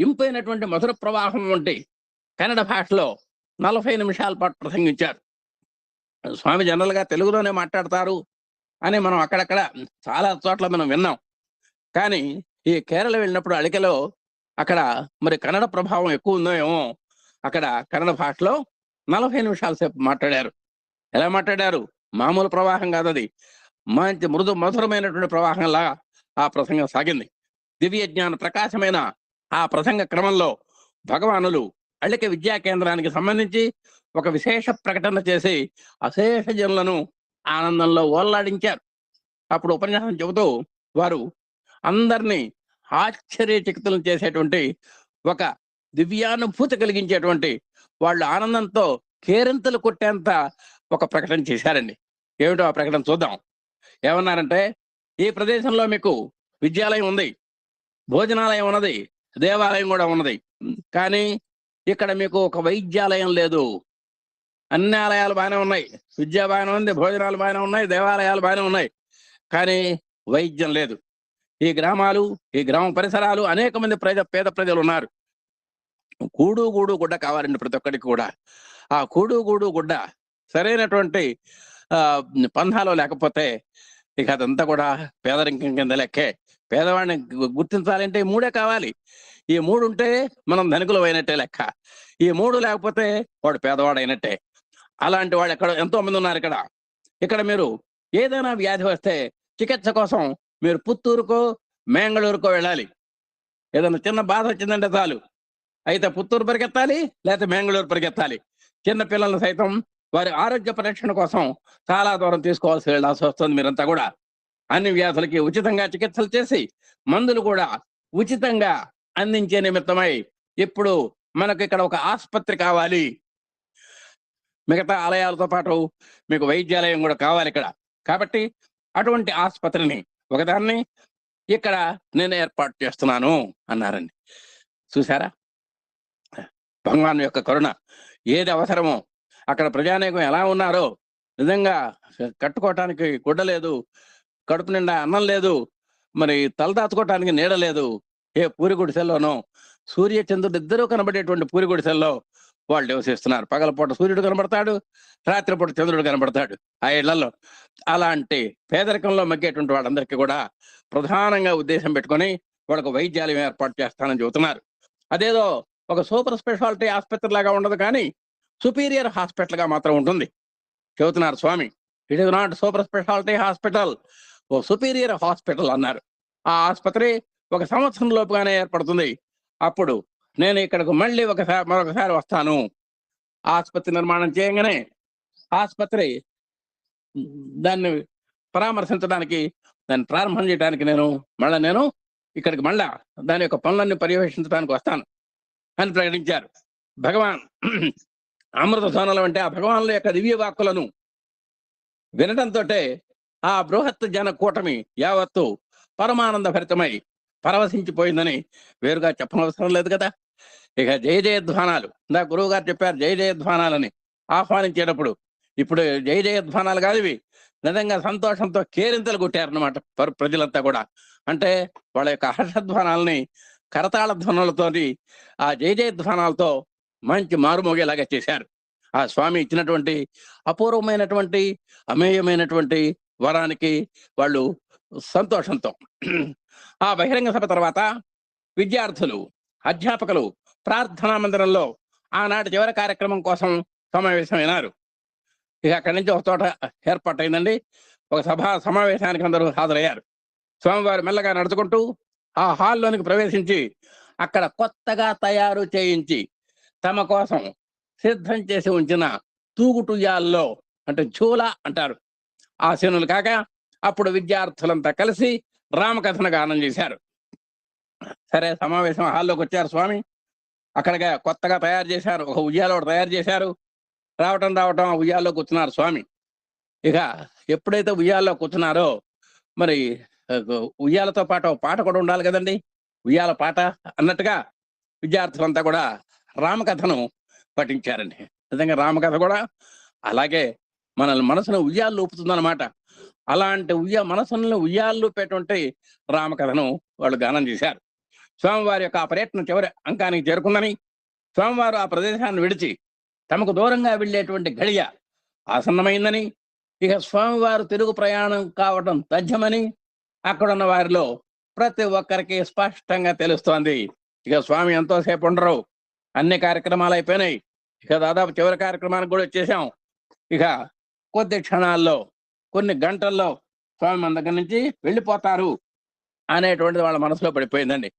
ఇంపైనటువంటి మధుర ప్రవాహం వంటి కన్నడ భాషలో 40 నిమిషాల పాటు ప్రసంగించారు. స్వామి జనరల్ గా తెలుగులోనే మాట్లాడతారు అని మనం అక్కడక్కడ చాలా చోట్ల మనం విన్నాం. కానీ ఈ కేరళ వెళ్ళినప్పుడు అలికలో అక్కడ మరి కన్నడ ప్రభావం ఎక్కువ ఉందో ఏమో, అక్కడ కన్నడ భాషలో 40 నిమిషాల సేపు మాట్లాడారు. ఎలా మాట్లాడారు? మామూలు ప్రవాహం కాదు, అది మంచి మృదు మధురమైనటువంటి ప్రవాహంలా ఆ ప్రసంగం సాగింది. దివ్య జ్ఞాన ప్రకాశమైన ఆ ప్రసంగ క్రమంలో భగవానులు అళిక విద్యా కేంద్రానికి సంబంధించి ఒక విశేష ప్రకటన చేసి అశేష జనులను ఆనందంలో ఓల్లాడించారు. అప్పుడు ఉపన్యాసం చెబుతూ వారు అందరినీ ఆశ్చర్యచకితులను చేసేటువంటి ఒక దివ్యానుభూతి కలిగించేటువంటి, వాళ్ళు ఆనందంతో కేరింతలు కొట్టేంత ఒక ప్రకటన చేశారండి. ఏమిటో ఆ ప్రకటన చూద్దాం. ఏమన్నారంటే, ఈ ప్రదేశంలో మీకు విద్యాలయం ఉంది, భోజనాలయం ఉన్నది, దేవాలయం కూడా ఉన్నది. కానీ ఇక్కడ మీకు ఒక వైద్యాలయం లేదు. అన్ని ఆలయాలు బాగానే ఉన్నాయి, విద్య బాగానే ఉంది, భోజనాలు బాగానే ఉన్నాయి, దేవాలయాలు బాగానే ఉన్నాయి, కానీ వైద్యం లేదు. ఈ గ్రామాలు, ఈ గ్రామ పరిసరాలు అనేక మంది పేద ప్రజలు ఉన్నారు. కూడు గూడు గుడ్డ కావాలండి ప్రతి ఒక్కరికి కూడా. ఆ కూడు గూడు గుడ్డ సరైనటువంటి పంధాలో లేకపోతే ఇక అదంతా కూడా పేదరికం కింద లెక్కే. పేదవాడిని గుర్తించాలంటే ఈ 3 కావాలి. ఈ 3 ఉంటే మనం ధనికులు అయినట్టే లెక్క. ఈ 3 లేకపోతే వాడు పేదవాడు అయినట్టే. అలాంటి వాడు ఎక్కడ ఎంతో మంది ఉన్నారు ఇక్కడ. ఇక్కడ మీరు ఏదైనా వ్యాధి వస్తే చికిత్స కోసం మీరు పుత్తూరుకో మెంగళూరుకో వెళ్ళాలి. ఏదైనా చిన్న బాధ వచ్చిందంటే చాలు, అయితే పుత్తూరు పరిగెత్తాలి, లేకపోతే మెంగళూరు పరిగెత్తాలి. చిన్న పిల్లలను సైతం వారి ఆరోగ్య పరీక్షణ కోసం చాలా దూరం తీసుకోవాల్సి వెళ్ళాల్సి వస్తుంది. మీరంతా కూడా అన్ని వ్యాధులకి ఉచితంగా చికిత్సలు చేసి మందులు కూడా ఉచితంగా అందించే నిమిత్తమై ఇప్పుడు మనకు ఇక్కడ ఒక ఆసుపత్రి కావాలి. మిగతా ఆలయాలతో పాటు మీకు వైద్యాలయం కూడా కావాలి ఇక్కడ. కాబట్టి అటువంటి ఆసుపత్రిని ఒకదాన్ని ఇక్కడ నేను ఏర్పాటు చేస్తున్నాను అన్నారండి. చూసారా భగవాన్ యొక్క కరుణ, ఏది అవసరమో అక్కడ ప్రజానీకం ఎలా ఉన్నారో. నిజంగా కట్టుకోవటానికి గుడ్డ లేదు, కడుపు నిండా అన్నం లేదు, మరి తలదాచుకోవటానికి నీడ లేదు. ఏ పూరి గుడిసెల్లోనో సూర్య చంద్రుడు ఇద్దరూ కనబడేటువంటి పూరి గుడిసెల్లో వాళ్ళు నివసిస్తున్నారు. పగలపూట సూర్యుడు కనబడతాడు, రాత్రిపూట చంద్రుడు కనబడతాడు ఆ ఇళ్లలో. అలాంటి పేదరికంలో మగ్గేటువంటి వాళ్ళందరికీ కూడా ప్రధానంగా ఉద్దేశం పెట్టుకొని వాళ్ళకు వైద్యాలయం ఏర్పాటు చేస్తానని చెబుతున్నారు. అదేదో ఒక సూపర్ స్పెషాలిటీ ఆసుపత్రి లాగా ఉండదు, కానీ సుపీరియర్ హాస్పిటల్ గా మాత్రం ఉంటుంది చెబుతున్నారు Swami. It is not super speciality hospital, ఓ సుపీరియర్ హాస్పిటల్ అన్నారు. ఆ ఆసుపత్రి 1 సంవత్సరం లోపుగానే ఏర్పడుతుంది. అప్పుడు నేను ఇక్కడకు మళ్ళీ మరొకసారి వస్తాను. ఆసుపత్రి నిర్మాణం చేయగానే ఆసుపత్రి దాన్ని పరామర్శించడానికి, దాన్ని ప్రారంభం చేయడానికి నేను ఇక్కడికి మళ్ళా దాని యొక్క పనులన్నీ పర్యవేక్షించడానికి వస్తాను అని ప్రకటించారు. భగవాన్ అమృత సోనలం అంటే ఆ భగవానుల యొక్క దివ్య వాక్కులను వినడంతో ఆ బృహత్ జన కూటమి యావత్తు పరమానంద భరితమై పరవశించిపోయిందని వేరుగా చెప్పనవసరం లేదు కదా. ఇక జయ జయధ్వానాలు, ఇందా గురువు గారు చెప్పారు జయ జయధ్వానాలని ఆహ్వానించేటప్పుడు. ఇప్పుడు జయ జయధ్వానాలు కాదు ఇవి, నిజంగా సంతోషంతో కేరింతలు కొట్టారన్నమాట ప్రజలంతా కూడా. అంటే వాళ్ళ యొక్క హర్షధ్వానాలని కరతాళ ధ్వనులతోటి ఆ జయ జయధ్వానాలతో మంచి మారుమోగేలాగా చేశారు. ఆ స్వామి ఇచ్చినటువంటి అపూర్వమైనటువంటి అమేయమైనటువంటి వరానికి వాళ్ళు సంతోషంతో. ఆ బహిరంగ సభ తర్వాత విద్యార్థులు, అధ్యాపకులు ప్రార్థనా మందిరంలో ఆనాటి చివరి కార్యక్రమం కోసం సమావేశమైనారు. ఇక అక్కడి నుంచి ఒక చోట ఏర్పాటైందండి. ఒక సమావేశానికి అందరూ హాజరయ్యారు. స్వామివారు మెల్లగా నడుచుకుంటూ ఆ హాల్లోనికి ప్రవేశించి అక్కడ కొత్తగా తయారు చేయించి తమ కోసం సిద్ధం చేసి ఉంచిన తూగుటుయాల్లో, అంటే చూలా అంటారు, ఆసీనులు కాక అప్పుడు విద్యార్థులంతా కలిసి రామకథను గానం చేశారు. సరే, సమావేశం హాల్లోకి వచ్చారు స్వామి. అక్కడగా కొత్తగా తయారు చేశారు, ఒక ఉయ్యాల తయారు చేశారు. రావటం ఆ ఉయ్యాల్లో కూర్చున్నారు స్వామి. ఇక ఎప్పుడైతే ఉయ్యాల్లో కూర్చున్నారో మరి ఉయ్యాలతో పాటు పాట కూడా ఉండాలి కదండి, ఉయ్యాల పాట అన్నట్టుగా విద్యార్థులంతా కూడా రామకథను పఠించారండి. నిజంగా రామకథ కూడా అలాగే మనల్ని మనసును ఉయ్యాలు ఊపుతుందన్నమాట. అలాంటి మనసులను ఉయ్యాలు ఊపేటువంటి రామకథను వాళ్ళు గానం చేశారు. స్వామివారి యొక్క ఆ పర్యటన చివరి అంకానికి చేరుకుందని, స్వామివారు ఆ ప్రదేశాన్ని విడిచి తమకు దూరంగా వెళ్ళేటువంటి గడియ ఆసన్నమైందని, ఇక స్వామివారు తిరుగు ప్రయాణం కావడం తథ్యమని అక్కడున్న వారిలో ప్రతి ఒక్కరికి స్పష్టంగా తెలుస్తోంది. ఇక స్వామి ఎంతోసేపు ఉండరు, అన్ని కార్యక్రమాలు అయిపోయినాయి. ఇక దాదాపు చివరి కార్యక్రమానికి కూడా వచ్చేసాం. ఇక కొద్ది క్షణాల్లో, కొన్ని గంటల్లో స్వామి మన దగ్గర నుంచి వెళ్ళిపోతారు అనేటువంటిది వాళ్ళ మనసులో పడిపోయిందండి.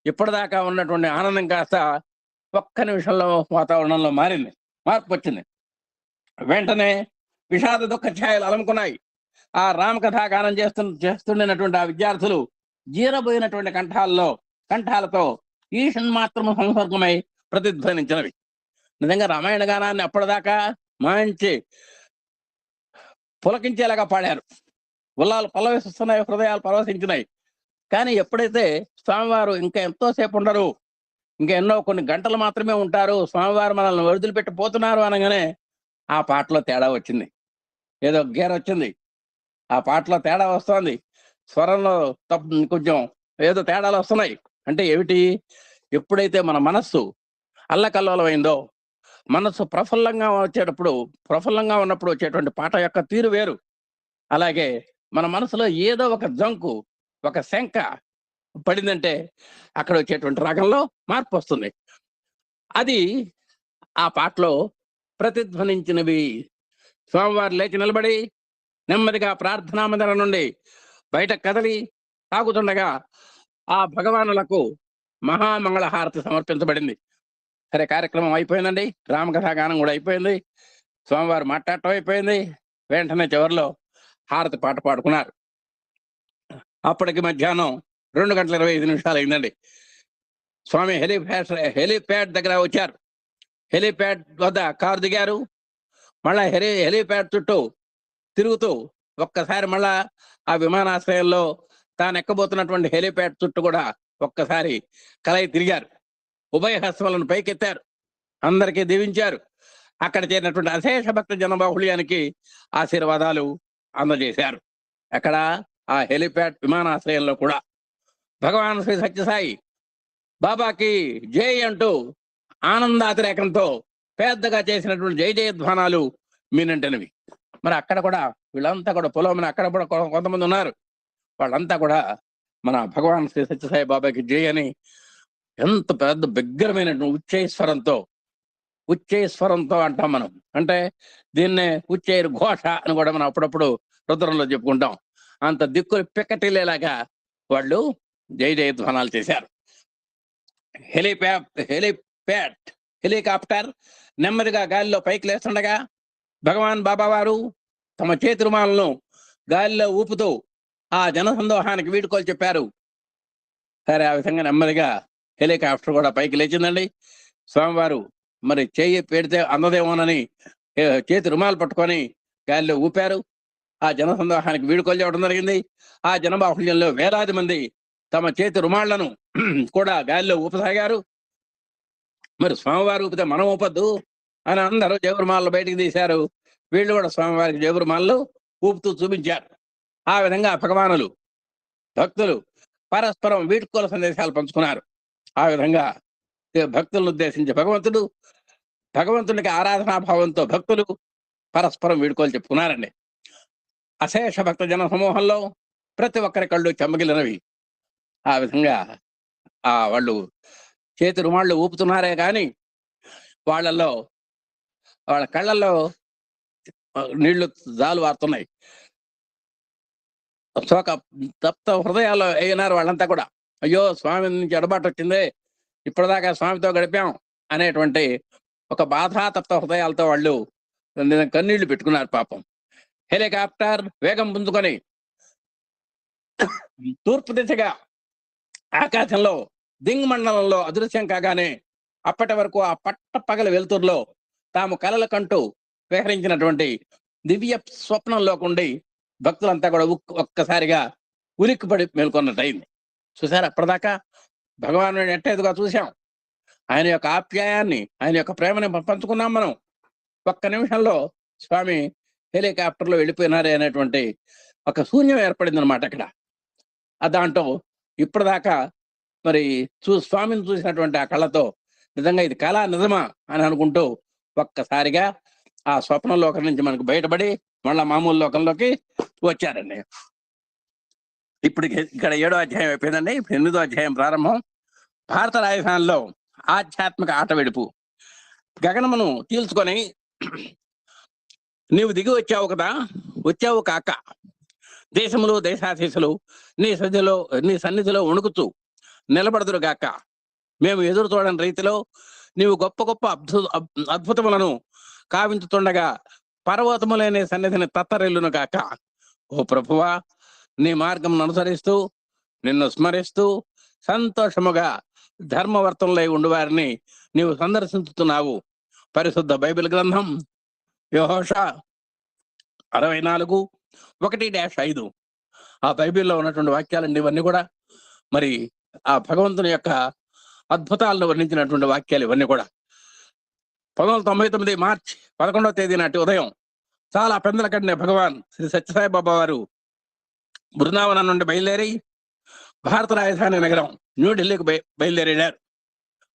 ఇప్పటిదాకా ఉన్నటువంటి ఆనందం కాస్త ఒక్క నిమిషంలో వాతావరణంలో మార్పు వచ్చింది. వెంటనే విషాద దుఃఖ ఛాయలు అలముకున్నాయి. ఆ రామకథా గానం చేస్తుండినటువంటి ఆ విద్యార్థులు జీరబోయినటువంటి కంఠాలతో ఈషన్ మాత్రము సంసర్గమై ప్రతిధ్వనించినవి. నిజంగా రామాయణ గానాన్ని అప్పటిదాకా మంచి పులకించేలాగా పాడారు. ఉల్లాలు పల్లవిస్తున్నాయి, హృదయాలు పరవశించినాయి. కానీ ఎప్పుడైతే స్వామివారు ఇంకా ఎంతోసేపు ఉండరు, ఇంకా కొన్ని గంటలు మాత్రమే ఉంటారు, స్వామివారు మనల్ని వదిలిపెట్టి పోతున్నారు అనగానే ఆ పాటలో తేడా వచ్చింది. ఏదో గేర్ వచ్చింది, ఆ పాటలో తేడా వస్తుంది, స్వరంలో కొంచెం ఏదో తేడాలు వస్తున్నాయి. అంటే ఏమిటి? ఎప్పుడైతే మన మనస్సు అల్లకల్లోలమైందో, మనస్సు ప్రఫుల్లంగా ఉన్నప్పుడు వచ్చేటువంటి పాట యొక్క తీరు వేరు. అలాగే మన మనసులో ఏదో ఒక జంకు, ఒక శంక పడిందంటే అక్కడ వచ్చేటువంటి రాగంలో మార్పు వస్తుంది. అది ఆ పాటలో ప్రతిధ్వనించినవి. స్వామివారు లేచి నిలబడి నెమ్మదిగా ప్రార్థనా మందిరం నుండి బయట కదలి తాగుతుండగా ఆ భగవానులకు మహామంగళహారతి సమర్పించబడింది. సరే, కార్యక్రమం అయిపోయిందండి. రామకథా గానం కూడా అయిపోయింది. స్వామివారు మాట్లాడటం అయిపోయింది. వెంటనే చివరిలో హారతి పాట పాడుకున్నారు. అప్పటికి మధ్యాహ్నం 2:25 అయిందండి. స్వామి హెలీప్యాడ్ దగ్గర వచ్చారు. హెలీప్యాడ్ వద్ద కారు దిగారు. మళ్ళా హెలీప్యాడ్ చుట్టూ తిరుగుతూ ఒక్కసారి మళ్ళా ఆ విమానాశ్రయంలో తాను ఎక్కబోతున్నటువంటి హెలీప్యాడ్ చుట్టూ కూడా ఒక్కసారి కలయి తిరిగారు. ఉభయ హస్తములను పైకెత్తారు, అందరికీ దీవించారు. అక్కడ చేరినటువంటి అశేష భక్త జనబాహుళ్యానికి ఆశీర్వాదాలు అందజేశారు. అక్కడ ఆ హెలీప్యాడ్ విమానాశ్రయంలో కూడా భగవాన్ శ్రీ సత్యసాయి బాబాకి జై అంటూ ఆనందాతిరేకంతో పెద్దగా చేసినటువంటి జయ జయధ్వానాలు మీనంటనివి. మరి అక్కడ కూడా వీళ్ళంతా కూడా పొలమని అక్కడ కూడా కొంతమంది ఉన్నారు. వాళ్ళంతా కూడా మన భగవాన్ శ్రీ సత్యసాయి బాబాకి జై అని ఎంత పెద్ద బిగ్గరమైనటువంటి ఉచ్చైస్వరంతో అంటాం మనం. అంటే దీన్నే ఉచ్చైర్ ఘోష అని కూడా మనం అప్పుడప్పుడు రుద్రంలో చెప్పుకుంటాం. అంత దిక్కులు పిక్కటిల్లేలాగా వాళ్ళు జై జయధ్వానాలు చేశారు. హెలికాప్టర్ నెమ్మదిగా గాలిలో పైకి లేస్తుండగా భగవాన్ బాబా వారు తమ చేతి రుమాలను గాలిలో ఊపుతూ ఆ జనసందోహానికి వీడుకోలు చెప్పారు. సరే, ఆ విధంగా నెమ్మదిగా హెలికాప్టర్ కూడా పైకి లేచిందండి. స్వామివారు మరి చేయి పెడితే అందదేమోనని చేతి రుమాలు పట్టుకొని గాలిలో ఊపారు. ఆ జనసందోహానికి వీడుకోలు చెప్పడం జరిగింది. ఆ జనబాహుళ్యంలో వేలాది మంది తమ చేతి రుమాళ్లను కూడా గాలిలో ఊపసాగారు. మరి స్వామివారు ఊపితే మనం ఊపద్దు అని అందరూ జేబురుమాలలు బయటికి తీశారు. వీళ్ళు కూడా స్వామివారికి జేబురుమాలలు ఊపుతూ చూపించారు. ఆ విధంగా భగవానులు భక్తులు పరస్పరం వీడ్కోల సందేశాలు పంచుకున్నారు. ఆ విధంగా భక్తులను ఉద్దేశించి భగవంతునికి ఆరాధనాభావంతో భక్తులు పరస్పరం వీడ్కోలు చెప్పుకున్నారండి. అశేష భక్త జన సమూహంలో ప్రతి ఒక్కరి కళ్ళు చెమ్మగిలినవి. ఆ విధంగా వాళ్ళు చేతి రుమాళ్ళు ఊపుతున్నారే కానీ వాళ్ళ కళ్ళల్లో నీళ్లు జాలు వారుతున్నాయి. శోక తప్త హృదయాల్లో అయినారు వాళ్ళంతా కూడా. అయ్యో, స్వామి నుంచి ఎడబాటు వచ్చిందే, ఇప్పటిదాకా స్వామితో గడిపాం అనేటువంటి ఒక బాధాతప్త హృదయాలతో వాళ్ళు కన్నీళ్లు పెట్టుకున్నారు పాపం. హెలికాప్టర్ వేగం పుంజుకొని తూర్పు దిశగా ఆకాశంలో దింగ్ మండలంలో అదృశ్యం కాగానే అప్పటి వరకు ఆ పట్ట పగల వెలుతురులో తాము కలల కంటూ విహరించినటువంటి దివ్య స్వప్నంలోకుండి భక్తులంతా కూడా ఒక్కసారిగా ఉలిక్కిపడి మేల్కొన్నట్టయింది. చూసారు, అప్పటిదాకా భగవాను ఎట్టేదిగా చూసాం, ఆయన యొక్క ఆప్యాయాన్ని, ఆయన యొక్క ప్రేమని పంచుకున్నాం మనం. ఒక్క నిమిషంలో స్వామి హెలికాప్టర్లో వెళ్ళిపోయినారే అనేటువంటి ఒక శూన్యం ఏర్పడింది అనమాట అక్కడ. దాంట్లో ఇప్పటిదాకా మరి స్వామిని చూసినటువంటి ఆ కళ్ళతో నిజంగా ఇది కళ నిజమా అని అనుకుంటూ ఒక్కసారిగా ఆ స్వప్న లోకం నుంచి మనకు బయటపడి మళ్ళా మామూలు లోకంలోకి వచ్చారండి. ఇప్పుడు ఇక్కడ 7వ అధ్యాయం అయిపోయిందండి. ఇప్పుడు 8వ అధ్యాయం ప్రారంభం. భారత రాజధానిలో ఆధ్యాత్మిక ఆట వెడుపు. గగనమును తీల్చుకొని నీవు దిగి వచ్చావు కాక దేశములు దేశాధీశులు నీ సన్నిధిలో వణుకుతూ నిలబడదురు గాక. మేము ఎదురు చూడని రీతిలో నీవు గొప్ప గొప్ప అద్భుతములను కావించుతుండగా పర్వతములనే సన్నిధిని తత్తరెల్లును గాక. ఓ ప్రభువా, నీ మార్గం అనుసరిస్తూ నిన్ను స్మరిస్తూ సంతోషముగా ధర్మవర్తనలై ఉండువారిని నీవు సందర్శించుతున్నావు. పరిశుద్ధ బైబిల్ గ్రంథం యెహోషువ 64:1-5. ఆ బైబిల్లో ఉన్నటువంటి వాక్యాలండి ఇవన్నీ కూడా. మరి ఆ భగవంతుని యొక్క అద్భుతాలను వర్ణించినటువంటి వాక్యాలు ఇవన్నీ కూడా. 1999 మార్చి 11వ తేదీ నాటి ఉదయం చాలా పెందల కడిన భగవాన్ శ్రీ సత్యసాయిబాబా వారు బృందావనం నుండి బయలుదేరి భారత రాజధాని నగరం న్యూఢిల్లీకి బయలుదేరారు.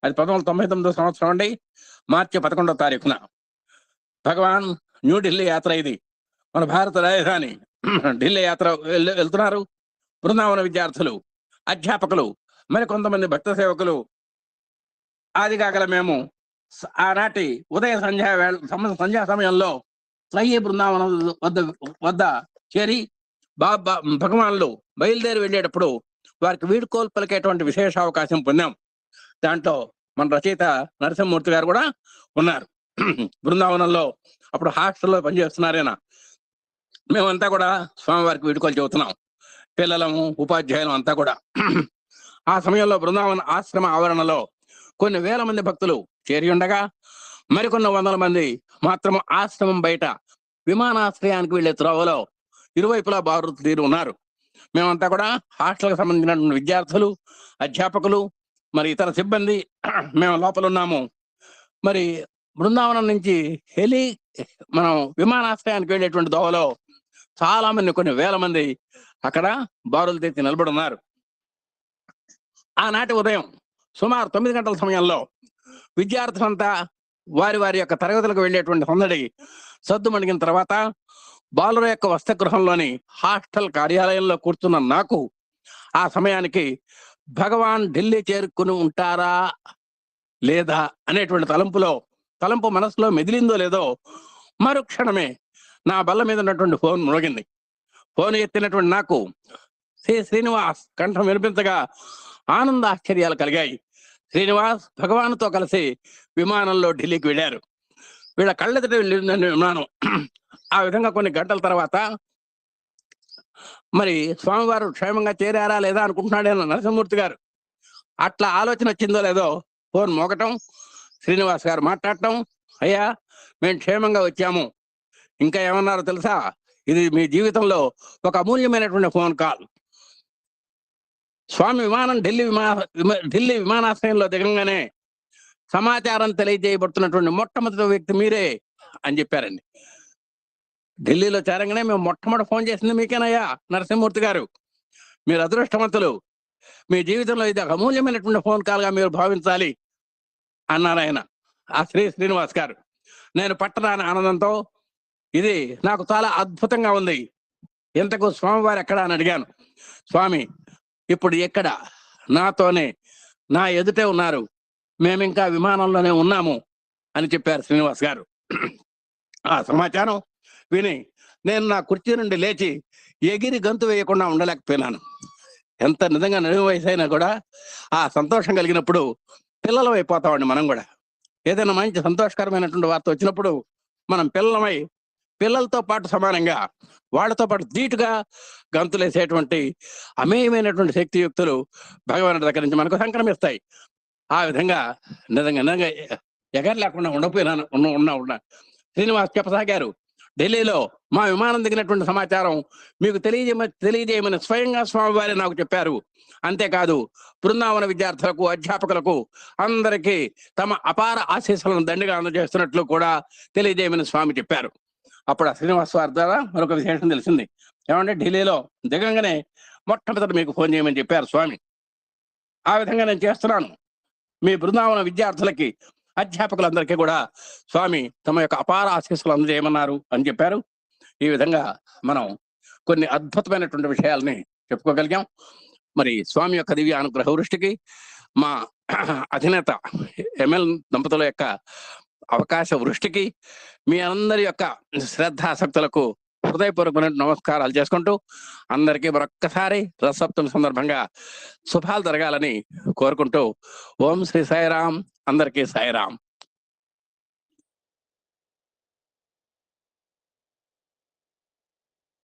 అది 1999 సంవత్సరం అండి, మార్చి 11వ తారీఖున భగవాన్ న్యూఢిల్లీ యాత్ర. ఇది మన భారత రాజధాని ఢిల్లీ యాత్ర వెళ్తున్నారు. బృందావన విద్యార్థులు, అధ్యాపకులు, మరి కొంతమంది భక్త సేవకులు. ఆదిగాగల మేము ఆనాటి ఉదయ సంధ్యా సమయంలో త్రయీ బృందావనం వద్ద చేరి భగవాన్లు బయలుదేరి వెళ్ళేటప్పుడు వారికి వీడ్కోలు పలికేటువంటి విశేష అవకాశం పొందాం. దాంట్లో మన రచయిత నరసింహమూర్తి గారు కూడా ఉన్నారు. బృందావనంలో అప్పుడు హాస్టల్లో పనిచేస్తున్నారేనా. మేమంతా కూడా స్వామివారికి వీడ్కోలు చెబుతున్నాం, పిల్లలము, ఉపాధ్యాయులం అంతా కూడా. ఆ సమయంలో బృందావన ఆశ్రమ ఆవరణలో కొన్ని వేల మంది భక్తులు చేరి ఉండగా మరికొన్ని వందల మంది మాత్రం ఆశ్రమం బయట విమానాశ్రయానికి వెళ్లే త్రోవలో ఇరువైపులా బారు తీరు ఉన్నారు. మేమంతా కూడా హాస్టల్కి సంబంధించిన విద్యార్థులు, అధ్యాపకులు, మరి ఇతర సిబ్బంది మేము లోపల ఉన్నాము. మరి బృందావనం నుంచి మనం విమానాశ్రయానికి వెళ్ళేటువంటి దోవలో చాలా మంది, కొన్ని వేల మంది అక్కడ బారులు తెచ్చి నిలబడి ఉన్నారు. ఆనాటి ఉదయం సుమారు 9 గంటల సమయంలో విద్యార్థులంతా వారి వారి యొక్క తరగతులకు వెళ్ళేటువంటి సందడి సద్దుమణిగిన తర్వాత బాలుర యొక్క వసతిగృహంలోని హాస్టల్ కార్యాలయంలో కూర్చున్న నాకు ఆ సమయానికి భగవాన్ ఢిల్లీ చేరుకుని ఉంటారా లేదా అనేటువంటి తలంపు మనసులో మెదిలిందో లేదో మరుక్షణమే నా బల్ల మీద ఉన్నటువంటి ఫోన్ మోగింది. ఫోన్ ఎత్తినటువంటి నాకు శ్రీనివాస్ కంఠం వినిపించగా ఆనంద ఆశ్చర్యాలు కలిగాయి. శ్రీనివాస్ భగవాన్తో కలిసి విమానంలో ఢిల్లీకి వెళ్ళారు. వీళ్ళ కళ్ళెదుట వెళ్ళిందని విన్నాను. ఆ విధంగా కొన్ని గంటల తర్వాత మరి స్వామివారు క్షేమంగా చేరారా లేదా అనుకుంటున్నాడేమో నరసింహమూర్తి గారు. అట్లా ఆలోచన వచ్చిందో లేదో ఫోన్ మోగటం, శ్రీనివాస్ గారు మాట్లాడటం, అయ్యా మేము క్షేమంగా వచ్చాము. ఇంకా ఏమన్నారో తెలుసా, ఇది మీ జీవితంలో ఒక అమూల్యమైనటువంటి ఫోన్ కాల్. స్వామి విమానం ఢిల్లీ విమానాశ్రయంలో దిగంగానే సమాచారం తెలియజేయబడుతున్నటువంటి మొట్టమొదటి వ్యక్తి మీరే అని చెప్పారండి. ఢిల్లీలో చేరంగానే మేము మొట్టమొదటి ఫోన్ చేసింది మీకేనయ్యా నరసింహమూర్తి గారు, మీరు అదృష్టవంతులు, మీ జీవితంలో ఇది ఒక అమూల్యమైనటువంటి ఫోన్ కాల్గా మీరు భావించాలి అన్నారు ఆయన, ఆ శ్రీనివాస్ గారు. నేను పట్టరాని ఆనందంతో ఇది నాకు చాలా అద్భుతంగా ఉంది, ఇంతకు స్వామివారు ఎక్కడ అని అడిగాను. స్వామి ఇప్పుడు ఎక్కడ, నాతోనే నా ఎదుటే ఉన్నారు, మేమింకా విమానంలోనే ఉన్నాము అని చెప్పారు శ్రీనివాస్ గారు. ఆ సమాచారం విని నేను నా కుర్చీ నుండి లేచి ఎగిరి గంతు వేయకుండా ఉండలేకపోయినాను. ఎంత నిజంగా నడుము వయసు అయినా కూడా ఆ సంతోషం కలిగినప్పుడు పిల్లలం అయిపోతామండి. మనం కూడా ఏదైనా మంచి సంతోషకరమైనటువంటి వార్త వచ్చినప్పుడు మనం పిల్లలమై పిల్లలతో పాటు సమానంగా వాళ్ళతో పాటు ధీటుగా గంతులేసేటువంటి అమేయమైనటువంటి శక్తియుక్తులు భగవానుడి దగ్గర నుంచి మనకు సంక్రమిస్తాయి. ఆ విధంగా నిజంగా ఎగర లేకుండా ఉండకపోయినాను ఉన్నా శ్రీనివాస్ చెప్పసాగారు, ఢిల్లీలో మా విమానం దిగినటువంటి సమాచారం మీకు తెలియజేయమని స్వయంగా స్వామివారి నాకు చెప్పారు. అంతేకాదు బృందావన విద్యార్థులకు, అధ్యాపకులకు అందరికీ తమ అపార ఆశీస్సులను దండిగా అందజేస్తున్నట్లు కూడా తెలియజేయమని స్వామి చెప్పారు. అప్పుడు ఆ శ్రీనివాస్ వారి ద్వారా మరొక విశేషం తెలిసింది. ఏమంటే ఢిల్లీలో దిగంగానే మొట్టమొదటి మీకు ఫోన్ చేయమని చెప్పారు స్వామి. ఆ విధంగా నేను చేస్తున్నాను. మీ బృందావన విద్యార్థులకి, అధ్యాపకులందరికీ కూడా స్వామి తమ యొక్క అపార ఆశీస్సులు అందజేయమన్నారు అని చెప్పారు. ఈ విధంగా మనం కొన్ని అద్భుతమైనటువంటి విషయాలని చెప్పుకోగలిగాం. మరి స్వామి యొక్క దివ్య అనుగ్రహ వృష్టికి, మా అధినేత ఎంఎల్ దంపతుల యొక్క అవకాశ వృష్టికి, మీ అందరి యొక్క శ్రద్ధాసక్తులకు హృదయపూర్వకమైన నమస్కారాలు చేసుకుంటూ అందరికీ మరొక్కసారి రథసప్తమి సందర్భంగా శుభాలు జరగాలని కోరుకుంటూ ఓం శ్రీ సాయిరాం, అందరికీ సాయిరాం.